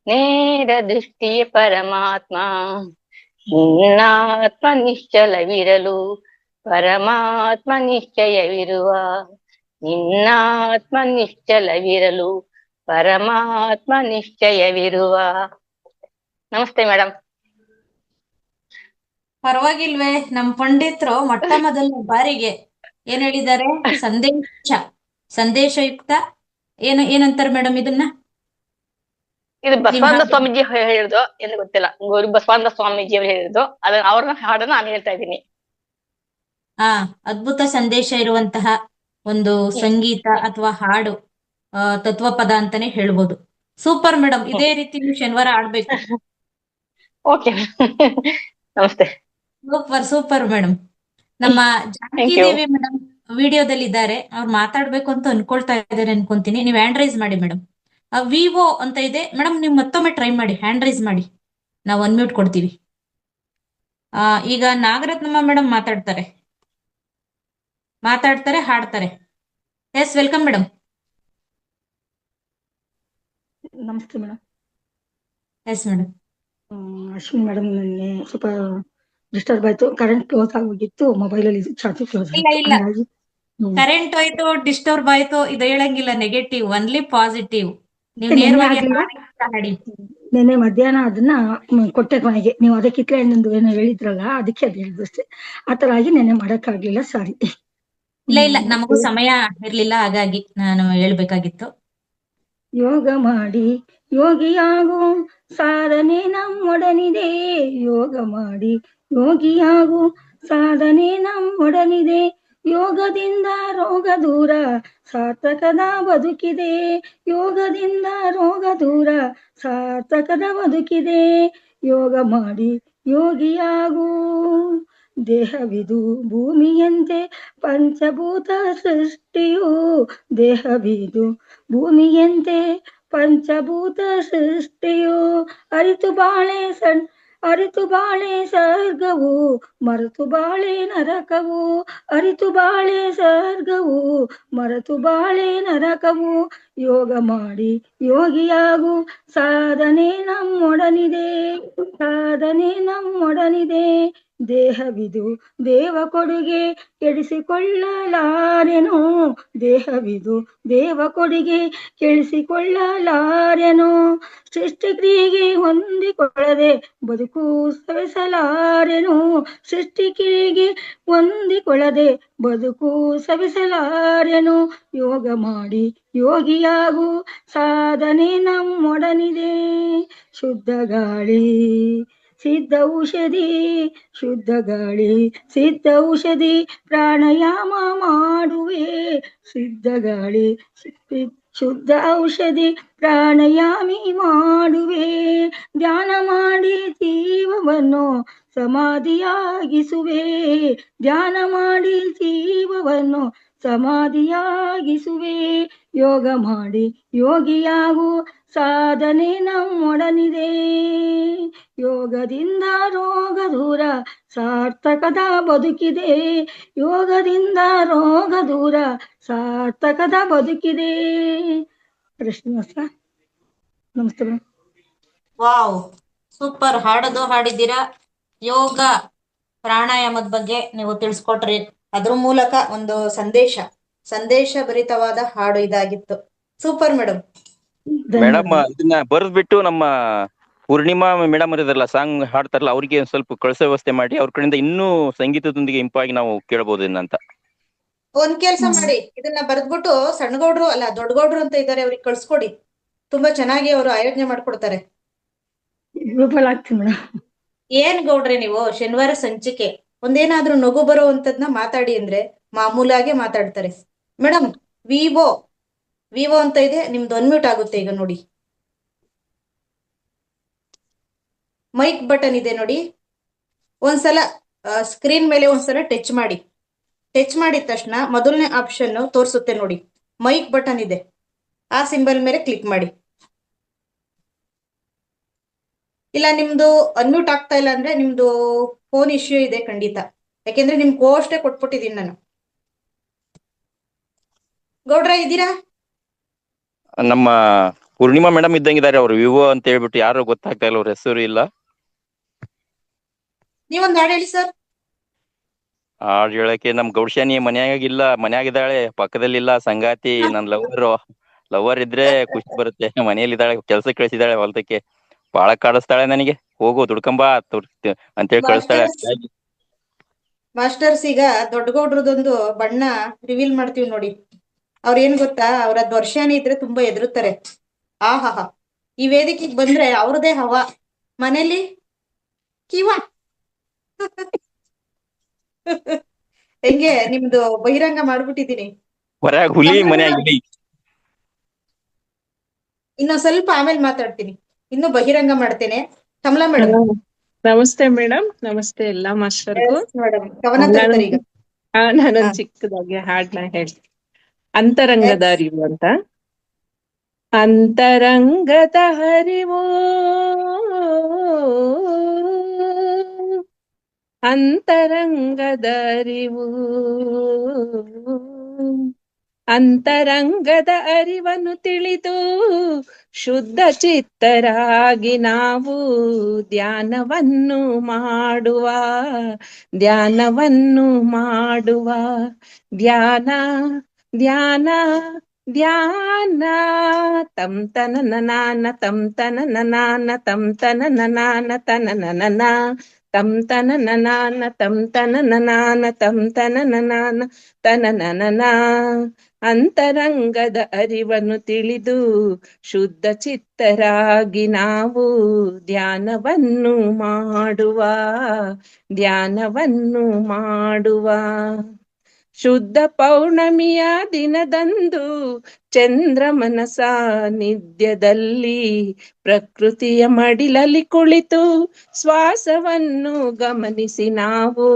ನೇರ ದೃಷ್ಟಿಯೇ ಪರಮಾತ್ಮ. ನಿನ್ನಾತ್ಮ ನಿಶ್ಚಲವಿರಲು ಪರಮಾತ್ಮ ನಿಶ್ಚಯವಿರುವ. ನಿನ್ನಾತ್ಮ ನಿಶ್ಚಲವಿರಲು ಪರಮಾತ್ಮ ನಿಶ್ಚಯವಿರುವ. ನಮಸ್ತೆ ಮೇಡಮ್. ಪರವಾಗಿಲ್ವೇ, ನಮ್ ಪಂಡಿತರು ಮೊಟ್ಟ ಮೊದಲ ಬಾರಿಗೆ ಏನ್ ಹೇಳಿದ್ದಾರೆ? ಸಂದೇಶಯುಕ್ತ ಏನಂತಾರೆ ಮೇಡಮ್ ಇದನ್ನ? ಇದು ಬಸವಾನಂದ ಸ್ವಾಮೀಜಿ ಹೇಳಿರೋದು ಎಂದು ಗೊತ್ತಿಲ್ಲ. ಗುರು ಬಸವಾನಂದ ಸ್ವಾಮೀಜಿ ಅವರು ಹೇಳಿರೋದು ಅದನ್ನ ಅವ್ರನ್ನ ಹಾಡನ್ನ ನಾನು ಹೇಳ್ತಾ ಇದ್ದೀನಿ. ಅದ್ಭುತ ಸಂದೇಶ ಇರುವಂತಹ ಒಂದು ಸಂಗೀತ ಅಥವಾ ಹಾಡು, ತತ್ವಪದ ಅಂತಾನೆ ಹೇಳ್ಬೋದು. ಸೂಪರ್ ಮೇಡಮ್, ಇದೇ ರೀತಿ ನೀವು ಶನಿವಾರ ಆಡ್ಬೇಕು. ಓಕೆ, ನಮಸ್ತೆ. Super madam. ನಮ್ಮ ಜಾನಕಿ ದೇವಿ ಮೇಡಮ್ ವಿಡಿಯೋದಲ್ಲಿ ಇದ್ದಾರೆ, ಅವ್ರು ಮಾತಾಡ್ಬೇಕು ಅಂತ ಅನ್ಕೊಳ್ತಾ ಇದ್ದಾರೆ ಅನ್ಕೊಂತೀನಿ. ನೀವು ಹ್ಯಾಂಡ್ ರೈಸ್ ಮಾಡಿ ಮೇಡಮ್. ವಿವೋ ಅಂತ ಇದೆ ಮೇಡಮ್, ನೀವು ಮತ್ತೊಮ್ಮೆ ಟ್ರೈ ಮಾಡಿ, ಹ್ಯಾಂಡ್ ರೈಸ್ ಮಾಡಿ, ನಾವು ಅನ್ಮ್ಯೂಟ್ ಕೊಡ್ತೀವಿ. ಈಗ ನಾಗರತ್ನಮ್ಮ ಮೇಡಮ್ ಮಾತಾಡ್ತಾರೆ, ಹಾಡ್ತಾರೆ. Yes, welcome madam. ನಮಸ್ತೆ madam. Yes madam. Ashwini madam, ನನಗೆ ಸ್ವಲ್ಪ ಡಿಸ್ಟರ್ಬ್ ಆಯ್ತು. ಕರೆಂಟ್ ಕ್ಲೋಸ್ ಆಗೋಗಿತ್ತು, ಮೊಬೈಲ್ ಅಲ್ಲಿ ಚಾರ್ಜ್ ಕ್ಲೋಸ್ ಇಲ್ಲ ಆಯ್ತು. ಹಾಗಾಗಿ ಕರೆಂಟ್ ಹೋಯ್ತು, ಡಿಸ್ಟರ್ಬ್ ಆಯ್ತು, ಇದು ಹೇಳಂಗಿಲ್ಲ. Negative, only positive. ನೀವು ನೇರವಾಗಿ ಹಾಡಿ. ನೆನ್ನೆ ಮಧ್ಯಾಹ್ನ ಅದನ್ನ ಕೊಟ್ಟೆ ಕೊನೆಗೆ. ನೀವು ಅದಕ್ಕೆ ಕಿತ್ಲೆ ಹಣ್ಣಿಂದು ಏನೋ ಹೇಳಿದ್ರಲ್ಲ, ಅದಕ್ಕೆ ಅದು ಹೇಳಿದ್ದು ಅಷ್ಟೇ. ಆತರ ಆಗಿ ನೆನ್ನೆ ಮಾಡಕ್ಕಾಗ್ಲಿಲ್ಲ, ಸಾರಿ. ಇಲ್ಲ, ನಮಗೂ ಸಮಯ ಇರ್ಲಿಲ್ಲ, ಹಾಗಾಗಿ ನಾನು ಹೇಳ್ಬೇಕಾಗಿತ್ತು. ಯೋಗ ಮಾಡಿ ಯೋಗಿಯಾಗು ಸಾಧನೆ ನಮ್ಮೊಡನಿದೆ. ಯೋಗ ಮಾಡಿ ಯೋಗಿಯಾಗು ಸಾಧನೆ ನಮ್ಮೊಡನಿದೆ. ಯೋಗದಿಂದ ರೋಗ ದೂರ ಸಾರ್ಥಕದ ಬದುಕಿದೆ. ಯೋಗದಿಂದ ರೋಗ ದೂರ ಸಾರ್ಥಕದ ಬದುಕಿದೆ. ಯೋಗ ಮಾಡಿ ಯೋಗಿಯಾಗು. ದೇಹವಿದು ಭೂಮಿಯಂತೆ ಪಂಚಭೂತ ಸೃಷ್ಟಿಯು. ದೇಹವಿದು ಭೂಮಿಯಂತೆ ಪಂಚಭೂತ ಸೃಷ್ಟಿಯು. ಅರಿತು ಬಾಳೆ ಸ್ವರ್ಗವು, ಮರೆತು ಬಾಳೆ ನರಕವು. ಅರಿತು ಬಾಳೆ ಸ್ವರ್ಗವು, ಮರೆತು ಬಾಳೆ ನರಕವು. ಯೋಗ ಮಾಡಿ ಯೋಗಿಯಾಗು ಸಾಧನೆ ನಮ್ಮೊಡನಿದೆ. ಸಾಧನೆ ನಮ್ಮೊಡನಿದೆ. ದೇಹವಿದು ದೇವ ಕೊಡುಗೆ ಕೆಡಿಸಿಕೊಳ್ಳಲಾರೆನು. ದೇಹವಿದು ದೇವ ಕೊಡುಗೆ ಕೆಡಿಸಿಕೊಳ್ಳಲಾರೆನು. ಸೃಷ್ಟಿಕ್ರಿಯೆಗೆ ಹೊಂದಿಕೊಳ್ಳದೆ ಬದುಕು ಸವೆಸಲಾರೆನು. ಸೃಷ್ಟಿಕ್ರಿಯೆಗೆ ಹೊಂದಿಕೊಳ್ಳದೆ ಬದುಕು ಸವೆಸಲಾರೆನು. ಯೋಗ ಮಾಡಿ ಯೋಗಿಯಾಗು ಸಾಧನೆ ನಮ್ಮೊಡನಿದೆ. ಶುದ್ಧ ಗಾಳಿ ಸಿದ್ಧ ಔಷಧಿ ಶುದ್ಧ ಗಾಳಿ ಸಿದ್ಧ ಔಷಧಿ ಪ್ರಾಣಾಯಾಮ ಮಾಡುವೆ ಸಿದ್ಧ ಗಾಳಿ ಶುದ್ಧ ಔಷಧಿ ಪ್ರಾಣಾಯಾಮಿ ಮಾಡುವೆ ಧ್ಯಾನ ಮಾಡಿ ಜೀವವನ್ನು ಸಮಾಧಿಯಾಗಿಸುವೆ ಧ್ಯಾನ ಮಾಡಿ ಜೀವವನ್ನು ಸಮಾಧಿಯಾಗಿಸುವೆ ಯೋಗ ಮಾಡಿ ಯೋಗಿಯಾಗು ಸಾಧನೆ ನಮ್ಮೊಡನಿದೆ ಯೋಗದಿಂದ ರೋಗ ದೂರ ಸಾರ್ಥಕದ ಬದುಕಿದೆ ಯೋಗದಿಂದ ರೋಗ ದೂರ ಸಾರ್ಥಕದ ಬದುಕಿದೆ. ಶ್ರೀನಿವಾಸ ನಮಸ್ತೆ ಮೇಡಮ್. ವಾವ್, ಸೂಪರ್ ಹಾಡೋದು ಹಾಡಿದ್ದೀರಾ. ಯೋಗ ಪ್ರಾಣಾಯಾಮದ ಬಗ್ಗೆ ನೀವು ತಿಳಿಸ್ಕೊಟ್ರಿ. ಅದ್ರ ಮೂಲಕ ಒಂದು ಸಂದೇಶ ಭರಿತವಾದ ಹಾಡು ಇದಾಗಿತ್ತು. Super madam. ಮೇಡಮ್ ಇದನ್ನ ಬರ್ದ್ಬಿಟ್ಟು ನಮ್ಮ ಪೂರ್ಣಿಮಾ ಮೇಡಮ್ ಇರೋದ್ರಲ್ಲ ಸಾಂಗ್ ಹಾಡ್ತಾರಲ್ಲ ಅವ್ರಿಗೆ ಒಂದ್ ಸ್ವಲ್ಪ ಕಳಿಸೋ ವ್ಯವಸ್ಥೆ ಮಾಡಿ ಅವ್ರ ಕಡೆಯಿಂದ ಇನ್ನೂ ಸಂಗೀತದೊಂದಿಗೆ ಇಂಪಾಗಿ ನಾವು ಕೇಳಬಹುದು ಅಂತ. ಒಂದ್ ಕೆಲ್ಸ ಮಾಡಿ, ಇದನ್ನ ಬರ್ದ್ಬಿಟ್ಟು ಸಣ್ಣಗೌಡ್ರು ಅಲ್ಲ ದೊಡ್ಡಗೌಡ್ರು ಅಂತ ಇದ್ದಾರೆ, ಅವ್ರಿಗೆ ಕಳ್ಸ್ಕೊಡಿ. ತುಂಬಾ ಚೆನ್ನಾಗಿ ಅವರು ಆಯೋಜನೆ ಮಾಡ್ಕೊಡ್ತಾರೆ. ಏನ್ ಗೌಡ್ರೆ ನೀವು ಶನಿವಾರ ಸಂಚಿಕೆ ಒಂದೇನಾದ್ರೂ ನಗು ಬರುವಂತದ್ನ ಮಾತಾಡಿ ಅಂದ್ರೆ ಮಾಮೂಲಾಗೆ ಮಾತಾಡ್ತಾರೆ. ಮೇಡಮ್ ವಿವೋ ಅಂತ ಇದೆ, ನಿಮ್ದು ಅನ್ಮ್ಯೂಟ್ ಆಗುತ್ತೆ ಈಗ ನೋಡಿ. ಮೈಕ್ ಬಟನ್ ಇದೆ ನೋಡಿ, ಒಂದ್ಸಲ ಸ್ಕ್ರೀನ್ ಮೇಲೆ ಒಂದ್ಸಲ ಟಚ್ ಮಾಡಿದ ತಕ್ಷಣ ಮೊದಲನೇ ಆಪ್ಷನ್ ತೋರಿಸುತ್ತೆ ನೋಡಿ, ಮೈಕ್ ಬಟನ್ ಇದೆ, ಆ ಸಿಂಬಲ್ ಮೇಲೆ ಕ್ಲಿಕ್ ಮಾಡಿ. ಇಲ್ಲ ನಿಮ್ದು ಅನ್ಮ್ಯೂಟ್ ಆಗ್ತಾ ಇಲ್ಲ ಅಂದ್ರೆ ನಿಮ್ದು ಫೋನ್ ಇಶ್ಯೂ ಇದೆ ಖಂಡಿತ, ಯಾಕೆಂದ್ರೆ ನಿಮ್ ಕೋಷ್ಟೇ ಕೊಟ್ಬಿಟ್ಟಿದೀನಿ ನಾನು. ಗೌಡ್ರ ಇದ್ದೀರಾ? ನಮ್ಮ ಪೂರ್ಣಿಮಾ ಮೇಡಮ್ ಇದ್ದಂಗಿದ್ದಾರೆ ಅವ್ರು ವಿವೋ ಅಂತ ಹೇಳ್ಬಿಟ್ಟು ಯಾರು ಗೊತ್ತಾಗ್ತಾ ಇಲ್ಲ, ಅವ್ರ ಹೆಸರು ಇಲ್ಲ. ನೀವೊಂದ್ ಹಾಡು ಹೇಳಿ ಸರ್. ಹಾಡು ಹೇಳಕ್ಕೆ ನಮ್ ಗೌಡ್ಶಾನಿ ಮನ್ಯಾಗಿಲ್ಲ, ಮನ್ಯಾಗಿದ್ದಾಳೆ, ಪಕ್ಕದಲ್ಲಿಲ್ಲ, ಸಂಗಾತಿ ನನ್ ಲವರ್ ಇದ್ರೆ ಖುಷಿ ಬರುತ್ತೆ. ಮನೆಯಲ್ಲಿದ್ದಾಳೆ, ಕೆಲ್ಸಕ್ಕೆ ಕಳಿಸಿದಾಳೆ, ಹೊಲದಕ್ಕೆ ಬಾಳ ಕಾಡಿಸ್ತಾಳೆ ನನಗೆ, ಹೋಗು ದುಡ್ಕಂಬಾ ಅಂತೇಳಿ ಕಳಿಸ್ತಾಳೆ. ಮಾಸ್ಟರ್ಸ್ ಈಗ ದೊಡ್ಡಗೌಡ್ರದೊಂದು ಬಣ್ಣ ರಿವೀಲ್ ಮಾಡ್ತೀವಿ ನೋಡಿ. ಅವ್ರ ಏನ್ ಗೊತ್ತಾ, ಅವ್ರದ್ ವರ್ಷಾನಿ ಇದ್ರೆ ತುಂಬಾ ಎದುರುತ್ತಾರೆ. ಆಹಾ, ಈ ವೇದಿಕೆಗೆ ಬಂದ್ರೆ ಅವ್ರದೇ ಹವಾ, ಮನೇಲಿ ಕಿವಾ. ಹೆಂಗೆ ನಿಮ್ದು ಬಹಿರಂಗ ಮಾಡ್ಬಿಟ್ಟಿದೀನಿ. ಹೊರಗ್ ಹುಲಿ ಮನ್ಯಾಗ ಹುಲಿ. ಇನ್ನೊಂದ್ ಸ್ವಲ್ಪ ಆಮೇಲೆ ಮಾತಾಡ್ತೀನಿ, ಇನ್ನು ಬಹಿರಂಗ ಮಾಡ್ತೇನೆ. ಕಮಲಾ ಮೇಡಮ್. ನಮಸ್ತೆ ಮೇಡಮ್, ನಮಸ್ತೆ ಎಲ್ಲಾ ಮಾಸ್ಟರ್ಗೂ. ಮೇಡಮ್ ಕವನ ತರ್ತಾರೆ ಈಗ. ನಾನೊಂದ್ ಚಿಕ್ಕದಾಗಿ ಹಾಡ್ನ ಹೇಳ್ತೀನಿ. ಅಂತರಂಗದ ಅರಿವು ಅಂತ. ಅಂತರಂಗದ ಹರಿವು ಅಂತರಂಗದ ಅರಿವು ಅಂತರಂಗದ ಅರಿವನ್ನು ತಿಳಿದು ಶುದ್ಧ ಚಿತ್ತರಾಗಿ ನಾವು ಧ್ಯಾನವನ್ನು ಮಾಡುವ ಧ್ಯಾನ ಧ್ಯಾನ ಧ್ಯಾನ ತಂ ತನನನಾನ ತಂ ತನನನಾನ ತಂ ತನನನಾನ ತನನನನ ತಂ ತನನನಾನ ತಂ ತನನನಾನ ತಂ ತನನನಾನ ತನನನನ. ಅಂತರಂಗದ ಅರಿವನ್ನು ತಿಳಿದು ಶುದ್ಧ ಚಿತ್ತರಾಗಿ ನಾವು ಧ್ಯಾನವನ್ನು ಮಾಡುವ ಶುದ್ಧ ಪೌರ್ಣಮಿಯ ದಿನದಂದು ಚಂದ್ರಮನ ಸಾನ್ನಿಧ್ಯದಲ್ಲಿ ಪ್ರಕೃತಿಯ ಮಡಿಲಲ್ಲಿ ಕುಳಿತು ಶ್ವಾಸವನ್ನು ಗಮನಿಸಿ ನಾವು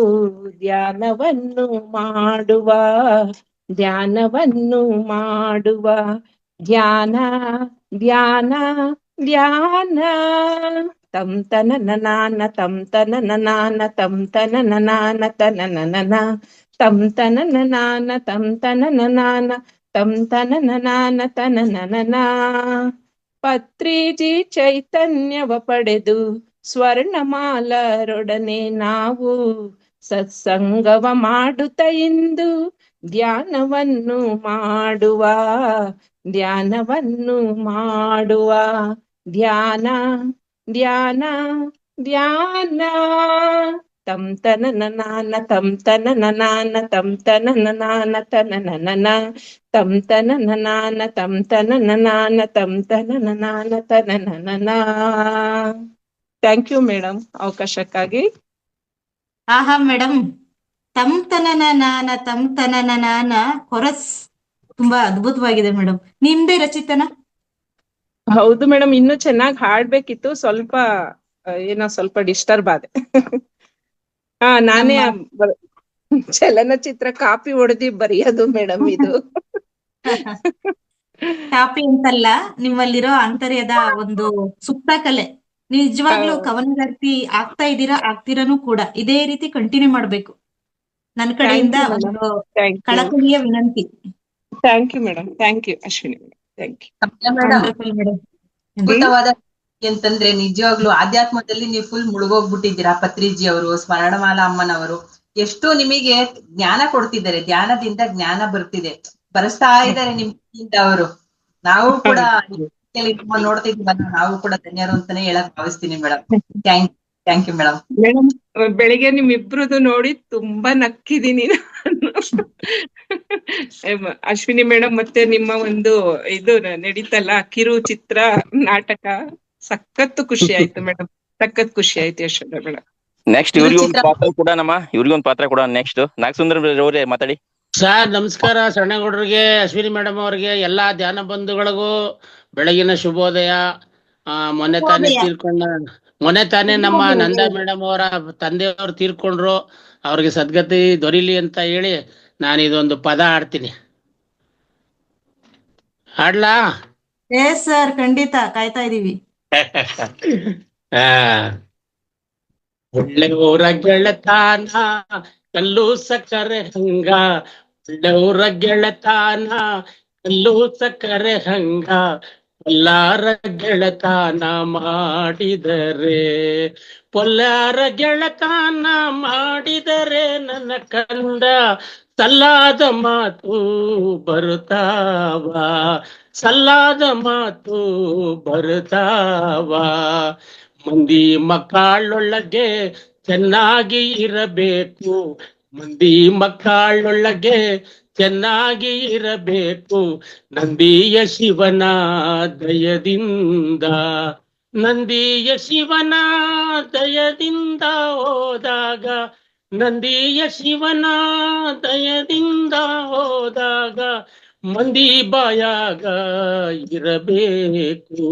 ಧ್ಯಾನವನ್ನು ಮಾಡುವ ಧ್ಯಾನ ಧ್ಯಾನ ಧ್ಯಾನ ತಂ ತನನನಾನ ತಂ ತನನನಾನ ತಂ ತನನನಾನ ತನನನನ ತಂ ತನನನಾನ ತಂ ತನನನಾನ ತಂ ತನನನಾನ ತನನನನ. ಪತ್ರಿಜಿ ಚೈತನ್ಯವ ಪಡೆದು ಸ್ವರ್ಣಮಾಲರೊಡನೆ ನಾವು ಸತ್ಸಂಗವ ಮಾಡುತ್ತ ಇಂದು ಧ್ಯಾನವನ್ನು ಮಾಡುವ ಧ್ಯಾನ ಧ್ಯಾನ ಧ್ಯಾನ ತಂ ತನನನಾನ ತಂ ತನನನಾನ ತಂ ತನನನಾನ ತನನನನ ತಂ ತನನನಾನ ತಂ ತನನನಾನ ತಂ ತನನನಾನ ತನನನನ. ಥ್ಯಾಂಕ್ ಯು ಮೇಡಮ್ ಅವಕಾಶಕ್ಕಾಗಿ. ಆಹಾ ಮೇಡಮ್, ತಮ್ ತನನ ಕೊರಸ್ ತುಂಬಾ ಅದ್ಭುತವಾಗಿದೆ ಮೇಡಮ್. ನಿಮ್ದೇ ರಚಿತನ? ಹೌದು ಮೇಡಮ್, ಇನ್ನೂ ಚೆನ್ನಾಗಿ ಹಾಡ್ಬೇಕಿತ್ತು, ಸ್ವಲ್ಪ ಏನೋ ಸ್ವಲ್ಪ ಡಿಸ್ಟರ್ಬ್ ಆದೆ. ನಾನೇ ಚಲನಚಿತ್ರ ಕಾಪಿ ಹೊಡೆದಿ ಬರೆಯೋದು ಮೇಡಮ್ ಇದು. ಕಾಪಿ ಅಂತಲ್ಲ, ನಿಮ್ಮಲ್ಲಿರೋ ಆಂತರ್ಯದ ಒಂದು ಸುಪ್ತ ಕಲೆ. ನಿಜವಾಗ್ಲೂ ಕವನಗಾರ್ತಿ ಆಗ್ತೀರಾನು ಕೂಡ. ಇದೇ ರೀತಿ ಕಂಟಿನ್ಯೂ ಮಾಡ್ಬೇಕು. ನನ್ನ ಕಡೆಯಿಂದ ಒಂದು ಕಳಕಳಿಯ ವಿನಂತಿ. Thank you madam, thank you Ashwini madam, thank you madam. Madam. ಅದ್ಭುತವಾದ ಅಂತಂದ್ರೆ ನಿಜವಾಗ್ಲೂ ಆಧ್ಯಾತ್ಮದಲ್ಲಿ ನೀವು ಫುಲ್ ಮುಳುಗೋಗ್ಬಿಟ್ಟಿದ್ದೀರಾ. ಪತ್ರಿಜಿ ಅವರು, ಸ್ಮರಣಮಾಲಾ ಅಮ್ಮನವರು ಎಷ್ಟು ನಿಮಗೆ ಜ್ಞಾನ ಕೊಡ್ತಿದ್ದಾರೆ, ಧ್ಯಾನದಿಂದ ಜ್ಞಾನ ಬರೆಸ್ತಾ ಇದ್ದಾರೆ ನಿಮ್ಗಿಂತ ಅವರು. ನಾವು ಕೂಡ ನೋಡ್ತಿದ್ವಲ್ಲ, ನಾವು ಕೂಡ ಧನ್ಯರು ಅಂತಾನೆ ಹೇಳಕ್ ಭಾವಿಸ್ತೀನಿ madam. Thank you madam. Madam, ಬೆಳಿಗ್ಗೆ ನಿಮ್ಮಿಬ್ರದ್ದು ನೋಡಿ ತುಂಬಾ ನಕ್ಕಿದೀನಿ ಅಶ್ವಿನಿ ಮೇಡಮ್. ಮತ್ತೆ ನಿಮ್ಮ ಒಂದು ಇದು ನಡೀತಲ್ಲ ಕಿರು ಚಿತ್ರ ನಾಟಕ, ಸಖತ್ ಖುಷಿ ಆಯ್ತು ಮೇಡಮ್, ಸಖತ್ ಖುಷಿ ಆಯ್ತು ಯಶೋಧ ಮೇಡಮ್. ನೆಕ್ಸ್ಟ್ ಇವ್ರಿಗೊಂದು ಪಾತ್ರ ಕೊಡೋಣಮ್ಮ, ಇವ್ರಿಗೊಂದು ಪಾತ್ರ ಕೊಡೋಣ. ನೆಕ್ಸ್ಟ್ ನಾಗಸುಂದರ ಅವರೇ ಮಾತಾಡಿ. ಸರ್ ನಮಸ್ಕಾರ. ಶರಣಗೌಡರಿಗೆ, ಅಶ್ವಿನಿ ಮೇಡಮ್ ಅವರಿಗೆ, ಎಲ್ಲಾ ಧ್ಯಾನ ಬಂಧುಗಳಿಗೂ ಬೆಳಗಿನ ಶುಭೋದಯ. ಮೊನ್ನೆ ತಾನೇ ನಮ್ಮ ನಂದಾ ಮೇಡಮ್ ಅವರ ತಂದೆಯವರು ತೀರ್ಕೊಂಡ್ರು. ಅವ್ರಿಗೆ ಸದ್ಗತಿ ದೊರೀಲಿ ಅಂತ ಹೇಳಿ ನಾನು ಇದೊಂದು ಪದ ಹಾಡ್ತೀನಿ. ಹಾಡ್ಲಾ? ಸರ್, ಖಂಡಿತ ಕಾಯ್ತಾ ಇದೀವಿ. ಒಳ್ಳೆಯವರ ಗೆಳತಾನ ಕಲ್ಲು ಸಕ್ಕರೆ ಹಂಗ, ಒಳ್ಳೆಯವರ ಗೆಳತಾನ ಕಲ್ಲು ಸಕ್ಕರೆ ಹಂಗ, ಪೊಲ್ಲಾರ ಗೆಳತಾನ ಮಾಡಿದರೆ, ಪೊಲ್ಲಾರ ಗೆಳತಾನ ಮಾಡಿದರೆ ನನ್ನ ಕಂದ ಸಲ್ಲಾದ ಮಾತು ಬರುತ್ತಾವ, ಸಲ್ಲಾದ ಮಾತು ಬರುತ್ತಾವ. ಮಂದಿ ಮಕ್ಕಳೊಳಗೆ ಚೆನ್ನಾಗಿ ಇರಬೇಕು, ಮಂದಿ ಮಕ್ಕಳೊಳಗೆ ಚೆನ್ನಾಗಿ ಇರಬೇಕು. ನಂದಿಯ ಶಿವನ ದಯದಿಂದ, ನಂದಿಯ ಶಿವನ ದಯದಿಂದ ಹೋದಾಗ, ನಂದಿಯ ಶಿವನ ದಯದಿಂದ ಹೋದಾಗ ಮಂದಿ ಬಾಯಾಗ ಇರಬೇಕು,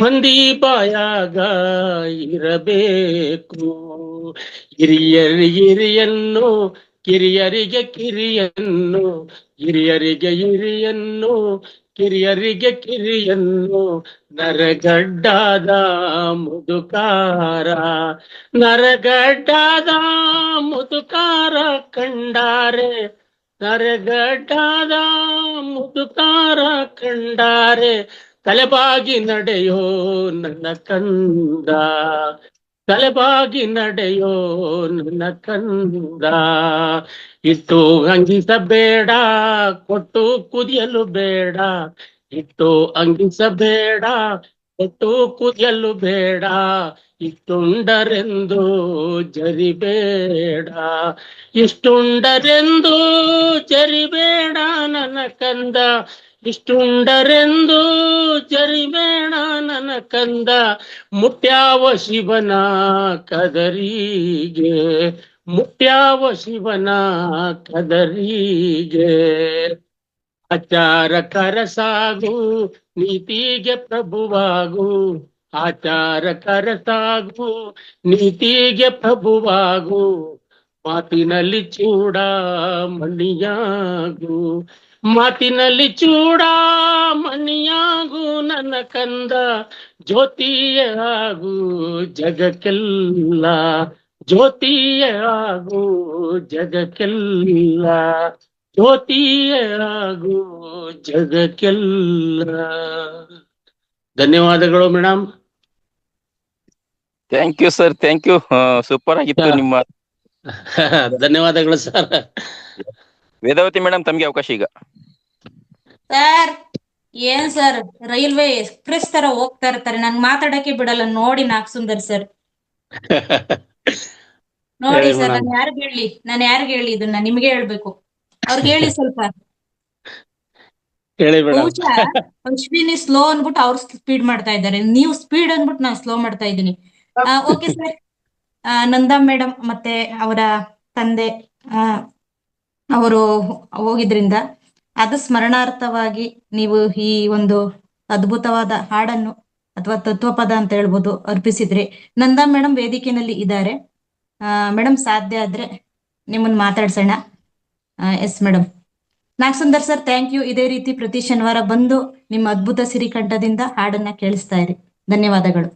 ಮಂದಿ ಬಾಯಾಗ ಇರಬೇಕು. ಹಿರಿಯನ್ನು ಕಿರಿಯರಿಗೆ ಕಿರಿಯನ್ನು, ಹಿರಿಯರಿಗೆ ಹಿರಿಯನ್ನು ಕಿರಿಯರಿಗೆ ಕಿರಿಯನ್ನು, ನರಗಡ್ಡದ ಮುದುಕಾರ, ನರಗಡ್ಡದ ಮುದುಕಾರ ಕಂಡಾರೆ, ನರಗಡ್ಡದ ಮುದುಕಾರ ಕಂಡಾರೆ, ತಲೆಬಾಗಿ ನಡೆಯೋ ನನ್ನ ಕಂದ, ತಲೆಬಾಗಿ ನಡೆಯೋ ನನ್ನ ಕಂದ. ಇಟ್ಟು ಅಂಗಿಸಬೇಡ, ಕೊಟ್ಟು ಕುದಿಯಲು ಬೇಡ, ಇಟ್ಟು ಅಂಗಿಸಬೇಡ, ಕೊಟ್ಟು ಕುದಿಯಲು ಬೇಡ. ಇಷ್ಟುಂಡರೆಂದು ಜರಿಬೇಡ, ಇಷ್ಟುಂಡರೆಂದು ಜರಿಬೇಡ ನನ್ನ ಕಂದ, ಇಷ್ಟುಂಡರೆಂದು ಜರಿಬೇಡ ನನ್ನ ಕಂದ. ಮುಟ್ಯಾವ ಶಿವನ ಕದರಿಗೆ, ಮುಟ್ಯಾವ ಶಿವನ ಕದರಿಗೆ. ಆಚಾರ ಕರಸಾಗು, ನೀತಿಗೆ ಪ್ರಭುವಾಗು, ಆಚಾರ ಕರಸಾಗು, ನೀತಿಗೆ ಪ್ರಭುವಾಗು. ಮಾತಿನಲ್ಲಿ ಚೂಡ ಮಣಿಯಾಗು, ಮಾತಿನಲ್ಲಿ ಚೂಡ ಮಣಿಯಾಗು ನನ್ನ ಕಂದ. ಜ್ಯೋತಿಯೇ ಆಗು ಜಗಕ್ಕೆಲ್ಲ, ಜ್ಯೋತಿಯೇ ಆಗು ಜಗಕ್ಕೆಲ್ಲ, ಜ್ಯೋತಿಯೇ ಆಗು ಜಗಕ್ಕೆಲ್ಲ. ಧನ್ಯವಾದಗಳು madam. Thank you sir, thank you. Super ಆಗಿತ್ತು ನಿಮ್ಮ. ಧನ್ಯವಾದಗಳು ಸರ್. ವೇದಾವತಿ ಮೇಡಮ್, ತಮ್ಗೆ ಅವಕಾಶ ಈಗ. ಸರ್, ಏನ್ ಸರ್, ರೈಲ್ವೆ ಎಕ್ಸ್ಪ್ರೆಸ್ ತರ ಹೋಗ್ತಾ ಇರ್ತಾರೆ, ನನ್ ಮಾತಾಡಕ್ಕೆ ಬಿಡಲ್ಲ. ನೋಡಿ ನಾಗಸುಂದರ್ ಸರ್, ನೋಡಿ ಸರ್, ನಾನು ಯಾರಿಗ್ ಹೇಳಿ ಇದನ್ನ? ನಿಮ್ಗೆ ಹೇಳ್ಬೇಕು, ಅವ್ರಿಗೆ ಹೇಳಿ ಸ್ವಲ್ಪ. ಬಹುಶಃ ಅಶ್ವಿನಿ ಸ್ಲೋ ಅನ್ಬಿಟ್ಟು ಅವ್ರು ಸ್ಪೀಡ್ ಮಾಡ್ತಾ ಇದ್ದಾರೆ, ನೀವು ಸ್ಪೀಡ್ ಅನ್ಬಿಟ್ಟು ನಾನು ಸ್ಲೋ ಮಾಡ್ತಾ ಇದ್ದೀನಿ. Okay sir. ನಂದಾ ಮೇಡಮ್ ಮತ್ತೆ ಅವರ ತಂದೆ ಅವರು ಹೋಗಿದ್ರಿಂದ ಅದು ಸ್ಮರಣಾರ್ಥವಾಗಿ ನೀವು ಈ ಒಂದು ಅದ್ಭುತವಾದ ಹಾಡನ್ನು ಅಥವಾ ತತ್ವಪದ ಅಂತ ಹೇಳ್ಬೋದು ಅರ್ಪಿಸಿದ್ರಿ. ನಂದಾ ಮೇಡಮ್ ವೇದಿಕೆಯಲ್ಲಿ ಇದ್ದಾರೆ. ಮೇಡಮ್ ಸಾಧ್ಯ ಆದ್ರೆ ನಿಮ್ಮನ್ನ ಮಾತಾಡ್ಸೋಣ. Yes madam. Nagasundar sir thank you. ಇದೇ ರೀತಿ ಪ್ರತಿ ಶನಿವಾರ ಬಂದು ನಿಮ್ಮ ಅದ್ಭುತ ಸಿರಿಕಂಠದಿಂದ ಹಾಡನ್ನ ಕೇಳಿಸ್ತಾ ಇರಿ. ಧನ್ಯವಾದಗಳು.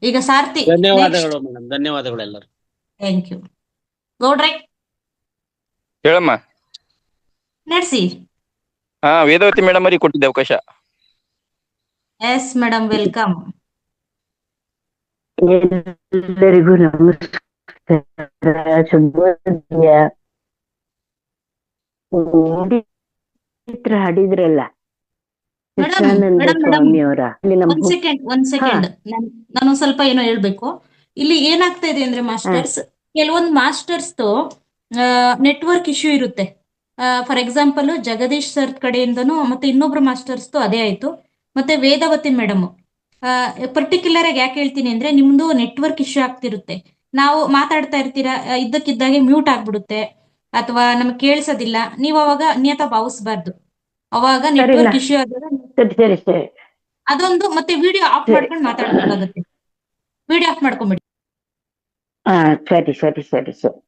ಈಗ ಸಾರ್ಥಿ. ಧನ್ಯವಾದಗಳು ಮೇಡಮ್, ಧನ್ಯವಾದಗಳು ಎಲ್ಲರೂ. Thank you. ಗೌಡ್ರೆ ಹೇಳಮ್ಮ. ನಡೆಸಿ. ವೇದವತಿ ಮೇಡಮ್ ಅವರಿಗೆ ಕೊಟ್ಟಿದ್ದೆ ಅವಕಾಶ. Yes madam, welcome. ಎಲ್ಲರಿಗೂ ನಮಸ್ಕಾರ, ಶುಭೋದಯ. ಹಾಡಿದ್ರಲ್ಲ ಕೃಷ್ಣಾನಂದ ಸ್ವಾಮಿ ಅವರ ಒಂದ್ ಸೆಕೆಂಡ್ ನಾನು ಸ್ವಲ್ಪ ಏನೋ ಹೇಳ್ಬೇಕು. ಇಲ್ಲಿ ಏನಾಗ್ತಾ ಇದೆ ಅಂದ್ರೆ ಮಾಸ್ಟರ್ಸ್, ಕೆಲವೊಂದು ಮಾಸ್ಟರ್ಸ್ ನೆಟ್ವರ್ಕ್ ಇಶ್ಯೂ ಇರುತ್ತೆ. ಫಾರ್ ಎಕ್ಸಾಂಪಲ್ ಜಗದೀಶ್ ಸರ್ ಕಡೆಯಿಂದನೂ ಮತ್ತೆ ಇನ್ನೊಬ್ರು ಮಾಸ್ಟರ್ಸ್ ಅದೇ ಆಯ್ತು. ಮತ್ತೆ ವೇದವತಿ ಮೇಡಮ್ ಪರ್ಟಿಕ್ಯುಲರ್ ಆಗಿ ಯಾಕೆ ಹೇಳ್ತೀನಿ ಅಂದ್ರೆ ನಿಮ್ದು ನೆಟ್ವರ್ಕ್ ಇಶ್ಯೂ ಆಗ್ತಿರುತ್ತೆ. ನಾವು ಮಾತಾಡ್ತಾ ಇರ್ತೀರಾ, ಇದ್ದಕ್ಕಿದ್ದಾಗೆ ಮ್ಯೂಟ್ ಆಗ್ಬಿಡುತ್ತೆ ಅಥವಾ ನಮ್ಗೆ ಕೇಳಿಸೋದಿಲ್ಲ. ನೀವು ಅವಾಗ ಅನ್ಯತಾ ಭಾವಿಸ್ಬಾರ್ದು. ಅವಾಗ ನೆಟ್ವರ್ಕ್ ಇಶ್ಯೂ ಆದಾಗ ಅದೊಂದು. ಮತ್ತೆ ವಿಡಿಯೋ ಆಫ್ ಮಾಡ್ಕೊಂಡು ಮಾತಾಡ್ಬೇಕಾಗುತ್ತೆ. ವಿಡಿಯೋ ಆಫ್ ಮಾಡ್ಕೊಂಬಿಡಿ. ಸರಿ ಸರಿ ಸರಿ ಸರಿ.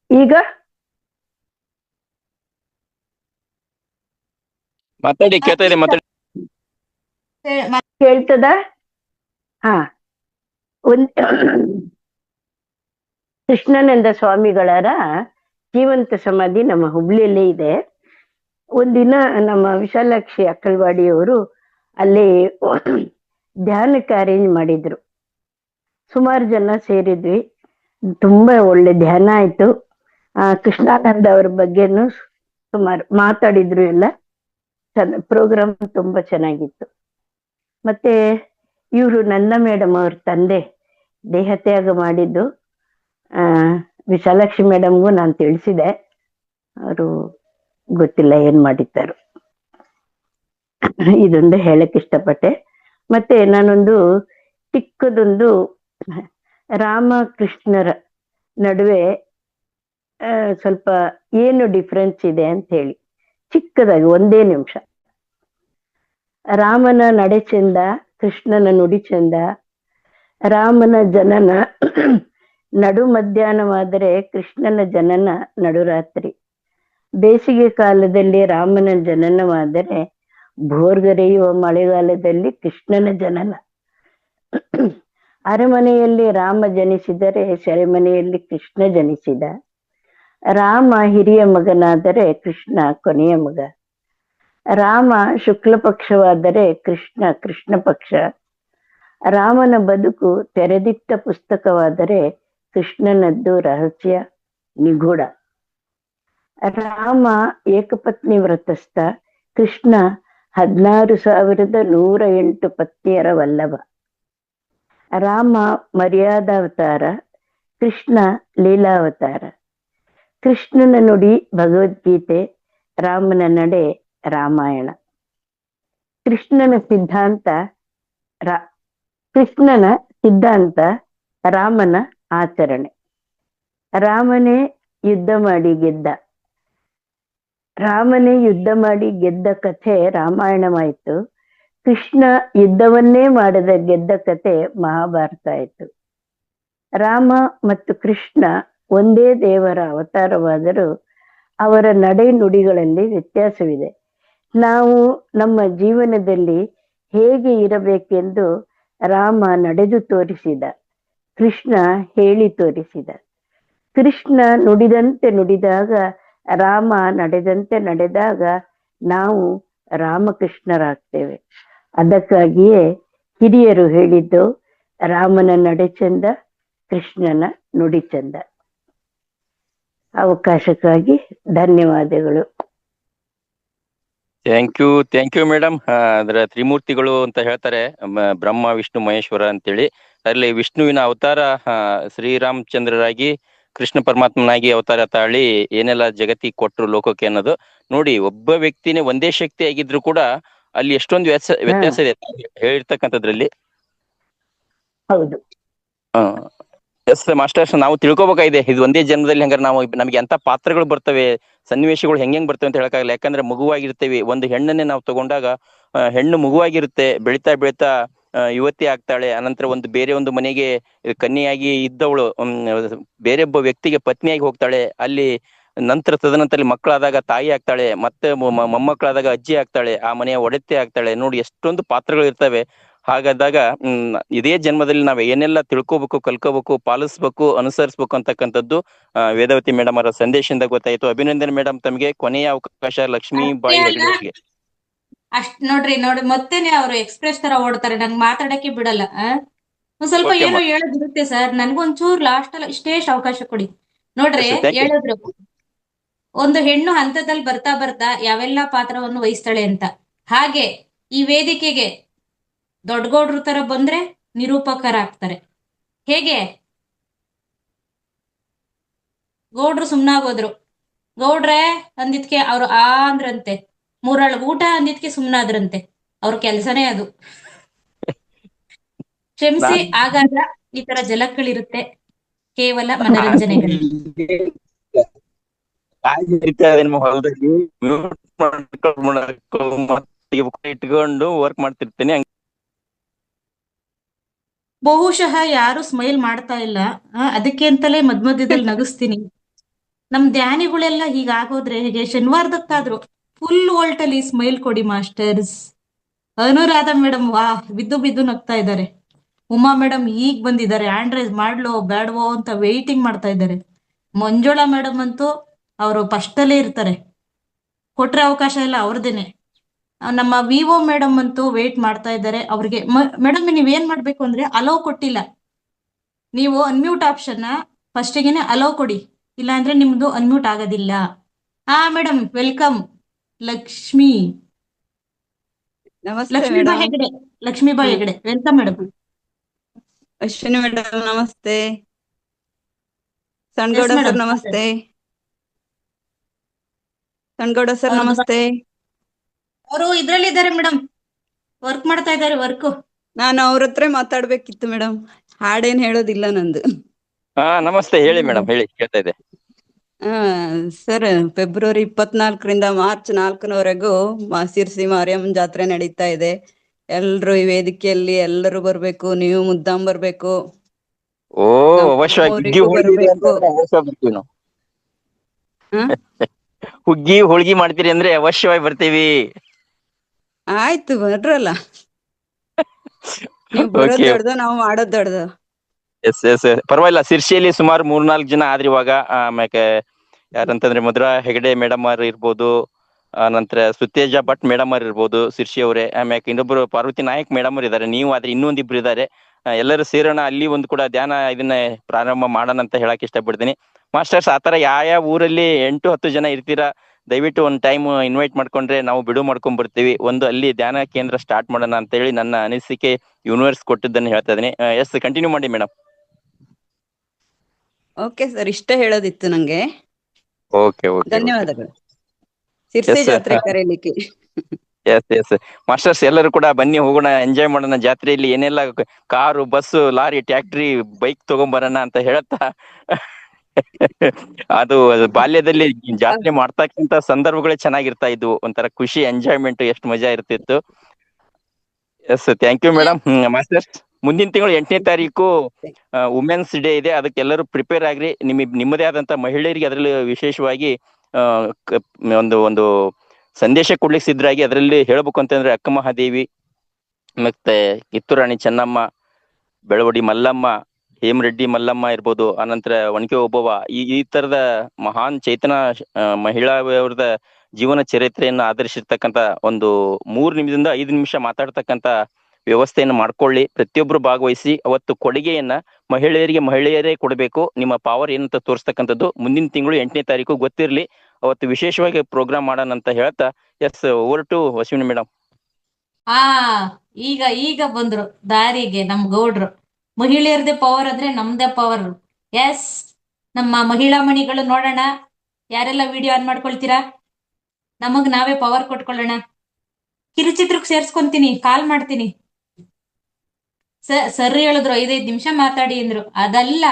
ಈಗ ಮಾತಾಡಿ, ಕೇಳ್ತಾ ಇದೆ, ಮಾತಾಡಿ. ಕೇಳ್ತದ? ಕೃಷ್ಣಾನಂದ ಸ್ವಾಮಿಗಳರ ಜೀವಂತ ಸಮಾಧಿ ನಮ್ಮ ಹುಬ್ಳಿಯಲ್ಲೇ ಇದೆ. ಒಂದಿನ ನಮ್ಮ ವಿಶಾಲಾಕ್ಷಿ ಅಕ್ಕಲ್ವಾಡಿಯವರು ಅಲ್ಲಿ ಧ್ಯಾನಕ್ಕೆ ಅರೇಂಜ್ ಮಾಡಿದ್ರು. ಸುಮಾರು ಜನ ಸೇರಿದ್ವಿ. ತುಂಬಾ ಒಳ್ಳೆ ಧ್ಯಾನ ಆಯ್ತು. ಕೃಷ್ಣಾನಂದ ಅವ್ರ ಬಗ್ಗೆನು ಸುಮಾರು ಮಾತಾಡಿದ್ರು. ಎಲ್ಲ ಪ್ರೋಗ್ರಾಮ್ ತುಂಬಾ ಚೆನ್ನಾಗಿತ್ತು. ಮತ್ತೆ ಇವರು ನಂದ ಮೇಡಮ್ ಅವ್ರ ತಂದೆ ದೇಹತ್ಯಾಗ ಮಾಡಿದ್ದು ವಿಶಾಲಾಕ್ಷಿ ಮೇಡಮ್ಗೂ ನಾನು ತಿಳಿಸಿದೆ. ಅವರು ಗೊತ್ತಿಲ್ಲ ಏನ್ ಮಾಡಿದ್ದಾರು. ಇದೊಂದು ಹೇಳಕ್ ಇಷ್ಟಪಟ್ಟೆ. ಮತ್ತೆ ನಾನೊಂದು ಚಿಕ್ಕದೊಂದು ರಾಮಕೃಷ್ಣರ ನಡುವೆ ಸ್ವಲ್ಪ ಏನು ಡಿಫ್ರೆನ್ಸ್ ಇದೆ ಅಂತ ಹೇಳಿ ಚಿಕ್ಕದಾಗಿ 1 ನಿಮಿಷ. ರಾಮನ ನಡೆ ಚೆಂದ, ಕೃಷ್ಣನ ನುಡಿ ಚೆಂದ. ರಾಮನ ಜನನ ನಡು ಮಧ್ಯಾಹ್ನವಾದರೆ ಕೃಷ್ಣನ ಜನನ ನಡುರಾತ್ರಿ. ಬೇಸಿಗೆ ಕಾಲದಲ್ಲಿ ರಾಮನ ಜನನವಾದರೆ ಭೋರ್ಗರೆಯುವ ಮಳೆಗಾಲದಲ್ಲಿ ಕೃಷ್ಣನ ಜನನ. ಅರಮನೆಯಲ್ಲಿ ರಾಮ ಜನಿಸಿದರೆ ಸೆರೆಮನೆಯಲ್ಲಿ ಕೃಷ್ಣ ಜನಿಸಿದ. ರಾಮ ಹಿರಿಯ ಮಗನಾದರೆ ಕೃಷ್ಣ ಕೊನೆಯ ಮಗ. ರಾಮ ಶುಕ್ಲ ಪಕ್ಷವಾದರೆ ಕೃಷ್ಣ ಕೃಷ್ಣ ಪಕ್ಷ. ರಾಮನ ಬದುಕು ತೆರೆದಿಟ್ಟ ಪುಸ್ತಕವಾದರೆ ಕೃಷ್ಣನದ್ದು ರಹಸ್ಯ ನಿಗೂಢ. ರಾಮ ಏಕಪತ್ನಿ ವ್ರತಸ್ಥ, ಕೃಷ್ಣ 16,108 ಪತ್ನಿಯರ ವಲ್ಲಭ. ರಾಮ ಮರ್ಯಾದಾವತಾರ, ಕೃಷ್ಣ ಲೀಲಾವತಾರ. ಕೃಷ್ಣನ ನುಡಿ ಭಗವದ್ಗೀತೆ, ರಾಮನ ನಡೆ ರಾಮಾಯಣ. ಕೃಷ್ಣನ ಸಿದ್ಧಾಂತ ರಾಮನ ಆಚರಣೆ. ರಾಮನೇ ಯುದ್ಧ ಮಾಡಿ ಗೆದ್ದ ಕಥೆ ರಾಮಾಯಣವಾಯಿತು. ಕೃಷ್ಣ ಯುದ್ಧವನ್ನೇ ಮಾಡದ ಗೆದ್ದ ಕಥೆ ಮಹಾಭಾರತ ಆಯಿತು. ರಾಮ ಮತ್ತು ಕೃಷ್ಣ ಒಂದೇ ದೇವರ ಅವತಾರವಾದರೂ ಅವರ ನಡೆ ನುಡಿಗಳಲ್ಲಿ ವ್ಯತ್ಯಾಸವಿದೆ. ನಾವು ನಮ್ಮ ಜೀವನದಲ್ಲಿ ಹೇಗೆ ಇರಬೇಕೆಂದು ರಾಮ ನಡೆದು ತೋರಿಸಿದ, ಕೃಷ್ಣ ಹೇಳಿ ತೋರಿಸಿದ. ಕೃಷ್ಣ ನುಡಿದಂತೆ ನುಡಿದಾಗ, ರಾಮ ನಡೆದಂತೆ ನಡೆದಾಗ ನಾವು ರಾಮಕೃಷ್ಣರಾಗ್ತೇವೆ. ಅದಕ್ಕಾಗಿಯೇ ಹಿರಿಯರು ಹೇಳಿದ್ದು ರಾಮನ ನಡೆ ಚಂದ, ಕೃಷ್ಣನ ನುಡಿ ಚಂದ. ಅವಕಾಶಕ್ಕಾಗಿ ಧನ್ಯವಾದಗಳು. Thank you madam. ಅದರ ತ್ರಿಮೂರ್ತಿಗಳು ಅಂತ ಹೇಳ್ತಾರೆ, ಬ್ರಹ್ಮ ವಿಷ್ಣು ಮಹೇಶ್ವರ ಅಂತೇಳಿ. ಅದರಲ್ಲಿ ವಿಷ್ಣುವಿನ ಅವತಾರ ಶ್ರೀರಾಮಚಂದ್ರರಾಗಿ ಕೃಷ್ಣ ಪರಮಾತ್ಮನಾಗಿ ಅವತಾರ ತಾಳಿ ಏನೆಲ್ಲ ಜಗತ್ತಿಗೆ ಕೊಟ್ರು ಲೋಕಕ್ಕೆ ಅನ್ನೋದು ನೋಡಿ. ಒಬ್ಬ ವ್ಯಕ್ತಿನೇ ಒಂದೇ ಶಕ್ತಿ ಆಗಿದ್ರು ಕೂಡ ಅಲ್ಲಿ ಎಷ್ಟೊಂದು ವ್ಯತ್ಯಾಸ ಇದೆ ಹೇಳಿರ್ತಕ್ಕಂಥದ್ರಲ್ಲಿ. ಹೌದು. ಎಸ್ ಮಾಸ್ಟರ್ಸ್, ನಾವು ತಿಳ್ಕೊಬೇಕಾಗಿದೆ ಇದು ಒಂದೇ ಜನ್ಮದಲ್ಲಿ. ಹಂಗಾರೆ ನಾವು ನಮಗೆ ಎಂತ ಪಾತ್ರಗಳು ಬರ್ತವೆ, ಸನ್ನಿವೇಶಗಳು ಹೆಂಗ್ ಬರ್ತವೆ ಅಂತ ಹೇಳಕ್ಕಾಗಲ್ಲ. ಯಾಕಂದ್ರೆ ಮಗುವಾಗಿರ್ತೇವೆ. ಒಂದು ಹೆಣ್ಣನ್ನೇ ನಾವು ತಗೊಂಡಾಗ ಹೆಣ್ಣು ಮಗುವಾಗಿರುತ್ತೆ, ಬೆಳಿತಾ ಬೆಳಿತಾ ಯುವತಿ ಆಗ್ತಾಳೆ. ಅನಂತರ ಒಂದು ಬೇರೆ ಒಂದು ಮನೆಗೆ ಕನ್ಯೆಯಾಗಿ ಇದ್ದವಳು ಬೇರೆ ಒಬ್ಬ ವ್ಯಕ್ತಿಗೆ ಪತ್ನಿಯಾಗಿ ಹೋಗ್ತಾಳೆ. ಅಲ್ಲಿ ನಂತರ ತದನಂತರ ಮಕ್ಕಳಾದಾಗ ತಾಯಿ ಆಗ್ತಾಳೆ, ಮತ್ತೆ ಮೊಮ್ಮಕ್ಕಳಾದಾಗ ಅಜ್ಜಿ ಆಗ್ತಾಳೆ, ಆ ಮನೆಯ ಒಡೆತ್ತೆ ಆಗ್ತಾಳೆ. ನೋಡಿ ಎಷ್ಟೊಂದು ಪಾತ್ರಗಳು ಇರ್ತವೆ. ಹಾಗಾದಾಗ ಇದೇ ಜನ್ಮದಲ್ಲಿ ನಾವ್ ಏನೆಲ್ಲ ತಿಳ್ಕೊಬೇಕು, ಕಲ್ಕೋಬೇಕು, ಪಾಲಿಸ್ಬೇಕು, ಅನುಸರಿಸ್ಬೇಕು ಅಂತಕ್ಕಂಥದ್ದು ವೇದಾವತಿ ಮೇಡಮ್ ಅವರ ಸಂದೇಶದಿಂದ ಗೊತ್ತಾಯ್ತು. ಅಭಿನಂದನೆ ಮೇಡಮ್ ತಮಗೆ. ಕೊನೆಯ ಅವಕಾಶ ಲಕ್ಷ್ಮೀಬಾಯಿ ಹೆಗಡೆ ಅವರಿಗೆ. ಅಷ್ಟ್ ನೋಡಿ ಮತ್ತೇನೆ ಅವ್ರು ಎಕ್ಸ್ಪ್ರೆಸ್ ತರ ಓಡ್ತಾರೆ, ನಂಗೆ ಮಾತಾಡಕ್ಕೆ ಬಿಡಲ್ಲ. ಒಂದ್ ಸ್ವಲ್ಪ Okay, ಏನೋ ಹೇಳೋದಿರುತ್ತೆ ಸರ್, ನನ್ಗೊಂಚೂರು ಲಾಸ್ಟ್ ಅಲ್ಲಿ ಇಷ್ಟೇ ಅವಕಾಶ ಕೊಡಿ. ನೋಡ್ರಿ, Yes, thank you. ಹೇಳಿದ್ರು ಒಂದು ಹೆಣ್ಣು ಹಂತದಲ್ಲಿ ಬರ್ತಾ ಬರ್ತಾ ಯಾವೆಲ್ಲ ಪಾತ್ರವನ್ನು ವಹಿಸ್ತಾಳೆ ಅಂತ. ಹಾಗೆ ಈ ವೇದಿಕೆಗೆ ದೊಡ್ಡಗೌಡ್ರು ತರ ಬಂದ್ರೆ ನಿರೂಪಕರಾಗ್ತಾರೆ. ಹೇಗೆ ಗೌಡ್ರು ಸುಮ್ನಾಗೋದ್ರು, ಗೌಡ್ರೆ ಅಂದಿದ್ಕೆ ಅವ್ರು ಅಂದ್ರಂತೆ, ಮೂರೊಳಗ್ ಊಟ ಅಂದಿದ್ಕೆ ಸುಮ್ನಾದ್ರಂತೆ. ಅವ್ರ ಕೆಲ್ಸನೇ ಅದು. ಕ್ಷಮಿಸಿ, ಆಗಾಗ ಈ ತರ ಜಲಕ್ಗಳಿರುತ್ತೆ, ಕೇವಲ ಮನರಂಜನೆಗಳು. ಇಟ್ಕೊಂಡು ವರ್ಕ್ ಮಾಡ್ತಿರ್ತೇನೆ. ಬಹುಶಃ ಯಾರು ಸ್ಮೈಲ್ ಮಾಡ್ತಾ ಇಲ್ಲ, ಅದಕ್ಕೆ ಅಂತಲೇ ಮಧ್ಯದಲ್ಲಿ ನಗಿಸ್ತೀನಿ. ನಮ್ ಧ್ಯಾನಿಗಳೆಲ್ಲ ಹೀಗಾಗೋದ್ರೆ ಹೇಗೆ? ಶನಿವಾರದಕ್ಕಾದ್ರು ಫುಲ್ ವೋಲ್ಟ್ ಅಲ್ಲಿ ಸ್ಮೈಲ್ ಕೊಡಿ ಮಾಸ್ಟರ್ಸ್. ಅನುರಾಧ ಮೇಡಮ್ ವಾ ಬಿದ್ದು ಬಿದ್ದು ನಗ್ತಾ ಇದ್ದಾರೆ. ಉಮಾ ಮೇಡಮ್ ಈಗ ಬಂದಿದ್ದಾರೆ, ಹ್ಯಾಂಡ್ ರೈಸ್ ಮಾಡ್ಲೋ ಬೇಡವೋ ಅಂತ ವೇಟಿಂಗ್ ಮಾಡ್ತಾ ಇದ್ದಾರೆ. ಮಂಜುಳಾ ಮೇಡಮ್ ಅಂತೂ ಅವರು ಫಸ್ಟಲ್ಲೇ ಇರ್ತಾರೆ, ಕೊಟ್ರೆ ಅವಕಾಶ ಎಲ್ಲ ಅವ್ರದೇನೆ. ನಮ್ಮ ವಿವೋ ಮೇಡಮ್ ಅಂತೂ ವೇಟ್ ಮಾಡ್ತಾ ಇದ್ದಾರೆ. ಅವ್ರಿಗೆ ಮೇಡಮ್ ನೀವೇನ್ ಮಾಡ್ಬೇಕು ಅಂದ್ರೆ ಅಲೋ ಕೊಟ್ಟಿಲ್ಲ, ನೀವು ಅನ್ಮ್ಯೂಟ್ ಆಪ್ಷನ್ ಫಸ್ಟಿಗೆನೆ ಅಲೋ ಕೊಡಿ, ಇಲ್ಲ ಅಂದ್ರೆ ನಿಮ್ದು ಅನ್ಮ್ಯೂಟ್ ಆಗೋದಿಲ್ಲ. Madam welcome. Lakshmi Lakshmibai Hegde, Lakshmibai Hegde welcome madam. Ashwini madam ನಮಸ್ತೆ. ಸಣ್ಗೌಡ ಸರ್ ನಮಸ್ತೆ. ಸಣ್ಗೌಡ ಸರ್ ನಮಸ್ತೆ. ಅವರು ಇದ್ರಲ್ಲಿದ್ದಾರೆ ಮೇಡಮ್, ವರ್ಕ್ ಮಾಡ್ತಾ ಇದ್ದಾರೆ. ವರ್ಕ್ ನಾನು ಅವ್ರ ಹತ್ರ ಮಾತಾಡ್ಬೇಕಿತ್ತು ಮೇಡಮ್, ಹಾಡೇನ್ ಹೇಳೋದಿಲ್ಲ ನಂದು. ನಮಸ್ತೆ, ಹೇಳಿ ಮೇಡಮ್, ಹೇಳಿ, ಕೇಳ್ತಾ ಇದೆ. ಸರ್, ಫೆಬ್ರವರಿ 24ರಿಂದ ಮಾರ್ಚ್ 4ರವರೆಗೂ ಸಿರ್ಸಿ ಮಾರಿಯಮ್ಮನ ಜಾತ್ರೆ ನಡೀತಾ ಇದೆ. ಎಲ್ರು ಈ ವೇದಿಕೆಯಲ್ಲಿ ಎಲ್ಲರೂ ಬರ್ಬೇಕು, ನೀವು ಮುದ್ದಾಂ ಬರ್ಬೇಕು. ಹುಗ್ಗಿ ಹೋಳ್ಗಿ ಮಾಡ್ತೀರಿ ಅಂದ್ರೆ ಅವಶ್ಯವಾಗಿ ಬರ್ತೀವಿ. ಆಯ್ತು ಬರ್ರಲ್ಲ, ನೀವು ಬರೋದ್ ದೊಡ್ಡದು, ನಾವು ಮಾಡೋದ್ ದೊಡ್ಡದು. ಎಸ್ ಪರವಾಗಿಲ್ಲ. ಸಿರ್ಸಿಯಲ್ಲಿ ಸುಮಾರು 3-4 ಜನ ಆದ್ರಿ ಇವಾಗ. ಆಮ್ಯಾಕೆ ಯಾರಂತಂದ್ರೆ ಮಧುರಾ ಹೆಗಡೆ ಮೇಡಮ್ ಅವ್ರು ಇರ್ಬೋದು, ನಂತರ ಸುತೇಜ ಭಟ್ ಮೇಡಮ್ ಅವ್ರು ಇರ್ಬೋದು ಸಿರ್ಸಿ ಅವರೇ. ಆಮ್ಯಾಕೆ ಇನ್ನೊಬ್ರು ಪಾರ್ವತಿ ನಾಯಕ್ ಮೇಡಮ್ ಅವ್ರು ಇದಾರೆ, ನೀವು ಆದ್ರೆ ಇನ್ನೊಂದಿಬ್ರು ಇದಾರೆ. ಎಲ್ಲರೂ ಸೇರೋಣ, ಅಲ್ಲಿ ಒಂದು ಕೂಡ ಧ್ಯಾನ ಇದನ್ನ ಪ್ರಾರಂಭ ಮಾಡೋಣ ಅಂತ ಹೇಳಕ್ ಇಷ್ಟಪಡ್ತೀನಿ. ಮಾಸ್ಟರ್ಸ್, ಆತರ ಯಾವ ಊರಲ್ಲಿ 8-10 ಜನ ಇರ್ತೀರಾ, ದಯವಿಟ್ಟು ಒಂದು ಟೈಮ್ ಇನ್ವೈಟ್ ಮಾಡ್ಕೊಂಡ್ರೆ ನಾವು ಬಿಡು ಮಾಡ್ಕೊಂಡ್ ಬರ್ತೀವಿ. ಒಂದು ಅಲ್ಲಿ ಧ್ಯಾನ ಕೇಂದ್ರ ಸ್ಟಾರ್ಟ್ ಮಾಡೋಣ ಅಂತ ಹೇಳಿ ನನ್ನ ಅನಿಸಿಕೆ ಯೂನಿವರ್ಸ್ ಕೊಟ್ಟಿದ್ದನ್ನು ಹೇಳ್ತಾ ಇದೀನಿ. ಎಸ್, ಕಂಟಿನ್ಯೂ ಮಾಡಿ ಮೇಡಮ್. ಓಕೆ ಸರ್, ಇಷ್ಟ ಹೇಳೋದಿತ್ತು ನಂಗೆ. ಓಕೆ, ಧನ್ಯವಾದಗಳು ಸಿರ್ಸಿ ಜಾತ್ರೆ ಕರೀಲಿಕ್ಕೆ. ಎಸ್ ಮಾಸ್ಟರ್ಸ್, ಎಲ್ಲರೂ ಕೂಡ ಬನ್ನಿ, ಹೋಗೋಣ, ಎಂಜಾಯ್ ಮಾಡೋಣ. ಜಾತ್ರೆಯಲ್ಲಿ ಏನೆಲ್ಲ ಕಾರು, ಬಸ್ಸು, ಲಾರಿ, ಟ್ಯಾಕ್ಟ್ರಿ, ಬೈಕ್ ತಗೊಂಬರೋಣ ಅಂತ ಹೇಳ್ತಾ ಅದು ಬಾಲ್ಯದಲ್ಲಿ ಜಾತ್ರೆ ಮಾಡ್ತಕ್ಕಂತ ಸಂದರ್ಭಗಳೇ ಚೆನ್ನಾಗಿರ್ತಾ ಇದ್ವು. ಒಂಥರ ಖುಷಿ, ಎಂಜಾಯ್ಮೆಂಟ್, ಎಷ್ಟು ಮಜಾ ಇರ್ತಿತ್ತು. Yes, thank you madam. Masters, ಮುಂದಿನ ತಿಂಗಳು 8ನೇ ತಾರೀಕು ವುಮೆನ್ಸ್ ಡೇ ಇದೆ. ಅದಕ್ಕೆ ಎಲ್ಲರೂ ಪ್ರಿಪೇರ್ ಆಗ್ರಿ. ನಿಮ್ಮದೇ ಆದಂತ ಮಹಿಳೆಯರಿಗೆ ಅದರಲ್ಲಿ ವಿಶೇಷವಾಗಿ ಒಂದು ಸಂದೇಶ ಕೊಡ್ಲಿಕ್ಕೆ ಸಿದ್ಧರಾಗಿ. ಅದರಲ್ಲಿ ಹೇಳ್ಬೇಕು ಅಂತಂದ್ರೆ ಅಕ್ಕ ಮಹಾದೇವಿ, ಮತ್ತೆ ಕಿತ್ತೂರಾಣಿ ಚೆನ್ನಮ್ಮ, ಬೆಳವಡಿ ಮಲ್ಲಮ್ಮ, ಹೇಮರೆಡ್ಡಿ ಮಲ್ಲಮ್ಮ ಇರ್ಬೋದು, ಅನಂತರ ಒಣಕೆ ಓಬವ್ವ, ಈ ತರದ ಮಹಾನ್ ಚೇತನ ಮಹಿಳಾವ್ರದ ಜೀವನ ಚರಿತ್ರೆಯನ್ನು ಆಧರಿಸಿರ್ತಕ್ಕಂಥ ಒಂದು 3 ನಿಮಿಷದಿಂದ 5 ನಿಮಿಷ ಮಾತಾಡ್ತಕ್ಕಂಥ ವ್ಯವಸ್ಥೆಯನ್ನು ಮಾಡ್ಕೊಳ್ಳಿ. ಪ್ರತಿಯೊಬ್ರು ಭಾಗವಹಿಸಿ. ಅವತ್ತು ಕೊಡುಗೆಯನ್ನ ಮಹಿಳೆಯರೇ ಕೊಡಬೇಕು. ನಿಮ್ಮ ಪವರ್ ಏನಂತ ತೋರಿಸ್ತಕ್ಕಂಥದ್ದು ಮುಂದಿನ ತಿಂಗಳು 8ನೇ ತಾರೀಕು ಗೊತ್ತಿರ್ಲಿ. ಅವತ್ತು ವಿಶೇಷವಾಗಿ ಪ್ರೋಗ್ರಾಮ್ ಮಾಡೋಣ ಅಂತ ಹೇಳ್ತಾ, yes, over to Ashwini madam. ಈಗ ಬಂದ್ರು ದಾರಿಗೆ ನಮ್ ಗೌಡ್ರು. ಮಹಿಳೆಯರದೇ ಪವರ್ ಅಂದ್ರೆ ನಮ್ದೇ ಪವರ್. ಎಸ್, ನಮ್ಮ ಮಹಿಳಾ ಮಣಿಗಳು ನೋಡೋಣ ಯಾರೆಲ್ಲ ವಿಡಿಯೋ ಆನ್ ಮಾಡ್ಕೊಳ್ತೀರಾ. ನಮಗ್ ನಾವೇ ಪವರ್ ಕೊಟ್ಕೊಳ್ಳೋಣ. ಕಿರುಚಿತ್ರಕ್ಕೆ ಸೇರ್ಸ್ಕೊಂತೀನಿ, ಕಾಲ್ ಮಾಡ್ತೀನಿ. ಸರ್ ಹೇಳಿದ್ರು 5 ನಿಮಿಷ ಮಾತಾಡಿ ಅಂದ್ರು. ಅದಲ್ಲ,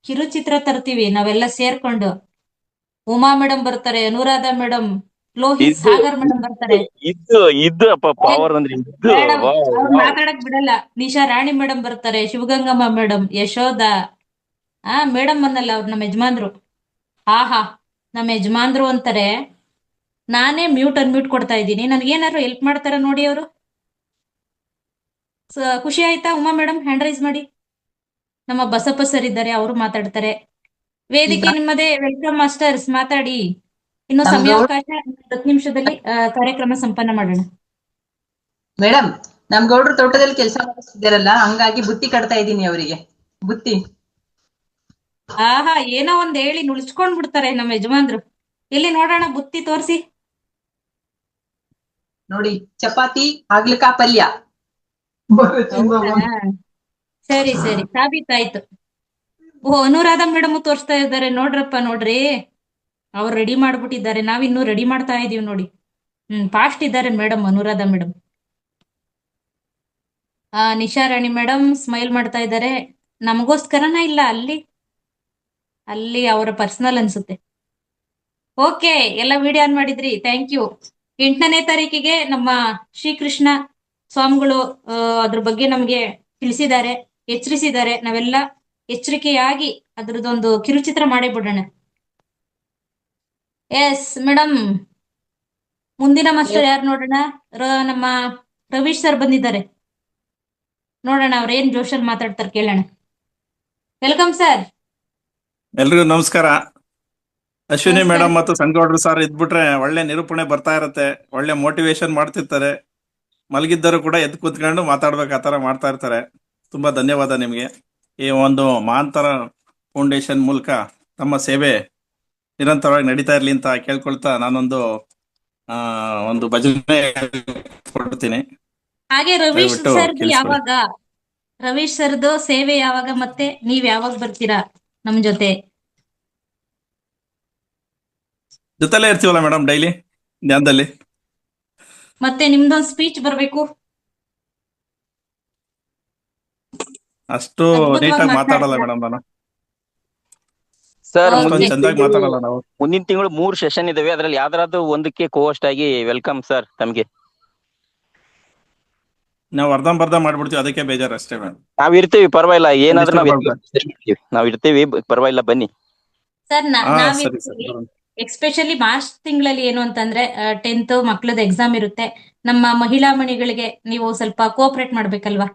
ಕಿರುಚಿತ್ರ ತರ್ತೀವಿ ನಾವೆಲ್ಲ ಸೇರ್ಕೊಂಡು. ಉಮಾ ಮೇಡಮ್ ಬರ್ತಾರೆ, ಅನುರಾಧ ಮೇಡಮ್, ಲೋಹಿತ್ ಸಾಗರ್ ಮೇಡಮ್ ಬರ್ತಾರೆ. ಇದ್ದು ಪವರ್ ಅಂದ್ರೆ ಇದ್ದು. ಮೇಡಮ್ ಅವ್ರು ಮಾತಾಡಕ್ ಬಿಡಲ್ಲ. ನಿಶಾ ರಾಣಿ ಮೇಡಮ್ ಬರ್ತಾರೆ, ಶಿವಗಂಗಮ್ಮ ಮೇಡಮ್, ಯಶೋಧ ಮೇಡಮ್ ಅನ್ನಲ್ಲ, ಅವ್ರು ನಮ್ಮ ಯಜಮಾನ್ರು. ಆಹಾ, ನಮ್ಮ ಯಜಮಾನ್ರು ಅಂತಾರೆ. ನಾನೇ ಮ್ಯೂಟ್ ಅನ್ಮ್ಯೂಟ್ ಕೊಡ್ತಾ ಇದ್ದೀನಿ, ನನ್ಗೇನಾದ್ರು ಹೆಲ್ಪ್ ಮಾಡ್ತಾರ ನೋಡಿ ಅವರು. ಖುಷಿ ಆಯ್ತಾ ಉಮಾ ಮೇಡಮ್? ಹ್ಯಾಂಡ್ ರೈಸ್ ಮಾಡಿ. ನಮ್ಮ ಬಸಪ್ಪ ಸರ್ ಇದ್ದಾರೆ, ಅವರು ಮಾತಾಡ್ತಾರೆ. ವೇದಿಕೆ ನಿಮ್ಮದೇ. ವೆಲ್ಕಮ್ ಮಾಸ್ಟರ್ಸ್, ಮಾತಾಡಿ. ಇನ್ನು ಸಮಯಾವಕಾಶ 10 ನಿಮಿಷದಲ್ಲಿ ಕಾರ್ಯಕ್ರಮ ಸಂಪನ್ನ ಮಾಡೋಣ. ಮೇಡಮ್, ನಮ್ ಗೌಡ್ರು ತೋಟದಲ್ಲಿ ಕೆಲಸ ಮಾಡ್ತಿದ್ದಾರಲ್ಲ, ಹಂಗಾಗಿ ಬುತ್ತಿ ಕಟ್ತಾ ಇದ್ದೀನಿ ಅವರಿಗೆ. ಬುತ್ತಿ ಆಹಾ, ಏನೋ ಒಂದ್ ಹೇಳಿ ನುಳ್ಸ್ಕೊಂಡ್ ಬಿಡ್ತಾರೆ ನಮ್ಮ ಯಜಮಾನ್ರು. ಎಲ್ಲಿ ನೋಡೋಣ, ಬುತ್ತಿ ತೋರ್ಸಿ. ನೋಡಿ, ಚಪಾತಿ ಹಾಗಲಕಾಯಿ ಪಲ್ಯ. ಸರಿ ಸರಿ, ಸಾಬೀತಾಯ್ತು. ಅನುರಾಧ ಮೇಡಮ್ ತೋರಿಸ್ತಾ ಇದ್ದಾರೆ. ನೋಡ್ರಪ್ಪ ನೋಡ್ರಿ, ಅವ್ರು ರೆಡಿ ಮಾಡ್ಬಿಟ್ಟಿದ್ದಾರೆ. ನಾವಿನ್ನೂ ರೆಡಿ ಮಾಡ್ತಾ ಇದೀವಿ ನೋಡಿ. ಫಾಸ್ಟ್ ಇದ್ದಾರೆ ಮೇಡಮ್, ಅನುರಾಧ ಮೇಡಮ್. ನಿಶಾ ರಾಣಿ ಮೇಡಮ್ ಸ್ಮೈಲ್ ಮಾಡ್ತಾ ಇದ್ದಾರೆ. ನಮಗೋಸ್ಕರನ ಇಲ್ಲ, ಅಲ್ಲಿ ಅವರ ಪರ್ಸನಲ್ ಅನ್ಸುತ್ತೆ. ಓಕೆ, ಎಲ್ಲ ವಿಡಿಯೋ ಆನ್ ಮಾಡಿದ್ರಿ, ಥ್ಯಾಂಕ್ ಯು. 8ನೇ ತಾರೀಕಿಗೆ ನಮ್ಮ ಶ್ರೀಕೃಷ್ಣ ಸ್ವಾಮಿಗಳು ಅದ್ರ ಬಗ್ಗೆ ನಮ್ಗೆ ತಿಳಿಸಿದ್ದಾರೆ, ಎಚ್ಚರಿಸಿದ್ದಾರೆ. ನಾವೆಲ್ಲ ಎಚ್ಚರಿಕೆಯಾಗಿ ಅದ್ರದ್ದೊಂದು ಕಿರುಚಿತ್ರ ಮಾಡೇ ಬಿಡೋಣ. ಎಸ್ ಮೇಡಮ್, ಮುಂದಿನ ಮಾಸ್ಟರ್ ಯಾರು ನೋಡೋಣ? ನಮ್ಮ ರವೀಶ್ ಸರ್ ಬಂದಿದ್ದಾರೆ, ನೋಡೋಣ ಅವ್ರ ಏನ್ ಜೋಶಲ್ಲಿ ಮಾತಾಡ್ತಾರೆ, ಕೇಳೋಣ. Welcome sir. ಎಲ್ರಿಗೂ ನಮಸ್ಕಾರ. ಅಶ್ವಿನಿ ಮೇಡಮ್ ಮತ್ತು ಸಂಗೌಡ್ರು ಸರ್ ಇದ್ಬಿಟ್ರೆ ಒಳ್ಳೆ ನಿರೂಪಣೆ ಬರ್ತಾ ಇರತ್ತೆ, ಒಳ್ಳೆ ಮೋಟಿವೇಶನ್ ಮಾಡ್ತಿರ್ತಾರೆ. ಮಲಗಿದ್ದರು ಕೂಡ ಎದ್ದು ಕೂತ್ಕೊಂಡು ಮಾತಾಡ್ಬೇಕು, ಆತರ ಮಾಡ್ತಾ ಇರ್ತಾರೆ. ತುಂಬಾ ಧನ್ಯವಾದ ನಿಮಗೆ. ಈ ಒಂದು ಮಹಾಂತರ ಫೌಂಡೇಶನ್ ಮೂಲಕ ತಮ್ಮ ಸೇವೆ ನಿರಂತರವಾಗಿ ನಡೀತಾ ಇರ್ಲಿ ಅಂತ ಕೇಳ್ಕೊಳ್ತಾ ಒಂದು ಭಜನೆ ಕೊಡ್ತೀನಿ. ಹಾಗೆ ರವೀಶ್ ದಯವಿಟ್ಟು ಸರ್ದು ಕೇಳಿಸ್ಕೊಳ್ಳಿ. ಯಾವಾಗ, ರವೀಶ್ ಸರ್ದು ಸೇವೆ ಯಾವಾಗ, ಮತ್ತೆ ನೀವ್ ಯಾವಾಗ ಬರ್ತೀರಾ ನಮ್ ಜೊತೆ? ಜೊತೆಲೇ ಇರ್ತೀವಲ್ಲ ಮೇಡಮ್, ಡೈಲಿ ಧ್ಯಾನದಲ್ಲಿ. ಮತ್ತೆ ನಿಮ್ದೊಂದು ಸ್ಪೀಚ್ ಬರ್ಬೇಕು. ಅಷ್ಟು ಅದ್ಭುತವಾಗಿ ನೀಟಾಗಿ ಮಾತಾಡಲ್ಲ ಮಾತಾಡ್ತೀರಾ. ಮೇಡಮ್ ನಾನು. ಸರ್ ಅಷ್ಟೊಂದು ಚಂದಾಗಿ ಮಾತಾಡಲ್ಲ ನಾವು. ಮುಂದಿನ ತಿಂಗಳು 3 ಸೆಷನ್ ಇದಾವೆ, ಅದ್ರಲ್ಲಿ ಯಾವ್ದಾದ್ರು ಒಂದಕ್ಕೆ ಕೋಸ್ಟ್ ಆಗಿ ವೆಲ್ಕಮ್ ಸರ್ ತಮ್ಗೆ. ನಾವು ಅರ್ಧಂಬರ್ಧ ಮಾಡ್ಬಿಡ್ತೀವಿ, ಅದಕ್ಕೆ ಬೇಜಾರು ಅಷ್ಟೇ ಮೇಡಮ್. ನಾವ್ ಇರ್ತೀವಿ, ಪರವಾಗಿಲ್ಲ. ಏನಾದ್ರೂ Disturb ನಾವ್ ಇರ್ತೀವಿ, ಪರವಾಗಿಲ್ಲ, ಬನ್ನಿ. ಸರ್ ಹಾ, ನಾವ್ ಸರಿ ಸರಿ. ಎಕ್ಸ್ಪೆಷಲಿ ಮಾರ್ಚ್ ತಿಂಗಳಲ್ಲಿ ಏನು ಅಂತಂದ್ರೆ 10th ಮಕ್ಳದ ಎಕ್ಸಾಮ್ ಇರುತ್ತೆ. ನಮ್ಮ ಮಹಿಳಾ ಮಣಿಗಳಿಗೆ ನೀವು ಸ್ವಲ್ಪ ಕೋಆಪರೇಟ್ ಮಾಡ್ಬೇಕಲ್ವಾ.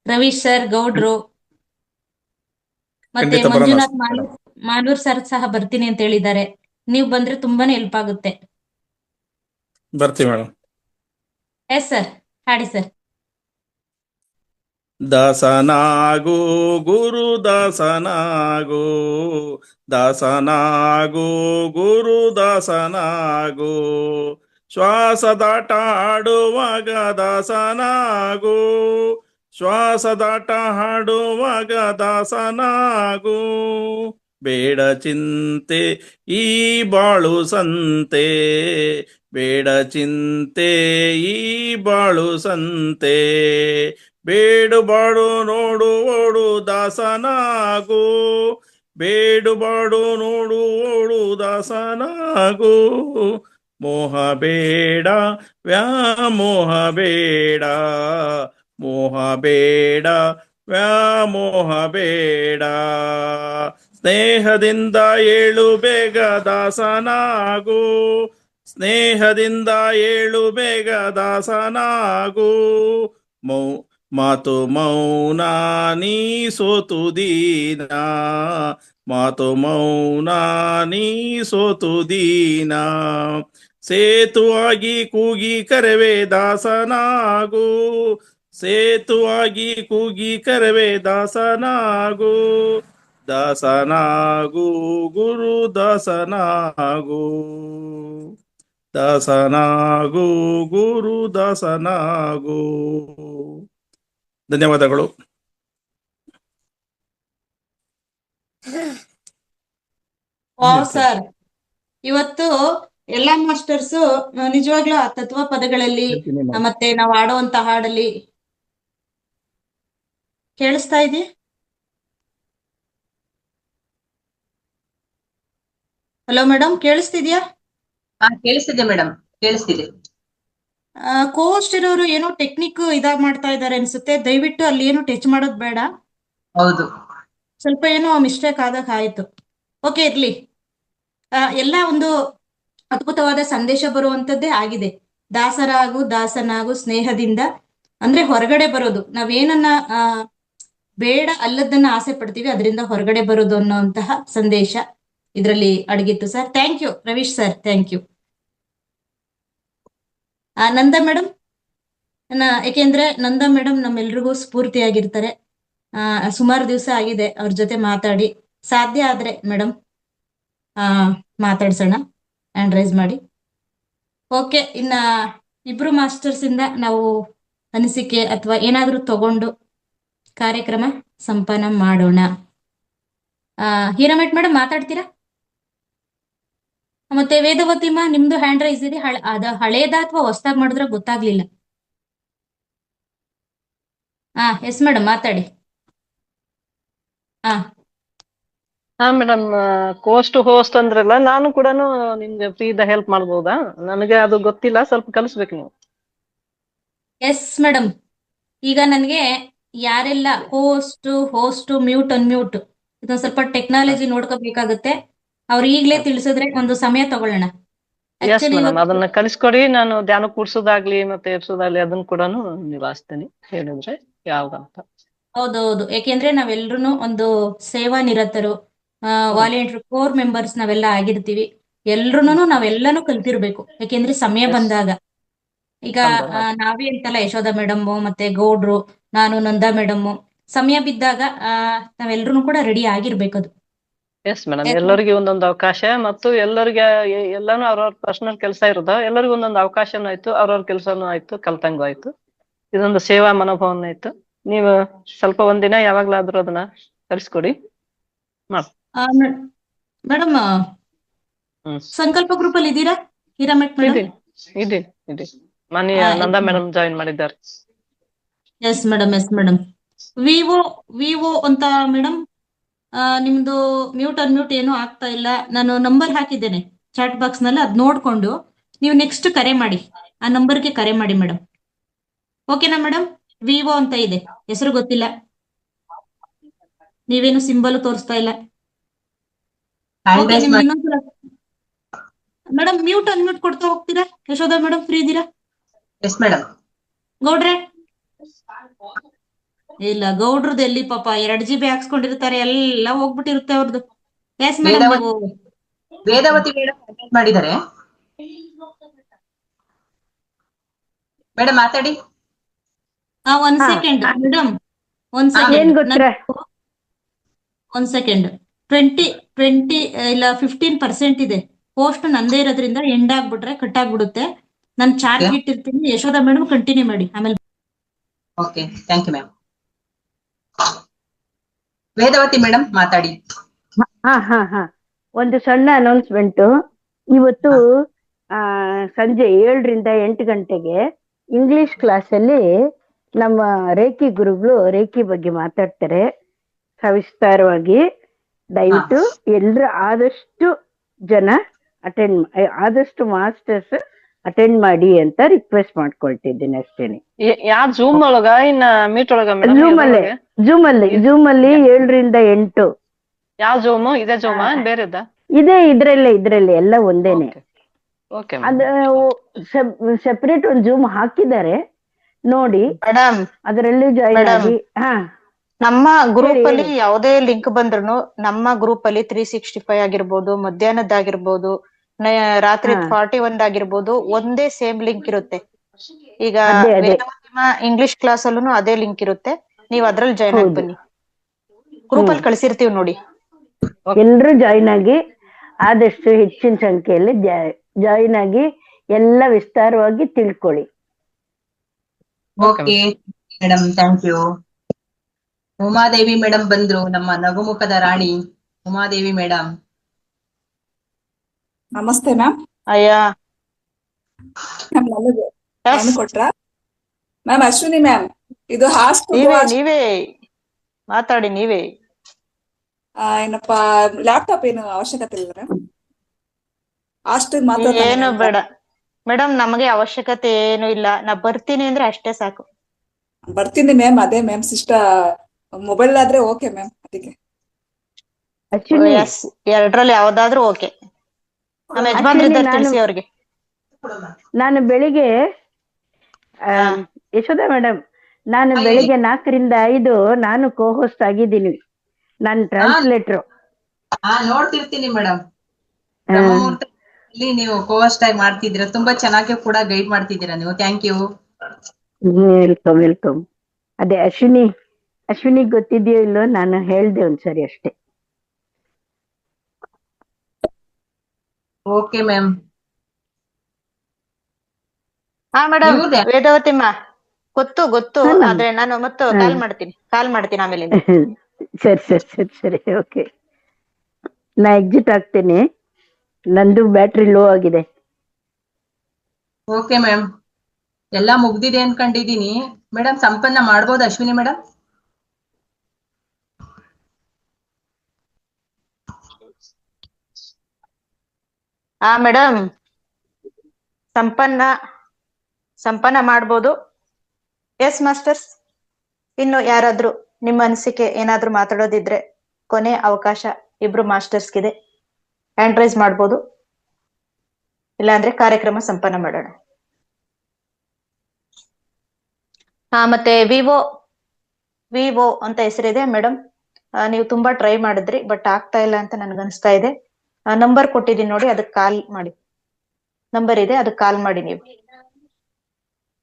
ರವೀಶ್ ಸರ್, ಗೌಡ್ರು, ಮತ್ತೆ ಖಂಡಿತ ಬರೋಣ ಮಂಜುನಾಥ್ ಮೇಡಮ್. ಮಾಲೂರ್ ಸರ್ ಸಹ ಬರ್ತೀನಿ ಅಂತ ಹೇಳಿದ್ದಾರೆ. ನೀವು ಬಂದ್ರೆ ತುಂಬಾನೇ ಹೆಲ್ಪ್ ಆಗುತ್ತೆ. ಬರ್ತೀವಿ ಮೇಡಮ್. ಎಸ್ ಸರ್, ಹಾಡಿ ಸರ್. ದಾಸನಾಗು ಗುರು ದಾಸನಾಗು, ದಾಸನಾಗು ಗುರು ದಾಸನಾಗು, ಶ್ವಾಸದಾಟ ಆಡುವಾಗ ದಾಸನಾಗು, ಶ್ವಾಸದಾಟ ಹಾಡುವಾಗ ದಾಸನಾಗು. ಬೇಡ ಚಿಂತೆ ಈ ಬಾಳು ಸಂತೆ, ಬೇಡ ಚಿಂತೆ ಈ ಬಾಳು ಸಂತೆ, ಬೇಡು ಬಾಡು ನೋಡು ಓಡು ದಾಸನಾಗು, ಬೇಡು ಬಾಡು ನೋಡು ಓಡು ದಾಸನಾಗು. ಮೋಹ ಬೇಡ ವ್ಯಾಮೋಹ ಬೇಡ, ಮೋಹ ಬೇಡ ವ್ಯಾಮೋಹ ಬೇಡ, ಸ್ನೇಹದಿಂದ ಏಳು ಬೇಗ ದಾಸನಾಗು, ಸ್ನೇಹದಿಂದ ಏಳು ಬೇಗ ದಾಸನಾಗು. ಮಾತು ಮೌನ ನೀ ಸೋತು ದೀನ, ಮಾತು ಮೌನ ನೀ ಸೋತು ದೀನ, ಸೇತುವಾಗಿ ಕೂಗಿ ಕರೆವೆ ದಾಸನಾಗು, ಸೇತುವಾಗಿ ಕೂಗಿ ಕರೆವೆ ದಾಸನಾಗು. ದಾಸನಾಗು ಗುರು ದಾಸನಾಗು, ದಾಸನಾಗು ಗುರು ದಾಸನಾಗು. ಧನ್ಯವಾದಗಳು. ವಾವ್ ಸರ್, ಇವತ್ತು ಎಲ್ಲಾ ಮಾಸ್ಟರ್ಸ್ ನಿಜವಾಗ್ಲೂ ಆ ತತ್ವ ಪದಗಳಲ್ಲಿ ಮತ್ತೆ ನಾವು ಆಡುವಂತ ಹಾಡಲ್ಲಿ ಕೇಳಿಸ್ತಾ ಇದೆಯಾ? ಹಲೋ ಮೇಡಮ್, ಕೇಳಿಸ್ತಿದ್ಯಾ? ಕೇಳಿಸ್ತಿದೆ ಮೇಡಮ್, ಕೇಳಿಸ್ತಿದೆ. ಕೋಸ್ಟ್ ಇರೋರು ಏನೋ ಟೆಕ್ನಿಕ್ ಇದಾಗ್ ಮಾಡ್ತಾ ಇದಾರೆ ಅನ್ಸುತ್ತೆ. ದಯವಿಟ್ಟು ಅಲ್ಲಿ ಏನು ಟಚ್ ಮಾಡೋದ್ ಬೇಡ. ಹೌದು, ಸ್ವಲ್ಪ ಏನೋ ಮಿಸ್ಟೇಕ್ ಆದಾಗ ಆಯ್ತು. ಓಕೆ, ಇರ್ಲಿ. ಎಲ್ಲ ಒಂದು ಅದ್ಭುತವಾದ ಸಂದೇಶ ಬರುವಂತದ್ದೇ ಆಗಿದೆ. ದಾಸರಾಗು ದಾಸನಾಗು ಸ್ನೇಹದಿಂದ, ಅಂದ್ರೆ ಹೊರಗಡೆ ಬರೋದು. ನಾವೇನನ್ನ ಬೇಡ ಅಲ್ಲದನ್ನ ಆಸೆ ಪಡ್ತೀವಿ, ಅದರಿಂದ ಹೊರಗಡೆ ಬರೋದು ಅನ್ನೋಂತಹ ಸಂದೇಶ ಇದರಲ್ಲಿ ಅಡಗಿತ್ತು sir. Thank you Ravish sir, thank you. Nanda madam, ಯಾಕೆಂದ್ರೆ ನಂದಾ ಮೇಡಮ್ ನಮ್ಮೆಲ್ರಿಗೂ ಸ್ಫೂರ್ತಿಯಾಗಿರ್ತಾರೆ. ಸುಮಾರು ದಿವಸ ಆಗಿದೆ ಅವ್ರ ಜೊತೆ ಮಾತಾಡಿ. ಸಾಧ್ಯ ಆದ್ರೆ ಮೇಡಮ್ ಮಾತಾಡ್ಸೋಣ, ಹ್ಯಾಂಡ್ ರೈಸ್ ಮಾಡಿ. ಓಕೆ, ಇನ್ನ ಇಬ್ರು ಮಾಸ್ಟರ್ಸ್ ಇಂದ ನಾವು ಅನಿಸಿಕೆ ಅಥವಾ ಏನಾದ್ರೂ ತಗೊಂಡು ಕಾರ್ಯಕ್ರಮ ಸಂಪನ್ನ ಮಾಡೋಣ. ಹೀರಾಮೆಟ್ ಮೇಡಮ್ ಮಾತಾಡ್ತೀರಾ? ಮತ್ತೆ ವೇದವತಿಮ್ಮ, ನಿಮ್ದು ಹ್ಯಾಂಡ್ ರೈಸ್ ಇದೆ. ಅದ ಹಳೇದ ಅಥವಾ ಹೊಸದಾಗಿ ಮಾಡಿದ್ರೆ ಗೊತ್ತಾಗ್ಲಿಲ್ಲ. ಎಸ್ ಮೇಡಮ್, ಮಾತಾಡಿ. ಹಾ ಮೇಡಮ್, ಕೋಸ್ಟ್ ಹೋಸ್ಟ್ ಅಂದ್ರಲ್ಲ, ನಾನು ಕೂಡ ನಿಮ್ಗೆ ಫ್ರೀದ ಹೆಲ್ಪ್ ಮಾಡ್ಬೋದಾ? ನನಗೆ ಅದು ಗೊತ್ತಿಲ್ಲ, ಸ್ವಲ್ಪ ಕಲಿಸ್ಬೇಕು ನೀವು. ಎಸ್ ಮೇಡಮ್, ಈಗ ನನಗೆ ಯಾರೆಲ್ಲ ಹೋಸ್ಟ್ ಮ್ಯೂಟ್ ಅನ್ಮ್ಯೂಟ್ ಇದೊಂದು ಸ್ವಲ್ಪ ಟೆಕ್ನಾಲಜಿ ನೋಡ್ಕೋಬೇಕಾಗುತ್ತೆ. ಅವ್ರು ಈಗ್ಲೇ ತಿಳಿಸಿದ್ರೆ ಒಂದು ಸಮಯ ತಗೊಳ್ಳೋಣ. ಎಸ್ ಮೇಡಮ್, ಅದನ್ನ ಕಲಿಸ್ಕೊಡಿ. ನಾನು ಧ್ಯಾನ ಕೂಡ್ಸೋದಾಗ್ಲಿ ಮತ್ತೆ ಎಬ್ಸೋದಾಗ್ಲಿ ಅದನ್ನ ಕೂಡ ನಿಭಾಯಿಸ್ತೇನೆ, ಹೇಳಿದ್ರೆ ಯಾವ್ದಂತ. ಹೌದೌದು, ಯಾಕೆಂದ್ರೆ ನಾವೆಲ್ರು ಒಂದು ಸೇವಾ ನಿರತರು, ವಾಲಂಟಿಯರ್ ಕೋರ್ ಮೆಂಬರ್ಸ್ ನಾವೆಲ್ಲ ಆಗಿರ್ತೀವಿ. ಎಲ್ರುನು ನಾವೆಲ್ಲಾನು ಕಲ್ತಿರ್ಬೇಕು. ಯಾಕೆಂದ್ರೆ ಸಮಯ ಬಂದಾಗ ಈಗ ನಾವೇ ಅಂತಲ್ಲ, ಯಶೋಧ ಮೇಡಮ್ ಮತ್ತೆ ಗೌಡ್ರು, ನಾನು ನಂದಾ ಮೇಡಮ್, ಸಮಯ ಬಿದ್ದಾಗ ನಾವೆಲ್ರು ಕೂಡ ರೆಡಿ ಆಗಿರ್ಬೇಕದು. ಎಸ್ ಮೇಡಮ್, ಎಲ್ಲರಿಗೂ ಒಂದೊಂದು ಅವಕಾಶ, ಮತ್ತು ಎಲ್ಲರಿಗೆ ಎಲ್ಲಾನು ಅವ್ರವ್ರ ಪರ್ಸನಲ್ ಕೆಲಸ ಇರೋದ, ಎಲ್ಲರಿಗೂ ಒಂದೊಂದು ಅವಕಾಶನೂ ಆಯ್ತು, ಅವ್ರವ್ರ ಕೆಲಸನೂ ಆಯ್ತು, ಕಲ್ತಂಗೂ ಆಯ್ತು. ಇದೊಂದು ಸೇವಾ ಮನೋಭಾವನ ಆಯ್ತು. ನೀವು ಸ್ವಲ್ಪ ಒಂದಿನ ಯಾವಾಗ್ಲಾದ್ರೂ ಅದನ್ನ ಕಲಿಸ್ಕೊಡಿ. ಮೇಡಮ್, ಸಂಕಲ್ಪ ಗ್ರೂಪ್ ಅಲ್ಲಿ ಇದ್ದೀರಾ? ಹೀರಾಮೆಟ್ ಮೇಡಮ್ ಇದೆ. ಮನೆ ನಂದಾ ಮೇಡಮ್ ಜಾಯಿನ್ ಮಾಡಿದ್ದಾರೆ. Yes madam, yes madam. Vivo ಅಂತ ಮೇಡಮ್, ನಿಮ್ದು ಮ್ಯೂಟ್ ಅನ್ಮ್ಯೂಟ್ ಏನೂ ಆಗ್ತಾ ಇಲ್ಲ. ನಾನು ನಂಬರ್ ಹಾಕಿದ್ದೇನೆ ಚಾಟ್ ಬಾಕ್ಸ್ ನಲ್ಲಿ, ಅದ್ ನೋಡ್ಕೊಂಡು ನೀವು ನೆಕ್ಸ್ಟ್ ಕರೆ ಮಾಡಿ, ಆ ನಂಬರ್ಗೆ ಕರೆ ಮಾಡಿ ಮೇಡಮ್. ಓಕೆನಾ ಮೇಡಮ್? ವಿವೋ ಅಂತ ಇದೆ, ಹೆಸರು ಗೊತ್ತಿಲ್ಲ, ನೀವೇನು ಸಿಂಬಲ್ ತೋರಿಸ್ತಾ ಇಲ್ಲ. ಮೇಡಮ್ ಮ್ಯೂಟ್ ಅನ್ಮ್ಯೂಟ್ ಕೊಡ್ತಾ ಹೋಗ್ತೀರಾ? ಯಶೋಧ ಮೇಡಮ್ ಫ್ರೀ ಇದ್ದೀರಾ? Yes madam. ಗೌಡ್ರೆ ಇಲ್ಲ, ಗೌಡ್ರದ್ದು ಎಲ್ಲಿ ಪಾಪ 2 GB ಹಾಕ್ಸ್ಕೊಂಡಿರ್ತಾರೆ, ಎಲ್ಲ ಹೋಗ್ಬಿಟ್ಟಿರುತ್ತೆ ಅವ್ರದ್ದು. Yes madam, Vedavati madam attend ಮಾಡಿದ್ದಾರೆ ಮೇಡಮ್, ಮಾತಾಡಿ. ಒಂದ್ ಸೆಕೆಂಡ್ ಮೇಡಮ್, ಒಂದ್ ಸೆಕೆಂಡ್. 20 ಇಲ್ಲ 15% ಇದೆ. ಪೋಸ್ಟ್ ನಂದೇ ಇರೋದ್ರಿಂದ ಎಂಡ್ ಆಗ್ಬಿಟ್ರೆ ಕಟ್ ಆಗ್ಬಿಡುತ್ತೆ. ನಾನು ಚಾರ್ಜ್ ಇಟ್ಟಿರ್ತೀನಿ. ಯಶೋಧ ಮೇಡಮ್ ಕಂಟಿನ್ಯೂ ಮಾಡಿ, ಆಮೇಲೆ. Okay, thank you ma'am. Vedavathi madam ಮಾತಾಡಿ. ಒಂದು ಸಣ್ಣ ಅನೌನ್ಸ್ಮೆಂಟ್. ಇವತ್ತು ಸಂಜೆ 7 ರಿಂದ 8 ಗಂಟೆಗೆ ಇಂಗ್ಲಿಷ್ ಕ್ಲಾಸ್ ಅಲ್ಲಿ ನಮ್ಮ ರೇಖಿ ಗುರುಗಳು ರೇಖಿ ಬಗ್ಗೆ ಮಾತಾಡ್ತಾರೆ ಸವಿಸ್ತಾರವಾಗಿ. ದಯವಿಟ್ಟು ಎಲ್ರು ಆದಷ್ಟು ಜನ ಆದಷ್ಟು ಮಾಸ್ಟರ್ಸ್ ಅಟೆಂಡ್ ಮಾಡಿ ಅಂತ ರಿಕ್ವೆಸ್ಟ್ ಮಾಡ್ಕೊಳ್ತಿದ್ದೀನಿ ಅಷ್ಟೇನೆ. ಯಾವ ಜೂಮ್ ಒಳಗ ಇನ್ನ ಮೀಟ್ ಒಳಗ? ಜೂಮ್ ಅಲ್ಲಿ 7 ರಿಂದ 8. ಯಾವ ಜೂಮ್? ಇದೇ ಜೂಮ್ ಬೇರೆದ? ಇದ್ರಲ್ಲೇ ಎಲ್ಲ ಒಂದೇನೆ. ಅದು ಸೆಪರೇಟ್ ಒಂದು ಜೂಮ್ ಹಾಕಿದ್ದಾರೆ ನೋಡಿ ಮೇಡಮ್. ಅದರಲ್ಲಿ ಜಾಯಿನ್ ಆಗಿ. ನಮ್ಮ ಗ್ರೂಪ್ ಅಲ್ಲಿ ಯಾವುದೇ ಲಿಂಕ್ ಬಂದ್ರು ನಮ್ಮ ಗ್ರೂಪ್ ಅಲ್ಲಿ 365 ಆಗಿರ್ಬೋದು, ಮಧ್ಯಾಹ್ನದ್ದಾಗಿರ್ಬೋದು, ರಾತ್ರಿ 41 ಆಗಿರ್ಬೋದು, ಒಂದೇ ಸೇಮ್ ಲಿಂಕ್ ಇರುತ್ತೆ. ಈಗ ಇಂಗ್ಲಿಷ್ ಕ್ಲಾಸ್ ಅಲ್ಲೂ ಅದೇ ಲಿಂಕ್ ಇರುತ್ತೆ. ನೀವ್ ಅದ್ರಲ್ಲಿ ಜಾಯಿನ್ ಆಗಿ ಬನ್ನಿ. ಗ್ರೂಪ್ ಅಲ್ಲಿ ಕಳ್ಸಿರ್ತೀವಿ ನೋಡಿ. ಎಲ್ರು ಜಾಯಿನ್ ಆಗಿ ಆದಷ್ಟು ಹೆಚ್ಚಿನ ಸಂಖ್ಯೆಯಲ್ಲಿ ಜಾಯಿನ್ ಆಗಿ ಎಲ್ಲ ವಿಸ್ತಾರವಾಗಿ ತಿಳ್ಕೊಳ್ಳಿ. Okay madam, thank you. Umadevi madam ಬಂದ್ರು, ನಮ್ಮ ನಗುಮುಖದ ರಾಣಿ ಉಮಾದೇವಿ ಮೇಡಮ್. ನಮಸ್ತೆ ಮ್ಯಾಮ್. ಅಯ್ಯ ನಾನು ಕೊಟ್ರ ಮ್ಯಾಮ್ ಅಶ್ವಿನಿ ಮ್ಯಾಮ್ ಇದು ನೀವೇ ಮಾತಾಡಿ ನೀವೇ. ಏನಪ್ಪಾ ಲ್ಯಾಪ್ಟಾಪ್ ಏನು ಅವಶ್ಯಕತೆ ಇಲ್ಲ ಮ್ಯಾಮ್. ಹಾಸ್ಟೆಲ್ ಮಾತ್ರ ಏನು ಬೇಡ ಮೇಡಮ್, ನಮಗೆ ಅವಶ್ಯಕತೆ ಏನು ಇಲ್ಲ. ನಾ ಬರ್ತೀನಿ ಅಂದ್ರೆ ಅಷ್ಟೇ ಸಾಕು. ಬರ್ತೀನಿ ಮ್ಯಾಮ್. ಅದೇ ಮ್ಯಾಮ್ ಮೊಬೈಲ್ ಆದ್ರೆ ಓಕೆ ಮ್ಯಾಮ್. ಅದಕ್ಕೆ ಎರಡ್ರಲ್ಲಿ ಯಾವ್ದಾದ್ರು ಓಕೆ. ನಮ್ಮ ಯಜಮಾನ್ರಿದ್ದಾರೆ ತಿಳಿಸಿ ಅವ್ರಿಗೆ. ನಾನು ಬೆಳಿಗ್ಗೆ ಯಶೋಧ ಮೇಡಮ್, ನಾನು ಬೆಳಿಗ್ಗೆ 4 ರಿಂದ 5 ನಾನು ಕೋ-ಹೋಸ್ಟ್ ಆಗಿದ್ದೀನಿ. ನಾನು ಟ್ರಾನ್ಸ್ಲೇಟರ್. ನೋಡ್ತಿರ್ತೀನಿ ಮೇಡಮ್. ನೀವು ಕೋಸ್ಟ್ ಆಗಿ ಮಾಡ್ತಿದ್ದೀರಾ, ತುಂಬಾ ಚೆನ್ನಾಗಿ ಕೂಡ ಗೈಡ್ ಮಾಡ್ತಿದ್ದೀರಾ ನೀವು. Thank you. ವೆಲ್ಕಮ್. ಅದೇ ಅಶ್ವಿನಿ ಗೊತ್ತಿದೆಯೋ ಇಲ್ಲೋ ನಾನು ಹೇಳ್ದೆ ಒಂದ್ಸರಿ ಅಷ್ಟೇ. Okay ma'am. ಹಾ ಮೇಡಮ್, ವೇದಾವತಿಮ್ಮ ಗೊತ್ತು. ಆದ್ರೆ ನಾನು ಮತ್ತೆ ಕಾಲ್ ಮಾಡ್ತೀನಿ ಆಮೇಲೆ. ಸರಿ ಓಕೆ. ನಾ ಎಕ್ಸಿಟ್ ಆಗ್ತೇನೆ, ನಂದು ಬ್ಯಾಟ್ರಿ ಲೋ ಆಗಿದೆ. ಓಕೆ ಮ್ಯಾಮ್, ಎಲ್ಲಾ ಮುಗ್ದಿದೆ ಅನ್ಕೊಂಡಿದೀನಿ. ಮೇಡಮ್ ಸಂಪನ್ನ ಮಾಡ್ಬೋದು ಅಶ್ವಿನಿ ಮೇಡಮ್? ಹಾ ಮೇಡಮ್, ಸಂಪನ್ನ ಮಾಡ್ಬೋದು. ಎಸ್ ಮಾಸ್ಟರ್ಸ್, ಇನ್ನು ಯಾರಾದ್ರೂ ನಿಮ್ಮ ಅನಿಸಿಕೆ ಏನಾದ್ರೂ ಮಾತಾಡೋದಿದ್ರೆ ಕೊನೆ ಅವಕಾಶ ಇಬ್ರು ಮಾಸ್ಟರ್ಸ್ಗಿದೆ. ಹ್ಯಾಂಡ್ ರೈಸ್ ಮಾಡ್ಬೋದು, ಇಲ್ಲಾಂದ್ರೆ ಕಾರ್ಯಕ್ರಮ ಸಂಪನ್ನ ಮಾಡೋಣ. ಮತ್ತೆ ವಿವೋ ಅಂತ ಹೆಸರಿದೆ ಮೇಡಮ್. ನೀವು ತುಂಬಾ ಟ್ರೈ ಮಾಡಿದ್ರಿ, ಬಟ್ ಆಗ್ತಾ ಇಲ್ಲ ಅಂತ ನನ್ಗನ್ಸ್ತಾ ಇದೆ. ನಂಬರ್ ಕೊಟ್ಟಿದ್ದೀನಿ ನೋಡಿ, ಅದಕ್ಕೆ ಕಾಲ್ ಮಾಡಿ. ನಂಬರ್ ಇದೆ, ಅದಕ್ಕೆ ಕಾಲ್ ಮಾಡಿ. ನೀವು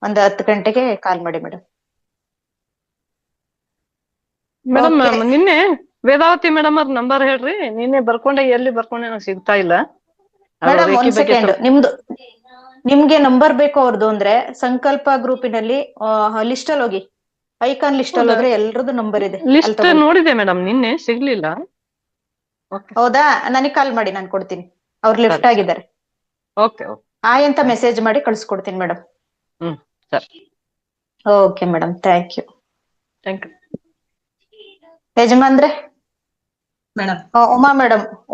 ಒಂದು 10 ಗಂಟೆಗೆ ಕಾಲ್ ಮಾಡಿ ಮೇಡಮ್. ಮೇಡಮ್ ನಿನ್ನೆ ವೇದಾವತಿ ಮೇಡಮ್ ಅವ್ರ ನಂಬರ್ ಹೇಳ್ರಿ. ನಿನ್ನೆ ಎಲ್ಲಿ ಬರ್ಕೊಂಡೆ ನಂಗೆ ಸಿಗ್ತಾ ಇಲ್ಲ. ಮೇಡಮ್ ಒಂದ್ ಸೆಕೆಂಡ್, ನಿಮ್ಗೆ ನಂಬರ್ ಬೇಕು ಅವ್ರದ್ದು ಅಂದ್ರೆ ಸಂಕಲ್ಪ ಗ್ರೂಪಿನಲ್ಲಿ ಲಿಸ್ಟ್ ಅಲ್ಲಿ ಹೋಗಿ, ಐಕಾನ್ ಲಿಸ್ಟ್ ಅಲ್ಲಿ ಹೋದ್ರೆ ಎಲ್ರದ್ದು ನಂಬರ್ ಇದೆ. ಲಿಸ್ಟ್ ನೋಡಿದೆ ಮೇಡಮ್, ನಿನ್ನೆ ಸಿಗ್ಲಿಲ್ಲ. ಹೌದಾ? ನನಗೆ ಕಾಲ್ ಮಾಡಿ, ನಾನು ಕೊಡ್ತೀನಿ. ಅವ್ರು ಲಿಫ್ಟ್ ಆಗಿದ್ದಾರೆ. ಓಕೆ ಅಂತ ಮೆಸೇಜ್ ಮಾಡಿ ಕಳ್ಸಿಕೊಡ್ತೀನಿ ಮೇಡಮ್. ಸರಿ. Okay madam, thank you. ಯಜಮಾನ್ರೆ ಮೇಡಮ್,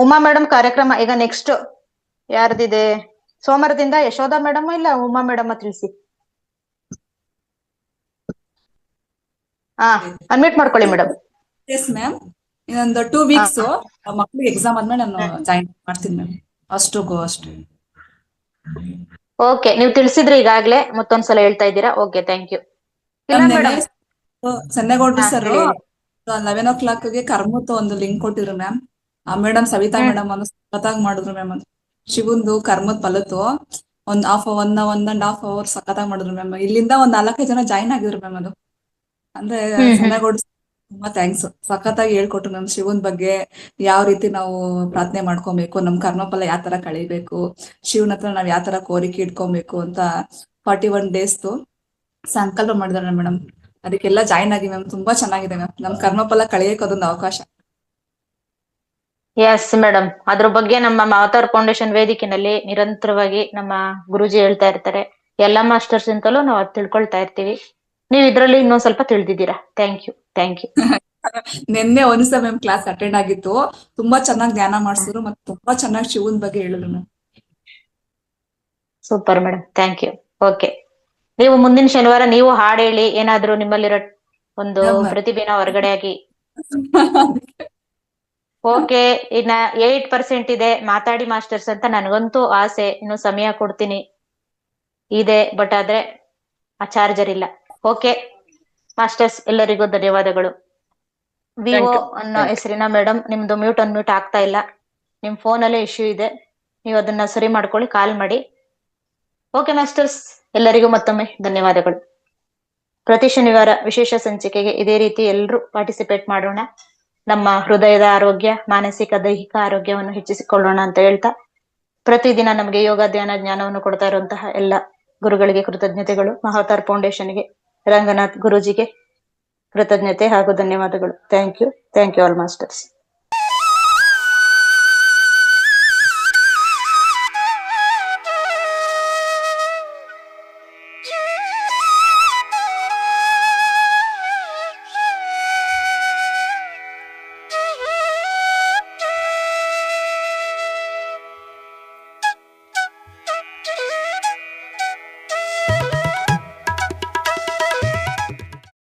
ಉಮಾ ಮೇಡಮ್ ಕಾರ್ಯಕ್ರಮ ಈಗ ನೆಕ್ಸ್ಟ್ ಯಾರ್ದಿದೆ? ಸೋಮವಾರದಿಂದ ಯಶೋಧ ಮೇಡಮ್ ಇಲ್ಲ ಉಮಾ ಮೇಡಮ್ ತಿಳಿಸಿ. ಅನ್ಮ್ಯೂಟ್ ಮಾಡ್ಕೊಳ್ಳಿ ಮೇಡಮ್. ಎಸ್ ಮ್ಯಾಮ್, ಇನ್ನೊಂದು 2 ವೀಕ್ಸ್ ಮಕ್ಳಿಗೆ ಎಕ್ಸಾಮ್ ಆದ್ಮೇಲೆ ನಾನು ಜಾಯಿನ್ ಮಾಡ್ತೀನಿ ಮ್ಯಾಮ್. ಅಷ್ಟು ಓಕೆ, ನೀವು ತಿಳಿಸಿದ್ರೆ ಈಗಾಗ್ಲೇ ಮತ್ತೊಂದ್ಸಲ ಹೇಳ್ತಾ ಇದ್ದೀರಾ. Okay, thank you. ಸನ್ನೇಗೌಡ್ರು ಸರ್ 11 o'clock ಕರ್ಮತ್ ಒಂದು ಲಿಂಕ್ ಕೊಟ್ಟಿದ್ರು ಮ್ಯಾಮ್. ಆ ಮೇಡಮ್ ಸವಿತಾ ಮೇಡಮ್ ಅನ್ನು ಸಖತ್ತಾಗಿ ಮಾಡಿದ್ರು ಮ್ಯಾಮ್. ಅದು ಶಿವಂದು ಕರ್ಮತ್ ಫಲತ್ತು ಒಂದ್ 1.5 hour ಸಖತ್ತಾಗಿ ಮಾಡಿದ್ರು ಮ್ಯಾಮ್. ಇಲ್ಲಿಂದ ಒಂದ್ 4-5 ಜನ ಜಾಯಿನ್ ಆಗಿದ್ರು ಮ್ಯಾಮ್. ಅದು ಅಂದ್ರೆ ಸನ್ನೇಗೌಡ್ರು ತುಂಬಾ ಥ್ಯಾಂಕ್ಸ್. ಸಖತ್ತಾಗಿ ಹೇಳ್ಕೊಟ್ರು ಮ್ಯಾಮ್. ಶಿವನ್ ಬಗ್ಗೆ ಯಾವ ರೀತಿ ನಾವು ಪ್ರಾರ್ಥನೆ ಮಾಡ್ಕೊಬೇಕು, ನಮ್ ಕರ್ಮಫಲ ಯಾವ ತರ ಕಳಿಬೇಕು, ಶಿವನ ಹತ್ರ ನಾವ್ ಯಾವ ತರ ಕೋರಿಕೆ ಇಟ್ಕೊಬೇಕು ಅಂತ 41 days ಸಂಕಲ್ಪ ಮಾಡಿದಾರೆ ಮೇಡಮ್. ಅದಕ್ಕೆಲ್ಲ ಜಾಯಿನ್ ಆಗಿ ಮ್ಯಾಮ್. ತುಂಬಾ ಚೆನ್ನಾಗಿದೆ ಮ್ಯಾಮ್. ನಮ್ ಕರ್ಮಫಲ ಕಳಿಯಕ್ಕೆ ಅದೊಂದು ಅವಕಾಶ. ಎಸ್ ಮೇಡಮ್, ಅದ್ರ ಬಗ್ಗೆ ನಮ್ಮ ಮಾವತಾರ್ ಫೌಂಡೇಶನ್ ವೇದಿಕೆನಲ್ಲಿ ನಿರಂತರವಾಗಿ ನಮ್ಮ ಗುರುಜಿ ಹೇಳ್ತಾ ಇರ್ತಾರೆ. ಎಲ್ಲಾ ಮಾಸ್ಟರ್ಸ್ ಅಂತಲೂ ನಾವು ಅದ್ ತಿಳ್ಕೊಳ್ತಾ ಇರ್ತೀವಿ. ನೀವು ಇದ್ರಲ್ಲಿ ಇನ್ನೊಂದ್ ಸ್ವಲ್ಪ ತಿಳಿದಿದ್ದೀರಾ. Thank you. ನಿನ್ನೆ ಒಂದ್ಸ ಮ್ಯಾಮ್ ಕ್ಲಾಸ್ ಅಟೆಂಡ್ ಆಗಿತ್ತು. ತುಂಬಾ ಚೆನ್ನಾಗಿ ಧ್ಯಾನ ಮಾಡಿಸಿದ್ರು ಮತ್ತೆ ತುಂಬಾ ಚೆನ್ನಾಗಿ ಶಿವನ್ ಬಗ್ಗೆ ಹೇಳಿದ್ರು ma'am. Super madam, thank you. Okay, ನೀವು ಮುಂದಿನ ಶನಿವಾರ ನೀವು ಹಾಡು ಹೇಳಿ, ಏನಾದ್ರೂ ನಿಮ್ಮಲ್ಲಿರೋ ಒಂದು ಪ್ರತಿಭೆನ ಹೊರಗಡೆ ಆಗಿ. ಓಕೆ, ಇನ್ನ 8% ಇದೆ ಮಾತಾಡಿ ಮಾಸ್ಟರ್ಸ್ ಅಂತ. ನನ್ಗಂತೂ ಆಸೆ, ಇನ್ನು ಸಮಯ ಕೊಡ್ತೀನಿ ಇದೆ, ಬಟ್ ಆದ್ರೆ ಆ ಚಾರ್ಜರ್ ಇಲ್ಲ. ಓಕೆ ಮಾಸ್ಟರ್ಸ್, ಎಲ್ಲರಿಗೂ ಧನ್ಯವಾದಗಳು. ವಿವೋ ಅನ್ನೋ ಹೆಸರಿನ ಮೇಡಮ್, ನಿಮ್ದು ಮ್ಯೂಟ್ ಅನ್ಮ್ಯೂಟ್ ಆಗ್ತಾ ಇಲ್ಲ. ನಿಮ್ ಫೋನಲ್ಲೇ ಇಶ್ಯೂ ಇದೆ, ನೀವು ಅದನ್ನ ಸರಿ ಮಾಡ್ಕೊಳ್ಳಿ, ಕಾಲ್ ಮಾಡಿ. ಓಕೆ ಮಾಸ್ಟರ್ಸ್, ಎಲ್ಲರಿಗೂ ಮತ್ತೊಮ್ಮೆ ಧನ್ಯವಾದಗಳು. ಪ್ರತಿ ಶನಿವಾರ ವಿಶೇಷ ಸಂಚಿಕೆಗೆ ಇದೇ ರೀತಿ ಎಲ್ಲರೂ ಪಾರ್ಟಿಸಿಪೇಟ್ ಮಾಡೋಣ. ನಮ್ಮ ಹೃದಯದ ಆರೋಗ್ಯ, ಮಾನಸಿಕ ದೈಹಿಕ ಆರೋಗ್ಯವನ್ನು ಹೆಚ್ಚಿಸಿಕೊಳ್ಳೋಣ ಅಂತ ಹೇಳ್ತಾ, ಪ್ರತಿದಿನ ನಮಗೆ ಯೋಗ ಧ್ಯಾನ ಜ್ಞಾನವನ್ನು ಕೊಡ್ತಾ ಇರುವಂತಹ ಎಲ್ಲ ಗುರುಗಳಿಗೆ ಕೃತಜ್ಞತೆಗಳು. ಮಹಾವತಾರ್ ಫೌಂಡೇಶನ್ಗೆ, ರಂಗನಾಥ್ ಗುರುಜಿಗೆ ಕೃತಜ್ಞತೆ ಹಾಗೂ ಧನ್ಯವಾದಗಳು. Thank you all masters.